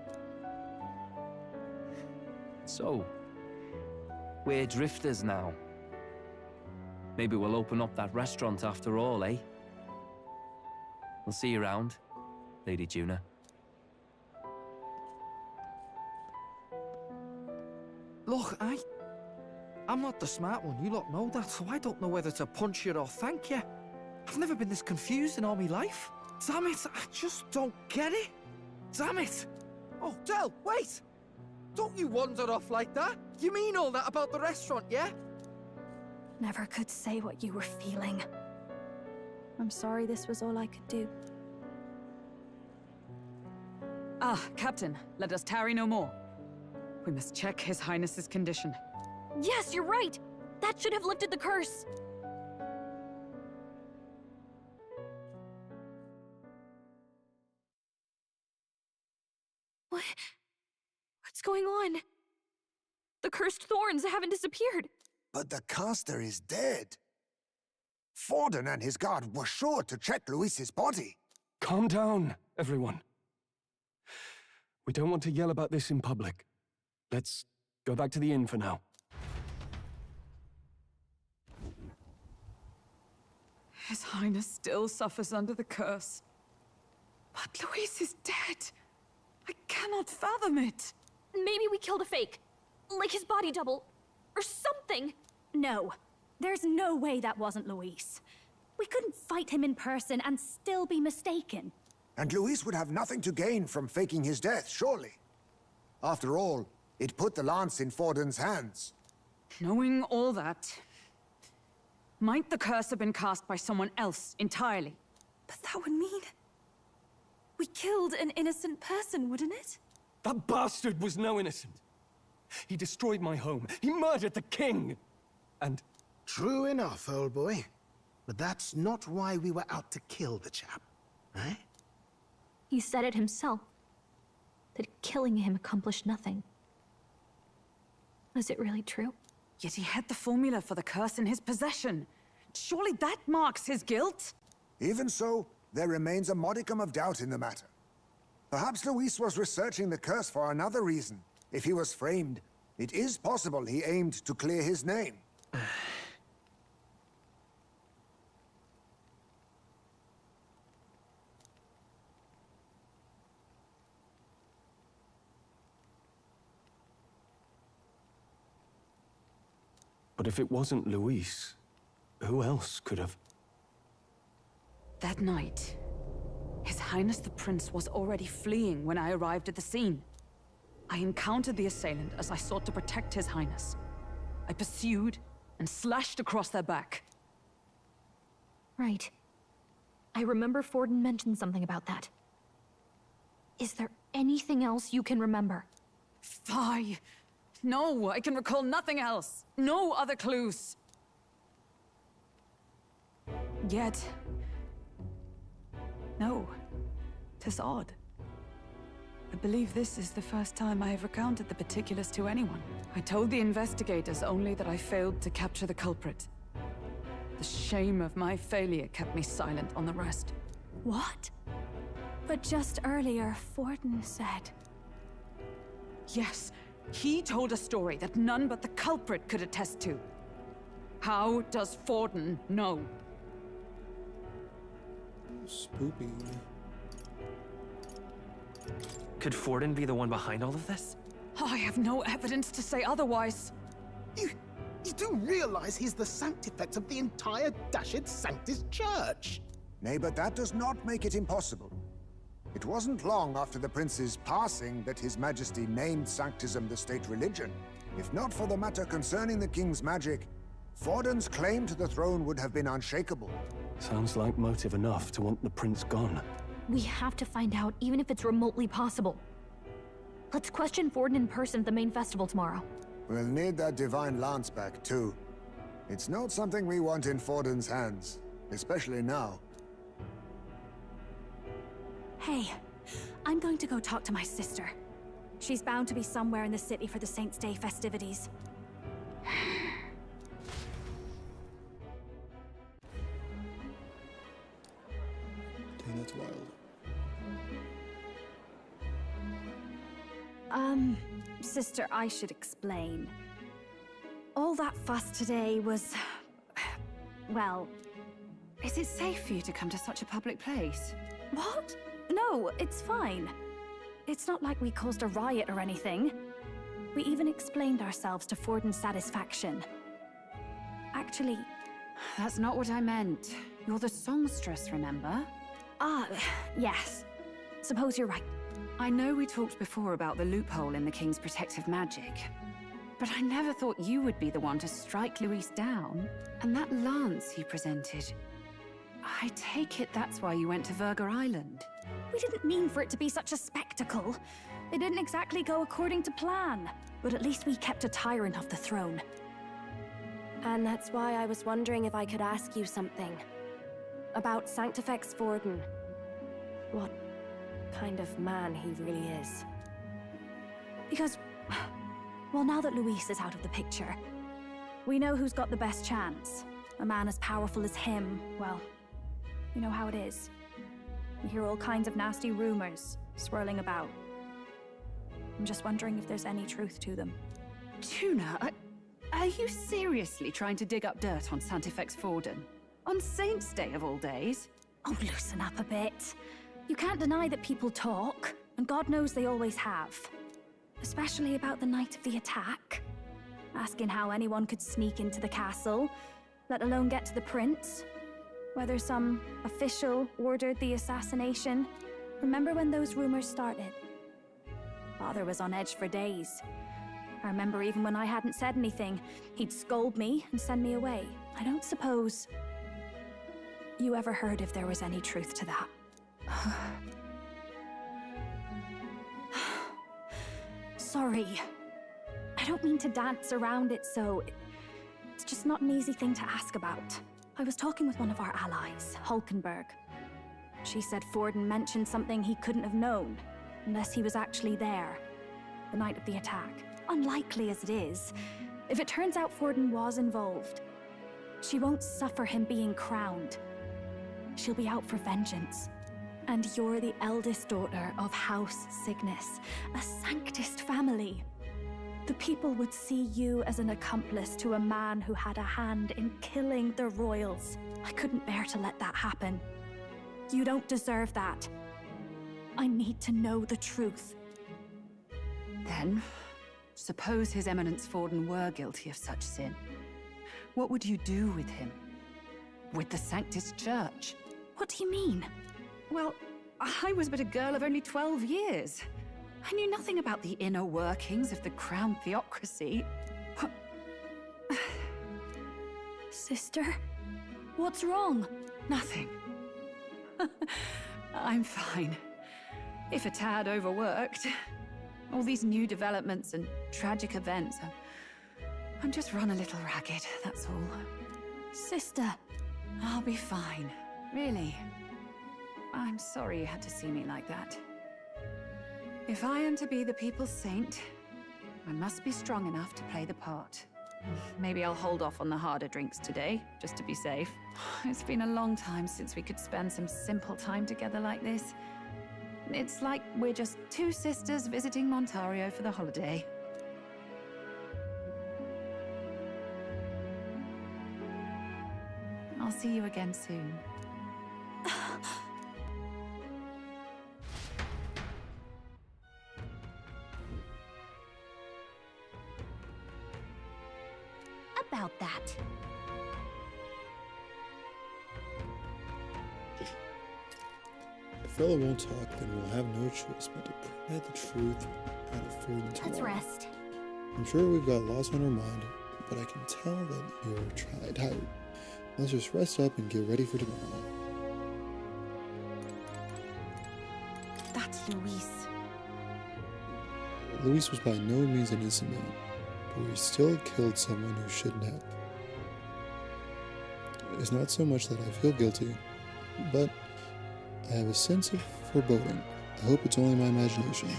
So, we're drifters now. Maybe we'll open up that restaurant after all, eh? We'll see you around, Lady Juna. Look, I'm not the smart one, you lot know that, so I don't know whether to punch you or thank you. I've never been this confused in all my life. Damn it, I just don't get it. Damn it. Oh, Del, wait! Don't you wander off like that? You mean all that about the restaurant, yeah? Never could say what you were feeling. I'm sorry this was all I could do. Ah, Captain, let us tarry no more. We must check His Highness's condition. Yes, you're right! That should have lifted the curse! What's going on? The cursed thorns haven't disappeared. But the caster is dead. Forden and his guard were sure to check Luis's body. Calm down, everyone. We don't want to yell about this in public. Let's go back to the inn for now. His Highness still suffers under the curse. But Luis is dead. I cannot fathom it. Maybe we killed a fake. Like his body double. Or something. No. There's no way that wasn't Luis. We couldn't fight him in person and still be mistaken. And Luis would have nothing to gain from faking his death, surely. After all, it put the lance in Forden's hands. Knowing all that, might the curse have been cast by someone else entirely? But that would mean... we killed an innocent person, wouldn't it? That bastard was no innocent. He destroyed my home. He murdered the king. And... True enough, old boy. But that's not why we were out to kill the chap, eh? He said it himself. That killing him accomplished nothing. Was it really true? Yet he had the formula for the curse in his possession. Surely that marks his guilt? Even so, there remains a modicum of doubt in the matter. Perhaps Luis was researching the curse for another reason. If he was framed, it is possible he aimed to clear his name. But if it wasn't Luis, who else could have... That night, His Highness the Prince was already fleeing when I arrived at the scene. I encountered the assailant as I sought to protect His Highness. I pursued and slashed across their back. Right. I remember Forden mentioned something about that. Is there anything else you can remember? Fie! No, I can recall nothing else. No other clues. Yet... no. 'Tis odd. I believe this is the first time I have recounted the particulars to anyone. I told the investigators only that I failed to capture the culprit. The shame of my failure kept me silent on the rest. What? But just earlier, Forden said... Yes, he told a story that none but the culprit could attest to. How does Forden know? Spoopy. Could Forden be the one behind all of this? I have no evidence to say otherwise. You do realize he's the sanctifex of the entire Dashed Sanctus Church? Nay, but that does not make it impossible. It wasn't long after the prince's passing that His Majesty named Sanctism the state religion. If not for the matter concerning the king's magic, Forden's claim to the throne would have been unshakable. Sounds like motive enough to want the prince gone. We have to find out, even if it's remotely possible. Let's question Forden in person at the main festival tomorrow. We'll need that divine lance back, too. It's not something we want in Forden's hands, especially now. Hey, I'm going to go talk to my sister. She's bound to be somewhere in the city for the Saints' Day festivities. Dang, that's wild. Sister, I should explain. All that fuss today was... well... Is it safe for you to come to such a public place? What? No, it's fine. It's not like we caused a riot or anything. We even explained ourselves to Forden's satisfaction. Actually... That's not what I meant. You're the songstress, remember? Yes. Suppose you're right. I know we talked before about the loophole in the King's protective magic, but I never thought you would be the one to strike Luis down. And that lance he presented... I take it that's why you went to Verger Island. We didn't mean for it to be such a spectacle. It didn't exactly go according to plan. But at least we kept a tyrant off the throne. And that's why I was wondering if I could ask you something. About Sanctifex Forden. What kind of man he really is. Because, well, now that Luis is out of the picture, we know who's got the best chance. A man as powerful as him, well, you know how it is. We hear all kinds of nasty rumors swirling about. I'm just wondering if there's any truth to them. Tuna, are you seriously trying to dig up dirt on Santifex Forden? On Saint's Day of all days? Oh, loosen up a bit. You can't deny that people talk, and God knows they always have. Especially about the night of the attack. Asking how anyone could sneak into the castle, let alone get to the prince. Whether some official ordered the assassination. Remember when those rumors started? Father was on edge for days. I remember even when I hadn't said anything, he'd scold me and send me away. I don't suppose you ever heard if there was any truth to that. Sorry. I don't mean to dance around it, so it's just not an easy thing to ask about. I was talking with one of our allies, Hulkenberg. She said Forden mentioned something he couldn't have known, unless he was actually there, the night of the attack. Unlikely as it is, if it turns out Forden was involved, she won't suffer him being crowned. She'll be out for vengeance. And you're the eldest daughter of House Cygnus, a Sanctist family. The people would see you as an accomplice to a man who had a hand in killing the royals. I couldn't bear to let that happen. You don't deserve that. I need to know the truth. Then, suppose His Eminence Forden were guilty of such sin. What would you do with him? With the Sanctist Church? What do you mean? Well, I was but a girl of only 12 years. I knew nothing about the inner workings of the crown theocracy. Sister? What's wrong? Nothing. I'm fine. If a tad overworked. All these new developments and tragic events. I'm just run a little ragged, that's all. Sister. I'll be fine. Really. I'm sorry you had to see me like that. If I am to be the people's saint, I must be strong enough to play the part. Maybe I'll hold off on the harder drinks today, just to be safe. It's been a long time since we could spend some simple time together like this. It's like we're just two sisters visiting Montario for the holiday. I'll see you again soon. About that. If Fella won't talk, then we'll have no choice but to pry the truth out of Forden tomorrow. Let's rest. I'm sure we've got lots on our mind, but I can tell that you're tired. Let's just rest up and get ready for tomorrow. That's Luis. Luis was by no means an innocent man, but we still killed someone who shouldn't have. It's not so much that I feel guilty, but I have a sense of foreboding. I hope it's only my imagination.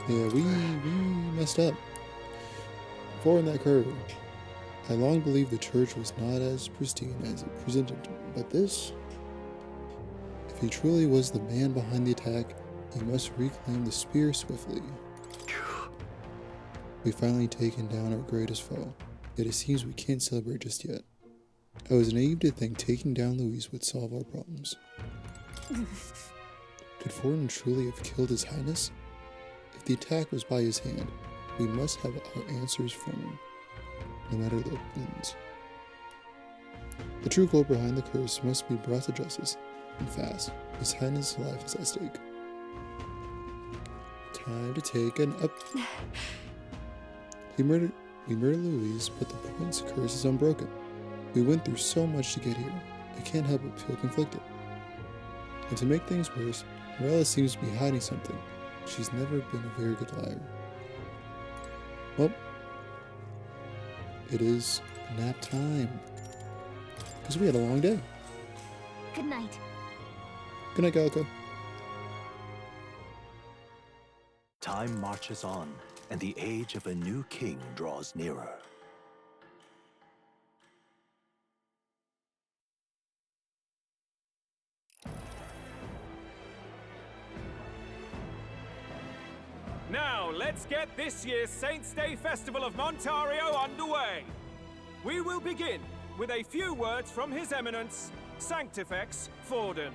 Yeah, we messed up. Before in that curve, I long believed the church was not as pristine as it presented, but this... If he truly was the man behind the attack, he must reclaim the spear swiftly. We've finally taken down our greatest foe, yet it seems we can't celebrate just yet. I was naive to think taking down Luis would solve our problems. Could Forden truly have killed His Highness? If the attack was by his hand, we must have our answers from him, no matter the means. The true goal behind the curse must be brought to justice, and fast. His Highness' life is at stake. Time to take an up. We murdered Luis, but the prince's curse is unbroken. We went through so much to get here. I can't help but feel conflicted. And to make things worse, Morella seems to be hiding something. She's never been a very good liar. Well, it is nap time. Because we had a long day. Good night. Good night, Galco. Time marches on, and the age of a new king draws nearer. Now, let's get this year's Saints' Day Festival of Montario underway. We will begin with a few words from His Eminence, Sanctifex Forden.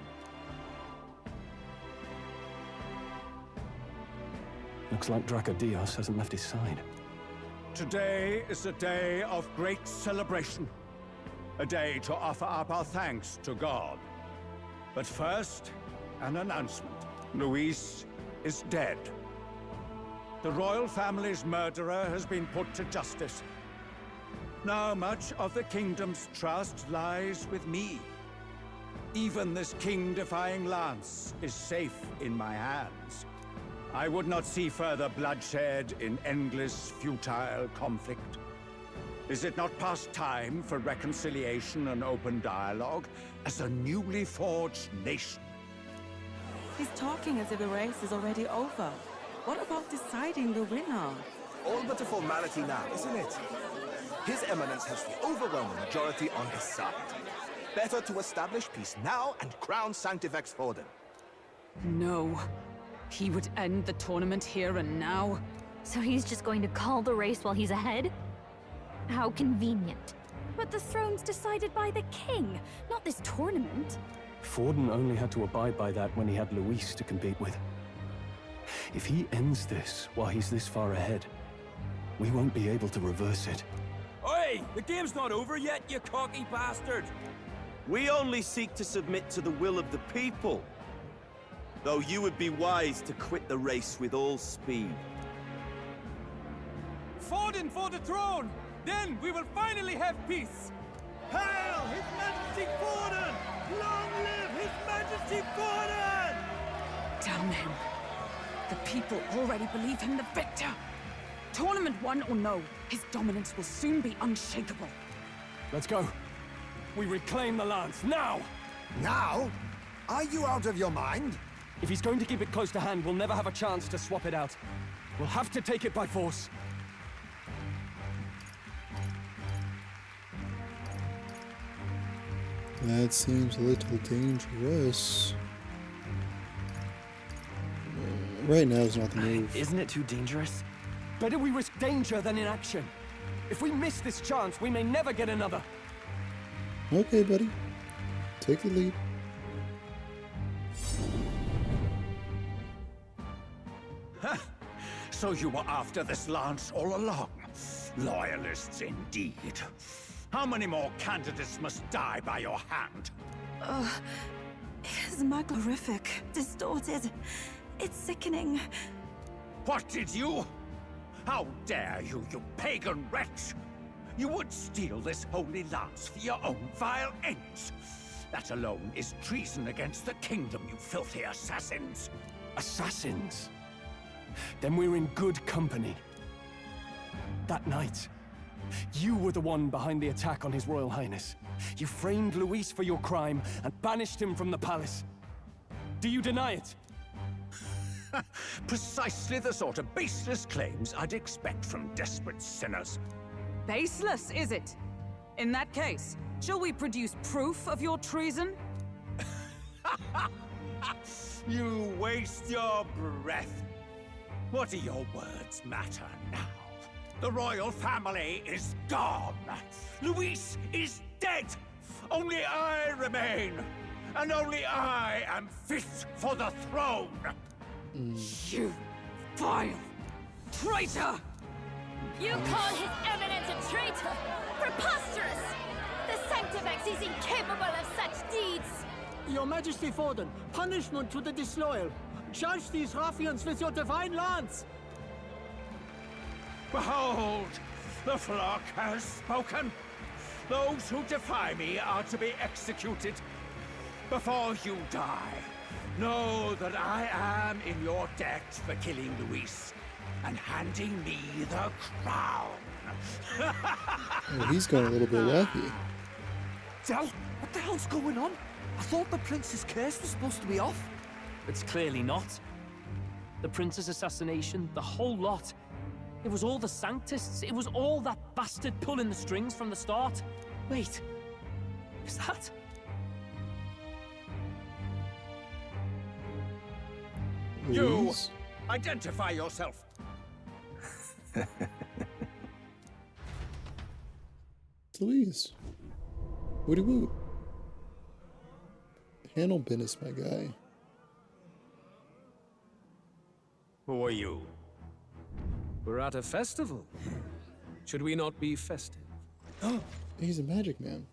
Looks like Dracodios hasn't left his side. Today is a day of great celebration. A day to offer up our thanks to God. But first, an announcement. Luis is dead. The royal family's murderer has been put to justice. Now much of the kingdom's trust lies with me. Even this king-defying lance is safe in my hands. I would not see further bloodshed in endless, futile conflict. Is it not past time for reconciliation and open dialogue as a newly forged nation? He's talking as if the race is already over. What about deciding the winner? All but a formality now, isn't it? His Eminence has the overwhelming majority on his side. Better to establish peace now and crown Sanctifex Forden. No. He would end the tournament here and now. So he's just going to call the race while he's ahead? How convenient. But the throne's decided by the king, not this tournament. Forden only had to abide by that when he had Luis to compete with. If he ends this while he's this far ahead, we won't be able to reverse it. Oi! The game's not over yet, you cocky bastard! We only seek to submit to the will of the people. Though you would be wise to quit the race with all speed. Forden for the throne! Then we will finally have peace! Hail His Majesty Forden! Long live His Majesty Forden! Damn him. The people already believe him the victor. Tournament won or no, his dominance will soon be unshakable. Let's go. We reclaim the lance, now! Now? Are you out of your mind? If he's going to keep it close to hand, we'll never have a chance to swap it out. We'll have to take it by force. That seems a little dangerous. Right now is not the move. Isn't it too dangerous? Better we risk danger than inaction. If we miss this chance, we may never get another. Okay, buddy. Take the lead. So you were after this lance all along? Loyalists indeed. How many more candidates must die by your hand? His magnific, distorted. It's sickening. What did you? How dare you, you pagan wretch! You would steal this holy lance for your own vile ends. That alone is treason against the kingdom, you filthy assassins. Assassins? Then we're in good company. That night, you were the one behind the attack on His Royal Highness. You framed Luis for your crime and banished him from the palace. Do you deny it? Precisely the sort of baseless claims I'd expect from desperate sinners. Baseless, is it? In that case, shall we produce proof of your treason? You waste your breath. What do your words matter now? The royal family is gone. Luis is dead. Only I remain. And only I am fit for the throne. You vile traitor! You call His Eminence a traitor? Preposterous! The Sanctifex is incapable of such deeds! Your Majesty Forden, punishment to the disloyal. Judge these ruffians with your divine lance! Behold, the flock has spoken. Those who defy me are to be executed. Before you die, know that I am in your debt for killing Luis and handing me the crown. Oh, he's going a little bit wacky. Del, what the hell's going on? I thought the prince's curse was supposed to be off. It's clearly not. the prince's assassination, the whole lot. It was all the Sanctists. It was all that bastard pulling the strings from the start. Wait, is that... You! Identify yourself! It's Louise. Woody woo. Handle business, my guy. Who are you? We're at a festival. Should we not be festive? Oh, he's a magic man.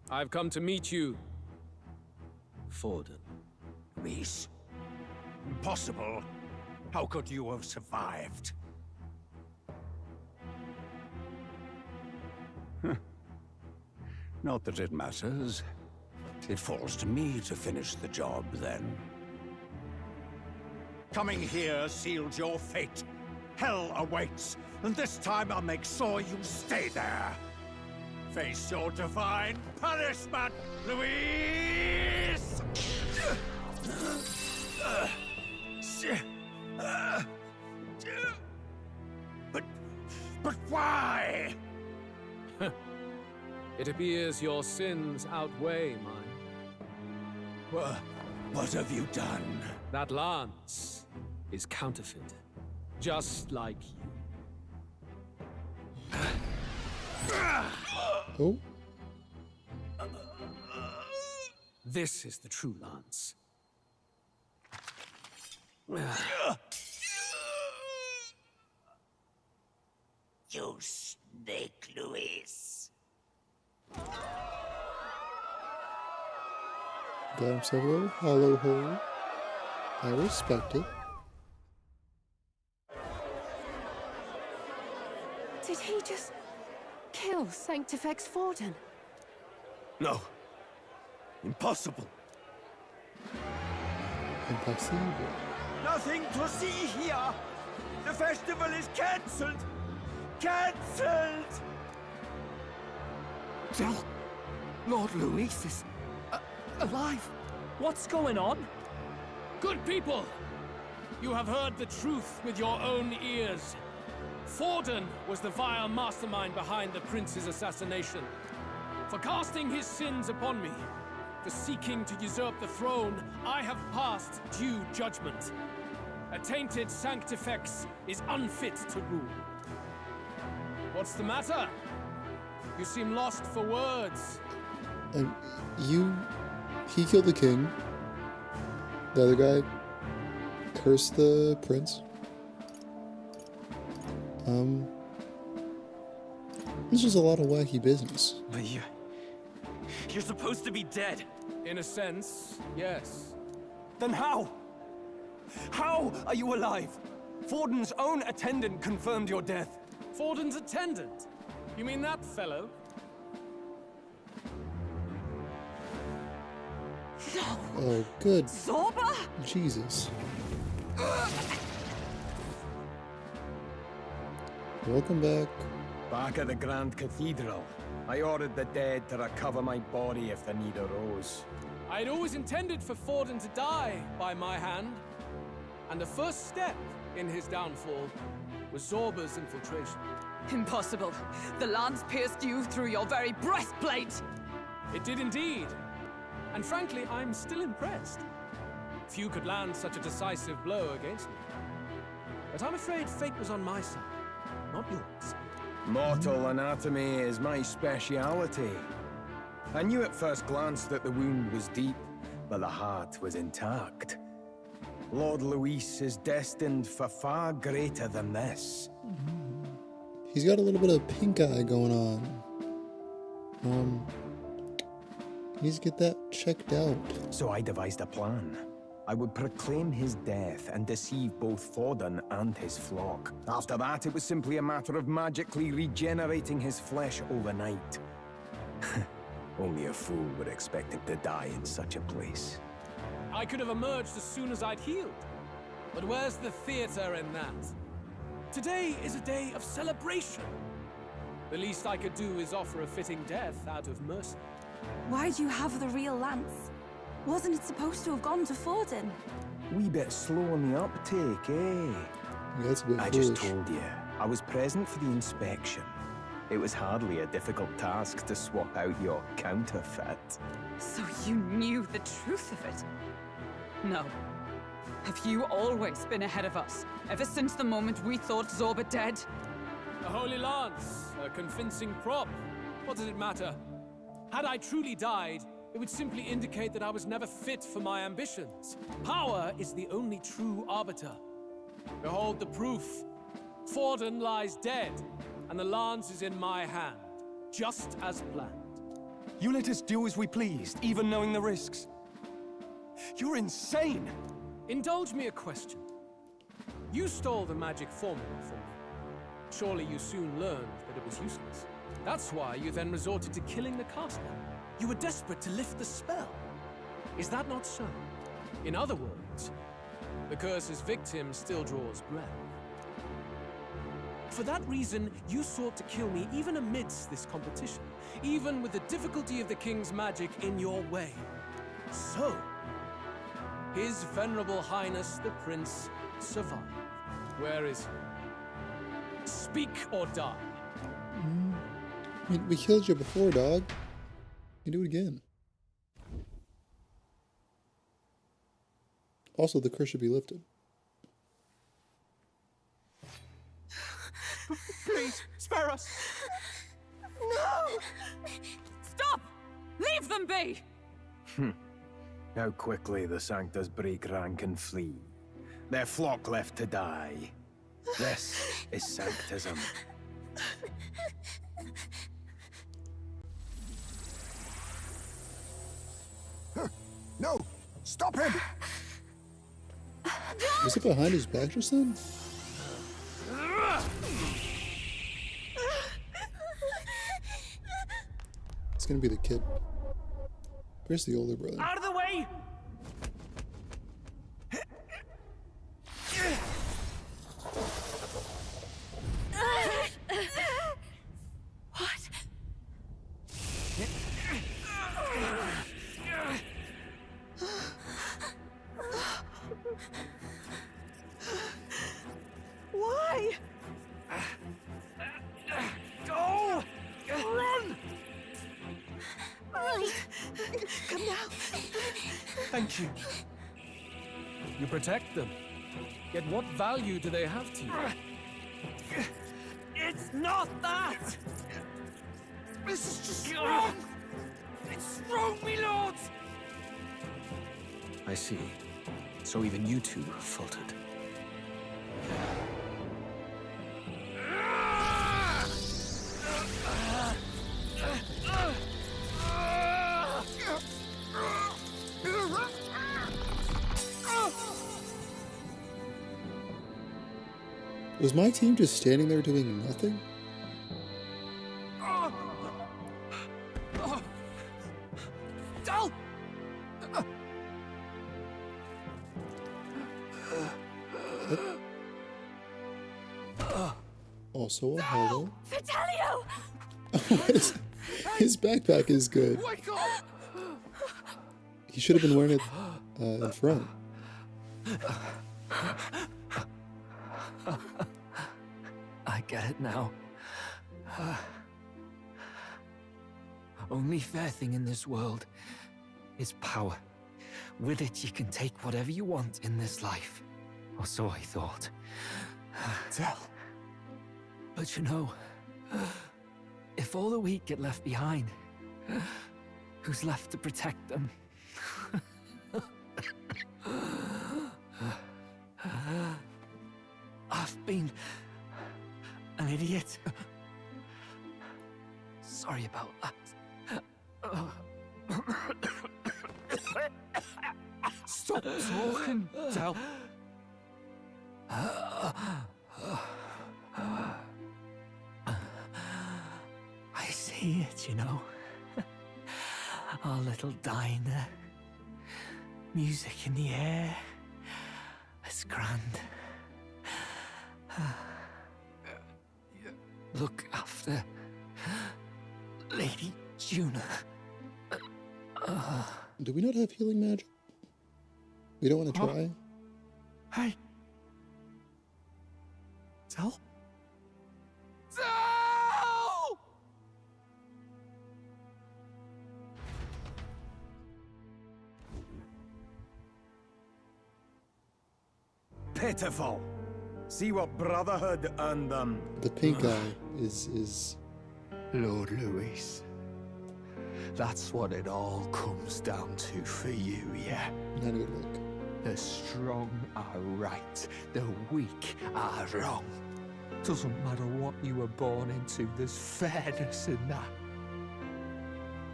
I've come to meet you, Forden. Reese. Impossible. How could you have survived? Not that it matters. It falls to me to finish the job, then. Coming here sealed your fate. Hell awaits, and this time I'll make sure you stay there. Face your divine punishment, Louise! But why? It appears your sins outweigh mine. What have you done? That lance is counterfeit, just like you. Oh? This is the true lance. You snake, Louise. Got himself a little hollow hole. I respect it. Did he just kill Sanctifex Forden? No. Impossible. Impossible. Nothing to see here. The festival is cancelled. Cancelled. Lord Louis is alive. What's going on? Good people! You have heard the truth with your own ears. Forden was the vile mastermind behind the prince's assassination. For casting his sins upon me, for seeking to usurp the throne, I have passed due judgment. A tainted Sanctifex is unfit to rule. What's the matter? You seem lost for words. He killed the king. The other guy cursed the prince. This is a lot of wacky business. But you're supposed to be dead. In a sense, yes. Then how? How are you alive? Forden's own attendant confirmed your death. Forden's attendant? You mean that fellow? No! Oh, good. Zorba? Jesus. Welcome back. Back at the Grand Cathedral. I ordered the dead to recover my body if the need arose. I'd always intended for Forden to die by my hand. And the first step in his downfall was Zorba's infiltration. Impossible. The lance pierced you through your very breastplate. It did indeed. And frankly, I'm still impressed. Few could land such a decisive blow against me. But I'm afraid fate was on my side, not yours. Mortal anatomy is my speciality. I knew at first glance that the wound was deep, but the heart was intact. Lord Louis is destined for far greater than this. He's got a little bit of pink eye going on. He needs to get that checked out. So I devised a plan. I would proclaim his death and deceive both Forden and his flock. After that, it was simply a matter of magically regenerating his flesh overnight. Only a fool would expect him to die in such a place. I could have emerged as soon as I'd healed. But where's the theater in that? Today is a day of celebration. The least I could do is offer a fitting death out of mercy. Why do you have the real lance? Wasn't it supposed to have gone to Forden? Wee bit slow on the uptake, eh? Yeah, that's a bit I foolish. just told you. I was present for the inspection. It was hardly a difficult task to swap out your counterfeit. So you knew the truth of it? No. Have you always been ahead of us? Ever since the moment we thought Zorba dead? A holy lance, a convincing prop. What does it matter? Had I truly died, it would simply indicate that I was never fit for my ambitions. Power is the only true arbiter. Behold the proof. Forden lies dead, and the lance is in my hand, just as planned. You let us do as we pleased, even knowing the risks. You're insane! Indulge me a question. You stole the magic formula for me. Surely you soon learned that it was useless. That's why you then resorted to killing the caster. You were desperate to lift the spell. Is that not so? In other words, the curse's victim still draws breath. For that reason, you sought to kill me even amidst this competition, even with the difficulty of the king's magic in your way. So, His Venerable Highness the Prince survived. Where is he? Speak or die. I mean, we killed you before, dog. You do it again. Also, the curse should be lifted. Please, spare us! No! Stop! Leave them be! How quickly the Sanctus break rank and flee. Their flock left to die. This is Sanctism. No! Stop him! Was it behind his back just then? It's gonna be the kid. Where's the older brother? Out of the way! What? Why? Go! Run! Come now. Thank you. You protect them. Yet what value do they have to you? It's not that! This is just wrong! It's wrong, me lords! I see. So even you two faltered. Was my team just standing there doing nothing? Dal! Also a hollow. Vitelio! What is, his backpack is good. Wake up! He should have been wearing it in front. I get it now. Only fair thing in this world is power. With it, you can take whatever you want in this life. Or so I thought. Tell. But you know, if all the weak get left behind, who's left to protect them? I've been an idiot. Sorry about that. Stop talking, Dal. I see it, you know. Our little diner. Music in the air. It's grand. Look after Lady Juna. Do we not have healing magic? We don't want to try? Hey. Tell? Tell! Pitiful. See what brotherhood earned them. The pink guy is Lord Luis. That's what it all comes down to for you, yeah? not a good look. The strong are right, the weak are wrong. Doesn't matter what you were born into, there's fairness in that.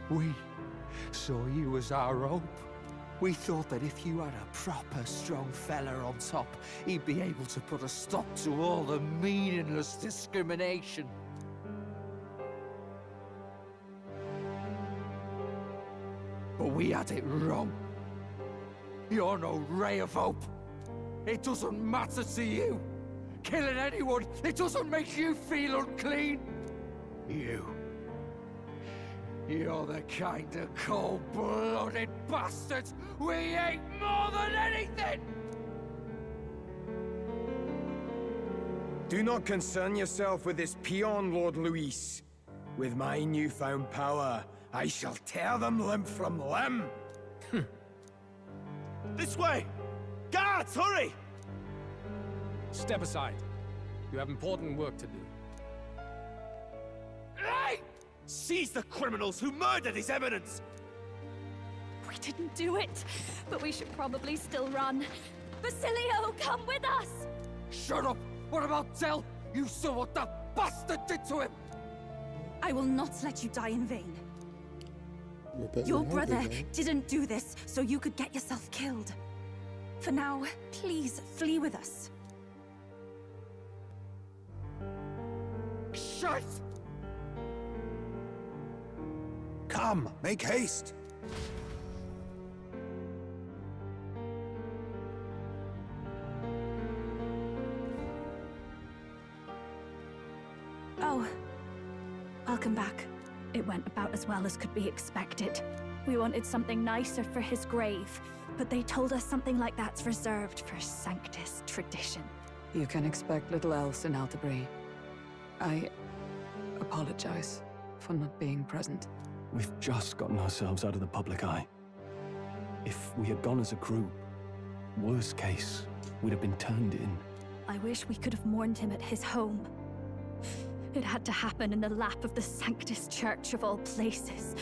We saw you as our hope. We thought that if you had a proper strong fella on top, he'd be able to put a stop to all the meaningless discrimination. But we had it wrong. You're no ray of hope. It doesn't matter to you. Killing anyone, it doesn't make you feel unclean. You're the kind of cold-blooded bastards we hate more than anything! Do not concern yourself with this peon, Lord Luis. With my newfound power, I shall tear them limb from limb. This way! Guards, hurry! Step aside. You have important work to do. Hey! Seize the criminals who murdered His Eminence! We didn't do it, but we should probably still run. Basilio, come with us! Shut up! What about Tell? You saw what that bastard did to him! I will not let you die in vain. Rebecca, Your how brother big, eh? didn't do this so you could get yourself killed. For now, please flee with us. Shut! Come, make haste. Oh, welcome back. It went about as well as could be expected. We wanted something nicer for his grave, but they told us something like that's reserved for Sanctus tradition. You can expect little else in aThe. I apologize for not being present. We've just gotten ourselves out of the public eye. If we had gone as a group, worst case, we'd have been turned in. I wish we could have mourned him at his home. It had to happen in the lap of the Sanctus Church of all places.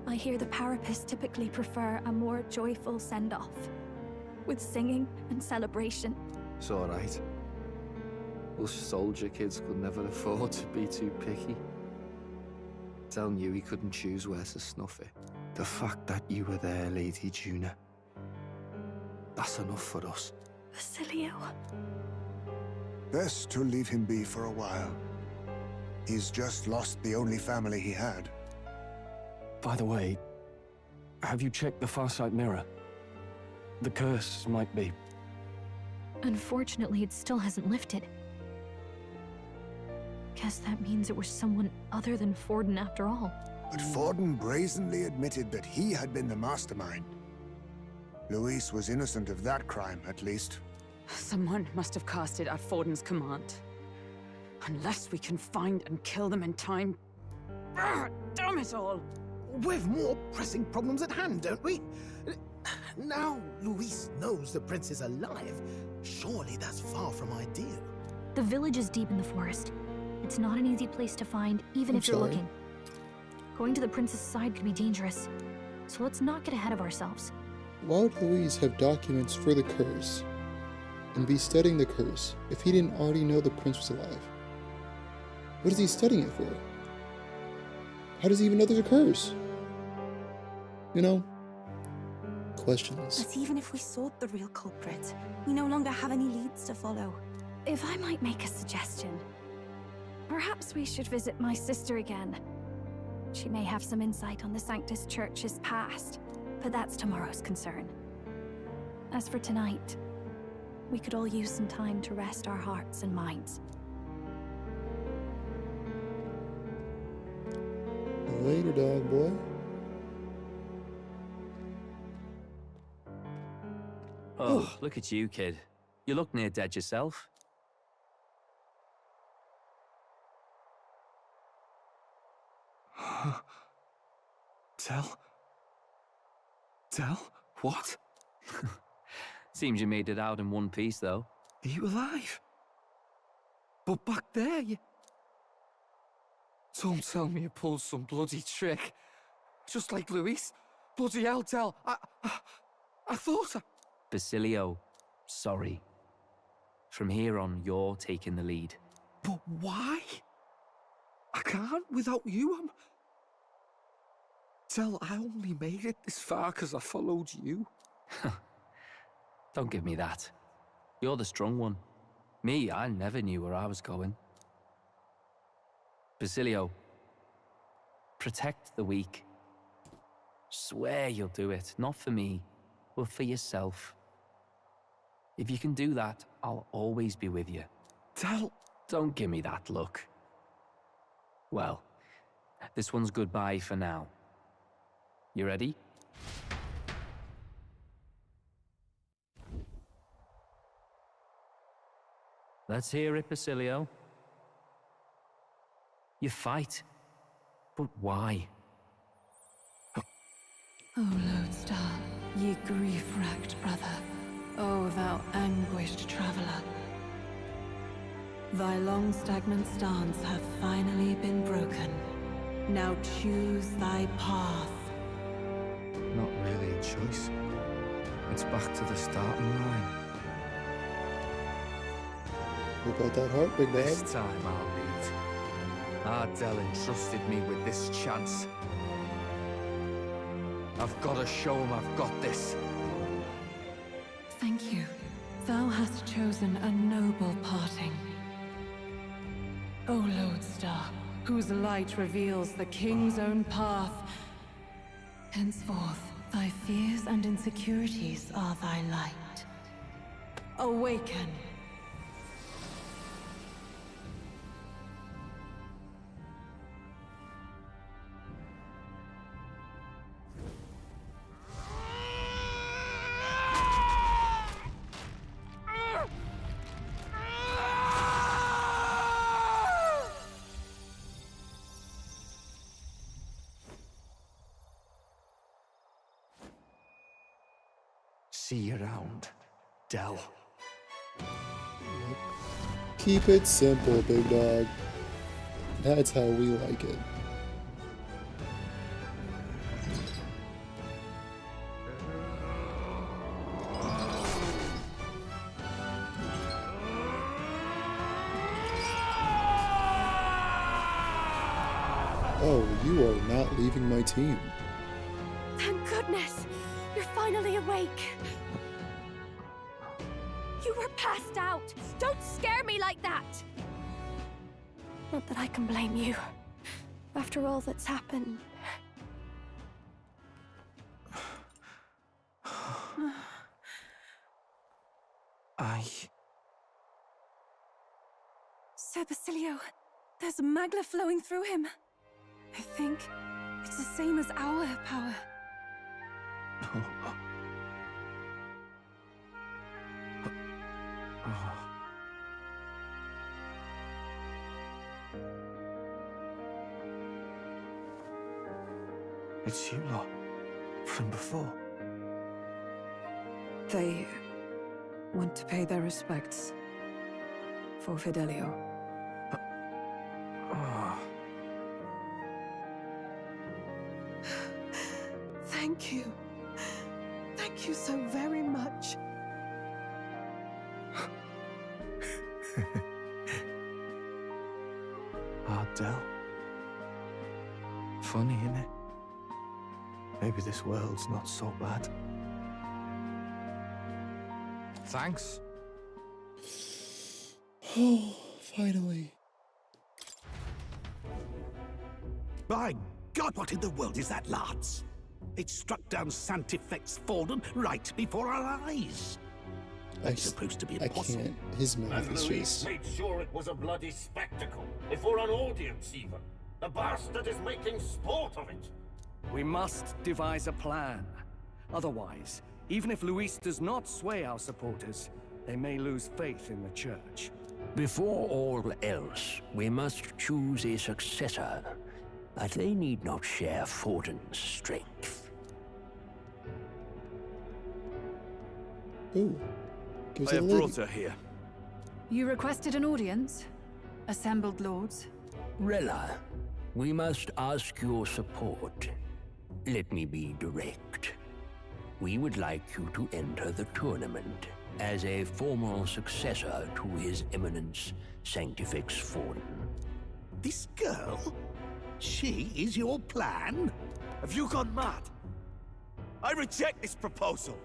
I hear the Parapists typically prefer a more joyful send-off, with singing and celebration. It's all right. Us soldier kids could never afford to be too picky. Tell knew he couldn't choose where to snuff it. The fact that you were there, Lady Juna, that's enough for us. Basilio. Best to leave him be for a while. He's just lost the only family he had. By the way, have you checked the Farsight mirror? The curse might be... Unfortunately, it still hasn't lifted. Guess that means it was someone other than Forden after all. But Forden brazenly admitted that he had been the mastermind. Luis was innocent of that crime, at least. Someone must have cast it at Forden's command. Unless we can find and kill them in time... Damn it all! We've more pressing problems at hand, don't we? Now Luis knows the prince is alive. Surely that's far from ideal. The village is deep in the forest. It's not an easy place to find, even if you're looking. Going to the prince's side could be dangerous. So let's not get ahead of ourselves. Why would Luis have documents for the curse and be studying the curse if he didn't already know the prince was alive? What is he studying it for? How does he even know there's a curse? You know? Questions. But even if we sought the real culprit, we no longer have any leads to follow. If I might make a suggestion, perhaps we should visit my sister again. She may have some insight on the Sanctus Church's past, but that's tomorrow's concern. As for tonight, we could all use some time to rest our hearts and minds. Later, dog boy. Oh, look at you, kid. You look near dead yourself. Tell? What? Seems you made it out in one piece, though. Are you alive? But back there, you... Don't tell me you pulled some bloody trick. Just like Luis. Bloody hell, Tell. I thought I... Basilio, sorry. From here on, you're taking the lead. But why? I can't without you. Tell, I only made it this far because I followed you. Don't give me that. You're the strong one. Me, I never knew where I was going. Basilio, protect the weak. Swear you'll do it, not for me, but for yourself. If you can do that, I'll always be with you. Tell... Don't give me that look. Well, this one's goodbye for now. You ready? Let's hear it, Basilio. You fight, but why? O Lodestar, ye grief-racked brother, O thou anguished traveler. Thy long stagnant stance hath finally been broken. Now choose thy path. Not really a choice. It's back to the starting line. What about that heart, big dog? This time I'll lead. aThe entrusted me with this chance. I've got to show him I've got this. Thank you. Thou hast chosen a noble parting. O Lodestar, whose light reveals the king's own path. Henceforth, thy fears and insecurities are thy light. Awaken. See you around, Del. Keep it simple, big dog. That's how we like it. Oh, you are not leaving my team. Thank goodness! You're finally awake! You were passed out! Don't scare me like that! Not that I can blame you. After all that's happened. Sir Basilio, there's magla flowing through him. I think it's the same as our power. It's you lot, from before. They went to pay their respects for Fidelio. Thank you. Thank you so very much. Del. Funny, innit? Maybe this world's not so bad. Thanks. Oh, finally. By God, what in the world is that, lads? It struck down Santifex Forden right before our eyes. That's supposed to be impossible. I can't. His mouth is Luis just... made sure it was a bloody spectacle, before an audience even. The bastard is making sport of it. We must devise a plan. Otherwise, even if Luis does not sway our supporters, they may lose faith in the church. Before all else, we must choose a successor, but they need not share Forden's strength. Ooh. I have brought her here. You requested an audience? Assembled lords? Rella, we must ask your support. Let me be direct. We would like you to enter the tournament as a formal successor to His Eminence Sanctifex Forden. This girl? She is your plan? Have you gone mad? I reject this proposal.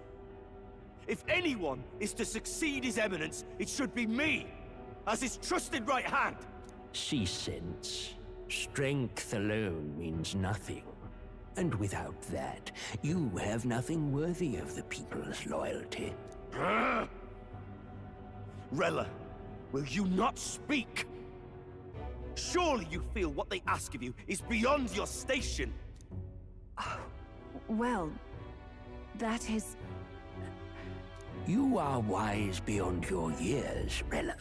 If anyone is to succeed His Eminence, it should be me, as his trusted right hand. Cease sense. Strength alone means nothing. And without that, you have nothing worthy of the people's loyalty. Rella, will you not speak? Surely you feel what they ask of you is beyond your station. Well, that is... You are wise beyond your years, Rella.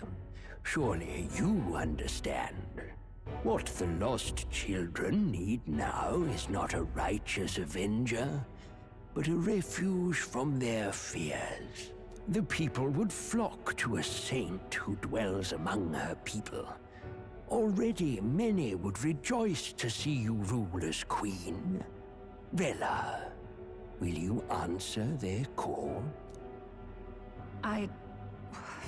Surely you understand. What the lost children need now is not a righteous avenger, but a refuge from their fears. The people would flock to a saint who dwells among her people. Already many would rejoice to see you rule as queen. Rella, will you answer their call?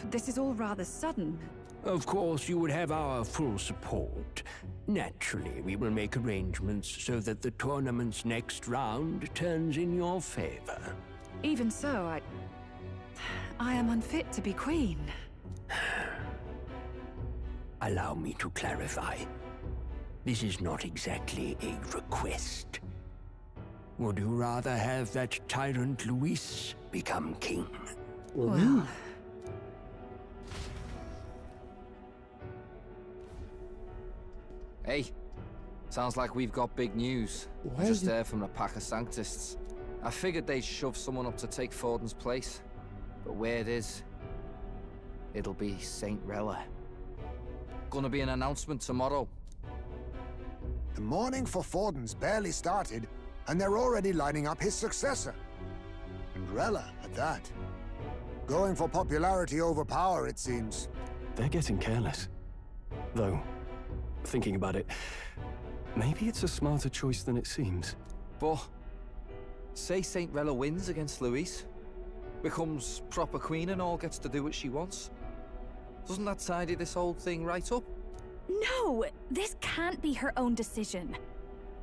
This is all rather sudden. Of course, you would have our full support. Naturally, we will make arrangements so that the tournament's next round turns in your favor. Even so, I am unfit to be queen. Allow me to clarify. This is not exactly a request. Would you rather have that tyrant Luis become king? Well... Hey, sounds like we've got big news. Why Just is it- there from the pack of Sanctists. I figured they'd shove someone up to take Forden's place. But where it is, it'll be Saint Rella. Gonna be an announcement tomorrow. The mourning for Forden's barely started, and they're already lining up his successor. And Rella, at that. Going for popularity over power, it seems. They're getting careless. Though, thinking about it, maybe it's a smarter choice than it seems. But, say Saint Rella wins against Luis, becomes proper queen and all gets to do what she wants. Doesn't that tidy this whole thing right up? No! This can't be her own decision.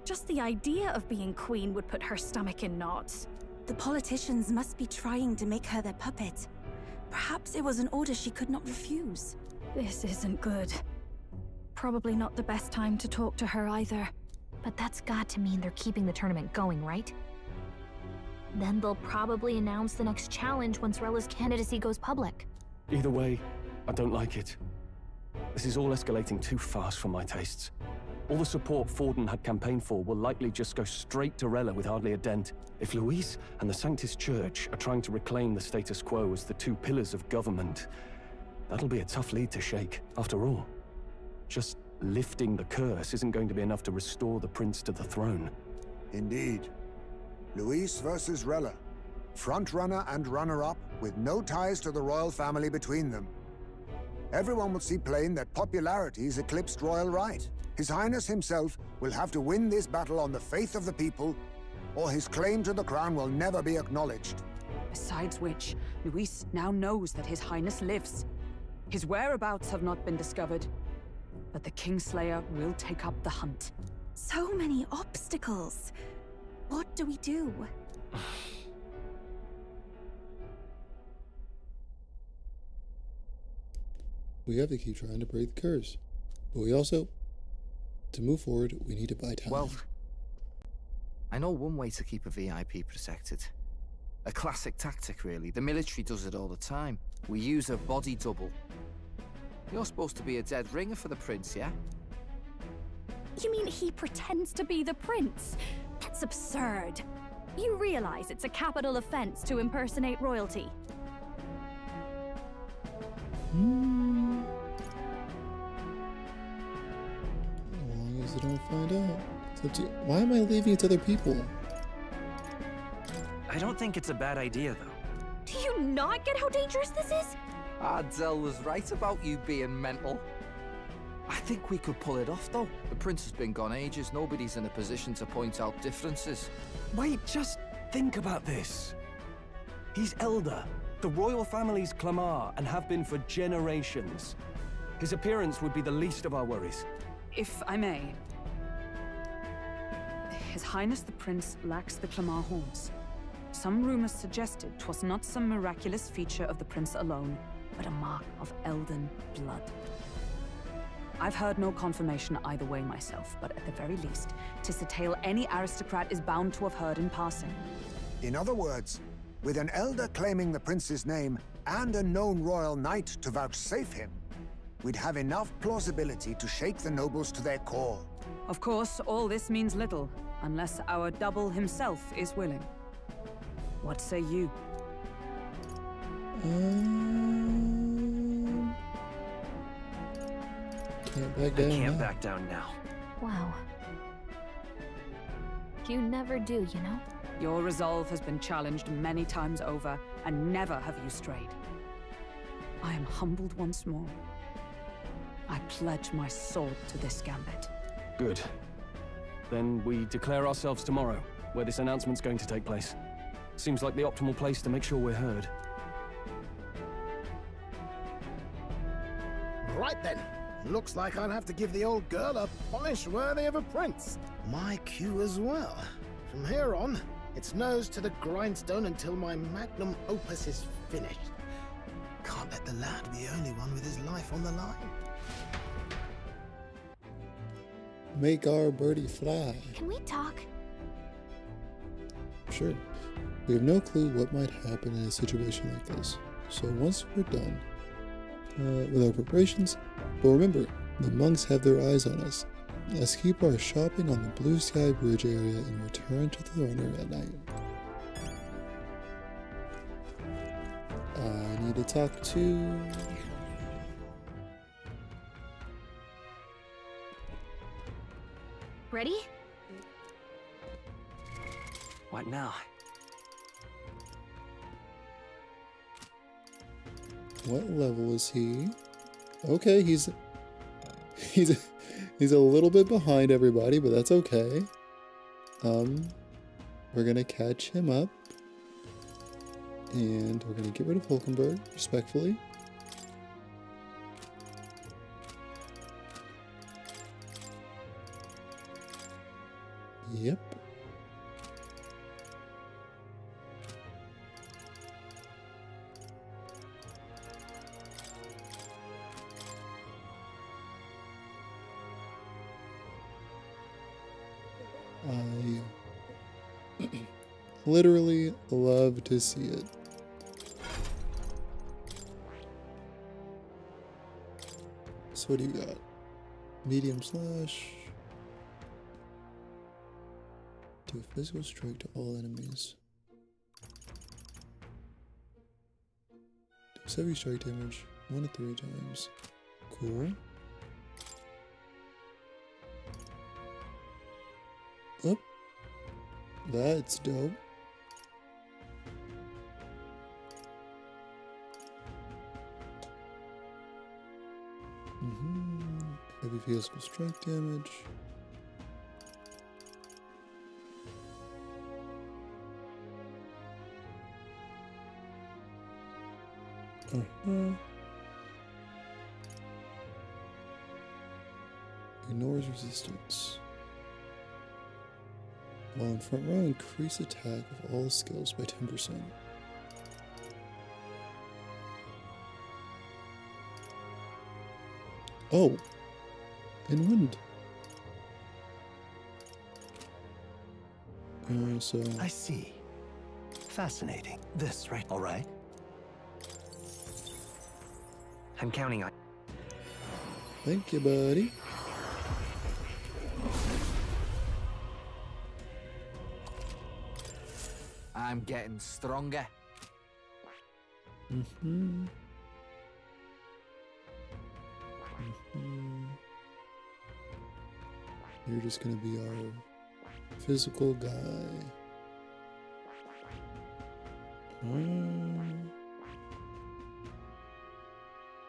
Just the idea of being queen would put her stomach in knots. The politicians must be trying to make her their puppet. Perhaps it was an order she could not refuse. This isn't good. Probably not the best time to talk to her either. But that's got to mean they're keeping the tournament going, right? Then they'll probably announce the next challenge once Rella's candidacy goes public. Either way, I don't like it. This is all escalating too fast for my tastes. All the support Forden had campaigned for will likely just go straight to Rella with hardly a dent. If Luis and the Sanctis Church are trying to reclaim the status quo as the two pillars of government, that'll be a tough lead to shake. After all, just lifting the curse isn't going to be enough to restore the prince to the throne. Indeed. Luis versus Rella. Frontrunner and runner-up, with no ties to the royal family between them. Everyone will see plain that popularity's eclipsed royal right. His Highness himself will have to win this battle on the faith of the people, or his claim to the crown will never be acknowledged. Besides which, Luis now knows that His Highness lives. His whereabouts have not been discovered, but the Kingslayer will take up the hunt. So many obstacles. What do we do? We have to keep trying to break the curse. But we also, to move forward, we need to buy time. Well, I know one way to keep a VIP protected. A classic tactic, really. The military does it all the time. We use a body double. You're supposed to be a dead ringer for the prince, yeah? You mean he pretends to be the prince? That's absurd. You realize it's a capital offense to impersonate royalty? As long as they don't find out. It's up to you. Why am I leaving it to other people? I don't think it's a bad idea, though. Do you not get how dangerous this is? aThe was right about you being mental. I think we could pull it off, though. The prince has been gone ages. Nobody's in a position to point out differences. Wait, just think about this. He's elder. The royal family's Clamar, and have been for generations. His appearance would be the least of our worries. If I may. His Highness the Prince lacks the Clamar horns. Some rumors suggested 'twas not some miraculous feature of the prince alone, but a mark of elden blood. I've heard no confirmation either way myself, but at the very least, 'tis a tale any aristocrat is bound to have heard in passing. In other words, with an elder claiming the prince's name and a known royal knight to vouchsafe him, we'd have enough plausibility to shake the nobles to their core. Of course, all this means little, unless our double himself is willing. What say you? Can't back down. I can't now. back down now. Wow. You never do, you know? Your resolve has been challenged many times over, and never have you strayed. I am humbled once more. I pledge my sword to this gambit. Good. Then we declare ourselves tomorrow, where this announcement's going to take place. Seems like the optimal place to make sure we're heard. Right then. Looks like I'll have to give the old girl a polish worthy of a prince. My cue as well. From here on, it's nose to the grindstone until my magnum opus is finished. Can't let the lad be the only one with his life on the line. Make our birdie fly. Can we talk? Sure. We have no clue what might happen in a situation like this. So once we're done with our preparations, but remember, the monks have their eyes on us. Let's keep our shopping on the Blue Sky Bridge area and return to the runner at night. I need to talk to... Ready? What now? What level is he? Okay, he's a little bit behind everybody, but that's okay. We're gonna catch him up, and we're gonna get rid of Hulkenberg respectfully. Yep. I literally love to see it. So what do you got? Medium slash. Do a physical strike to all enemies. Do heavy strike damage 1 to 3 times. Cool. Oh, that's dope. Heavy physical strike damage. Ignores resistance. While in front row, increase attack of all skills by 10%. Oh, and wind. So I see. Fascinating. This, right? All right. I'm counting on. Thank you, buddy. I'm getting stronger. You're just gonna be our physical guy.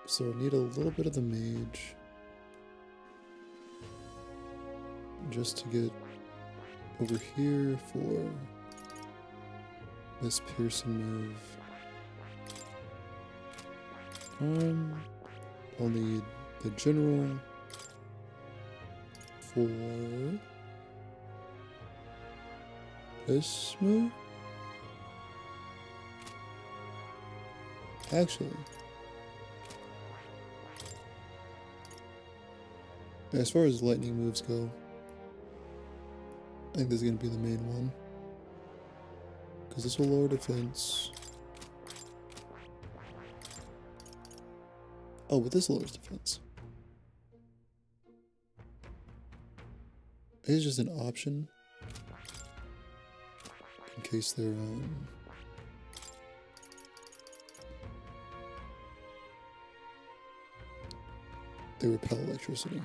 So I need a little bit of the mage just to get over here for this piercing move. I'll need the general for this move. Actually, as far as lightning moves go, I think this is going to be the main one. Because this will lower defense. Oh, but this lowers defense. It's just an option. In case they're, they repel electricity.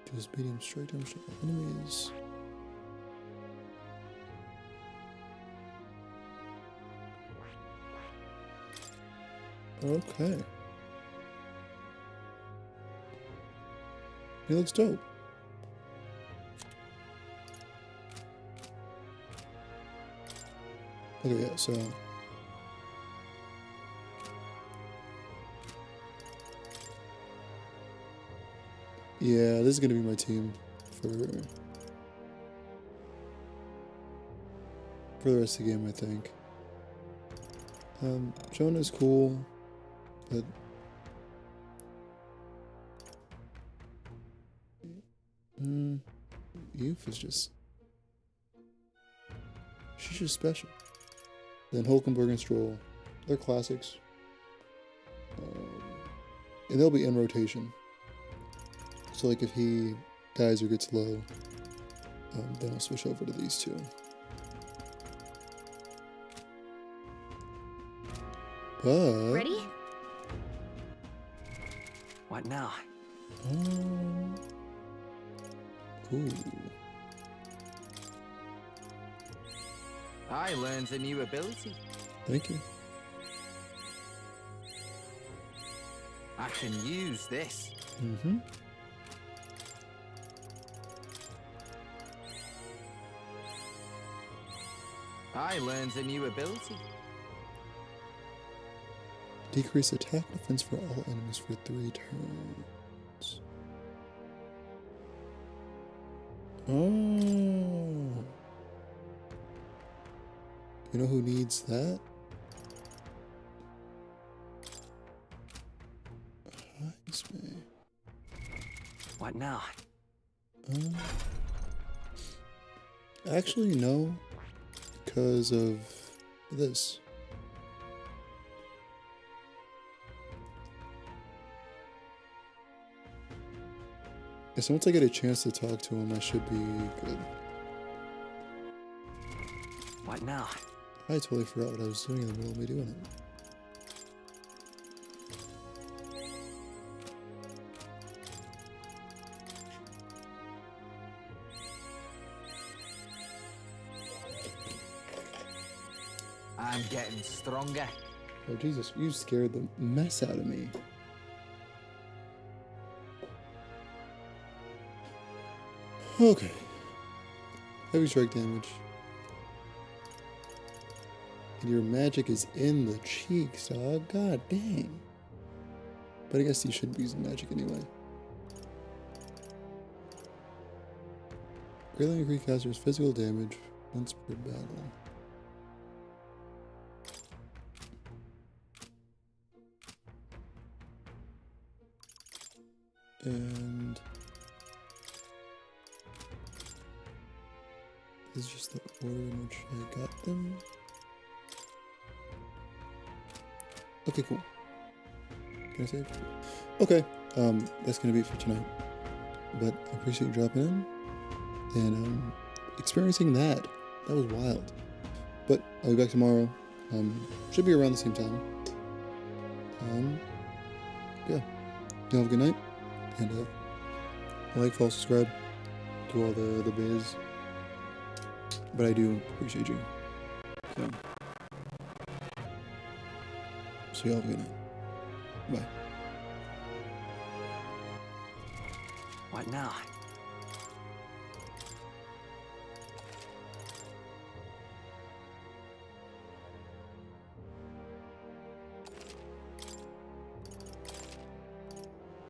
Deals medium straight damage to enemies. Okay. He looks dope. Okay, yeah, so yeah, this is gonna be my team for the rest of the game, I think. Jonah's cool, but Youth is just, she's just special. Then Hulkenberg and Stroll, they're classics, and they'll be in rotation. So like if he dies or gets low, then I'll switch over to these two. But Ready? What now? Ooh. I learned a new ability. Thank you. I can use this. Mm-hmm. I learned a new ability. Decrease attack defense for all enemies for 3 turns. Oh. You know who needs that? What now? Actually, no. Because of this. So once I get a chance to talk to him, I should be good. What now? I totally forgot what I was doing in the middle of me doing it. I'm getting stronger. Oh Jesus, you scared the mess out of me. Okay. Heavy strike damage. And your magic is in the cheeks, dog. God dang. But I guess you shouldn't be using magic anyway. Greatly increase caster's physical damage once per battle. And this is just the order in which I got them. Okay, cool. Can I save? Okay, that's gonna be it for tonight. But I appreciate you dropping in and experiencing that. That was wild. But I'll be back tomorrow. Should be around the same time. Yeah. You have a good night, and like, follow, subscribe, do all the biz. But I do appreciate you. So you all have a good night. Bye. What now?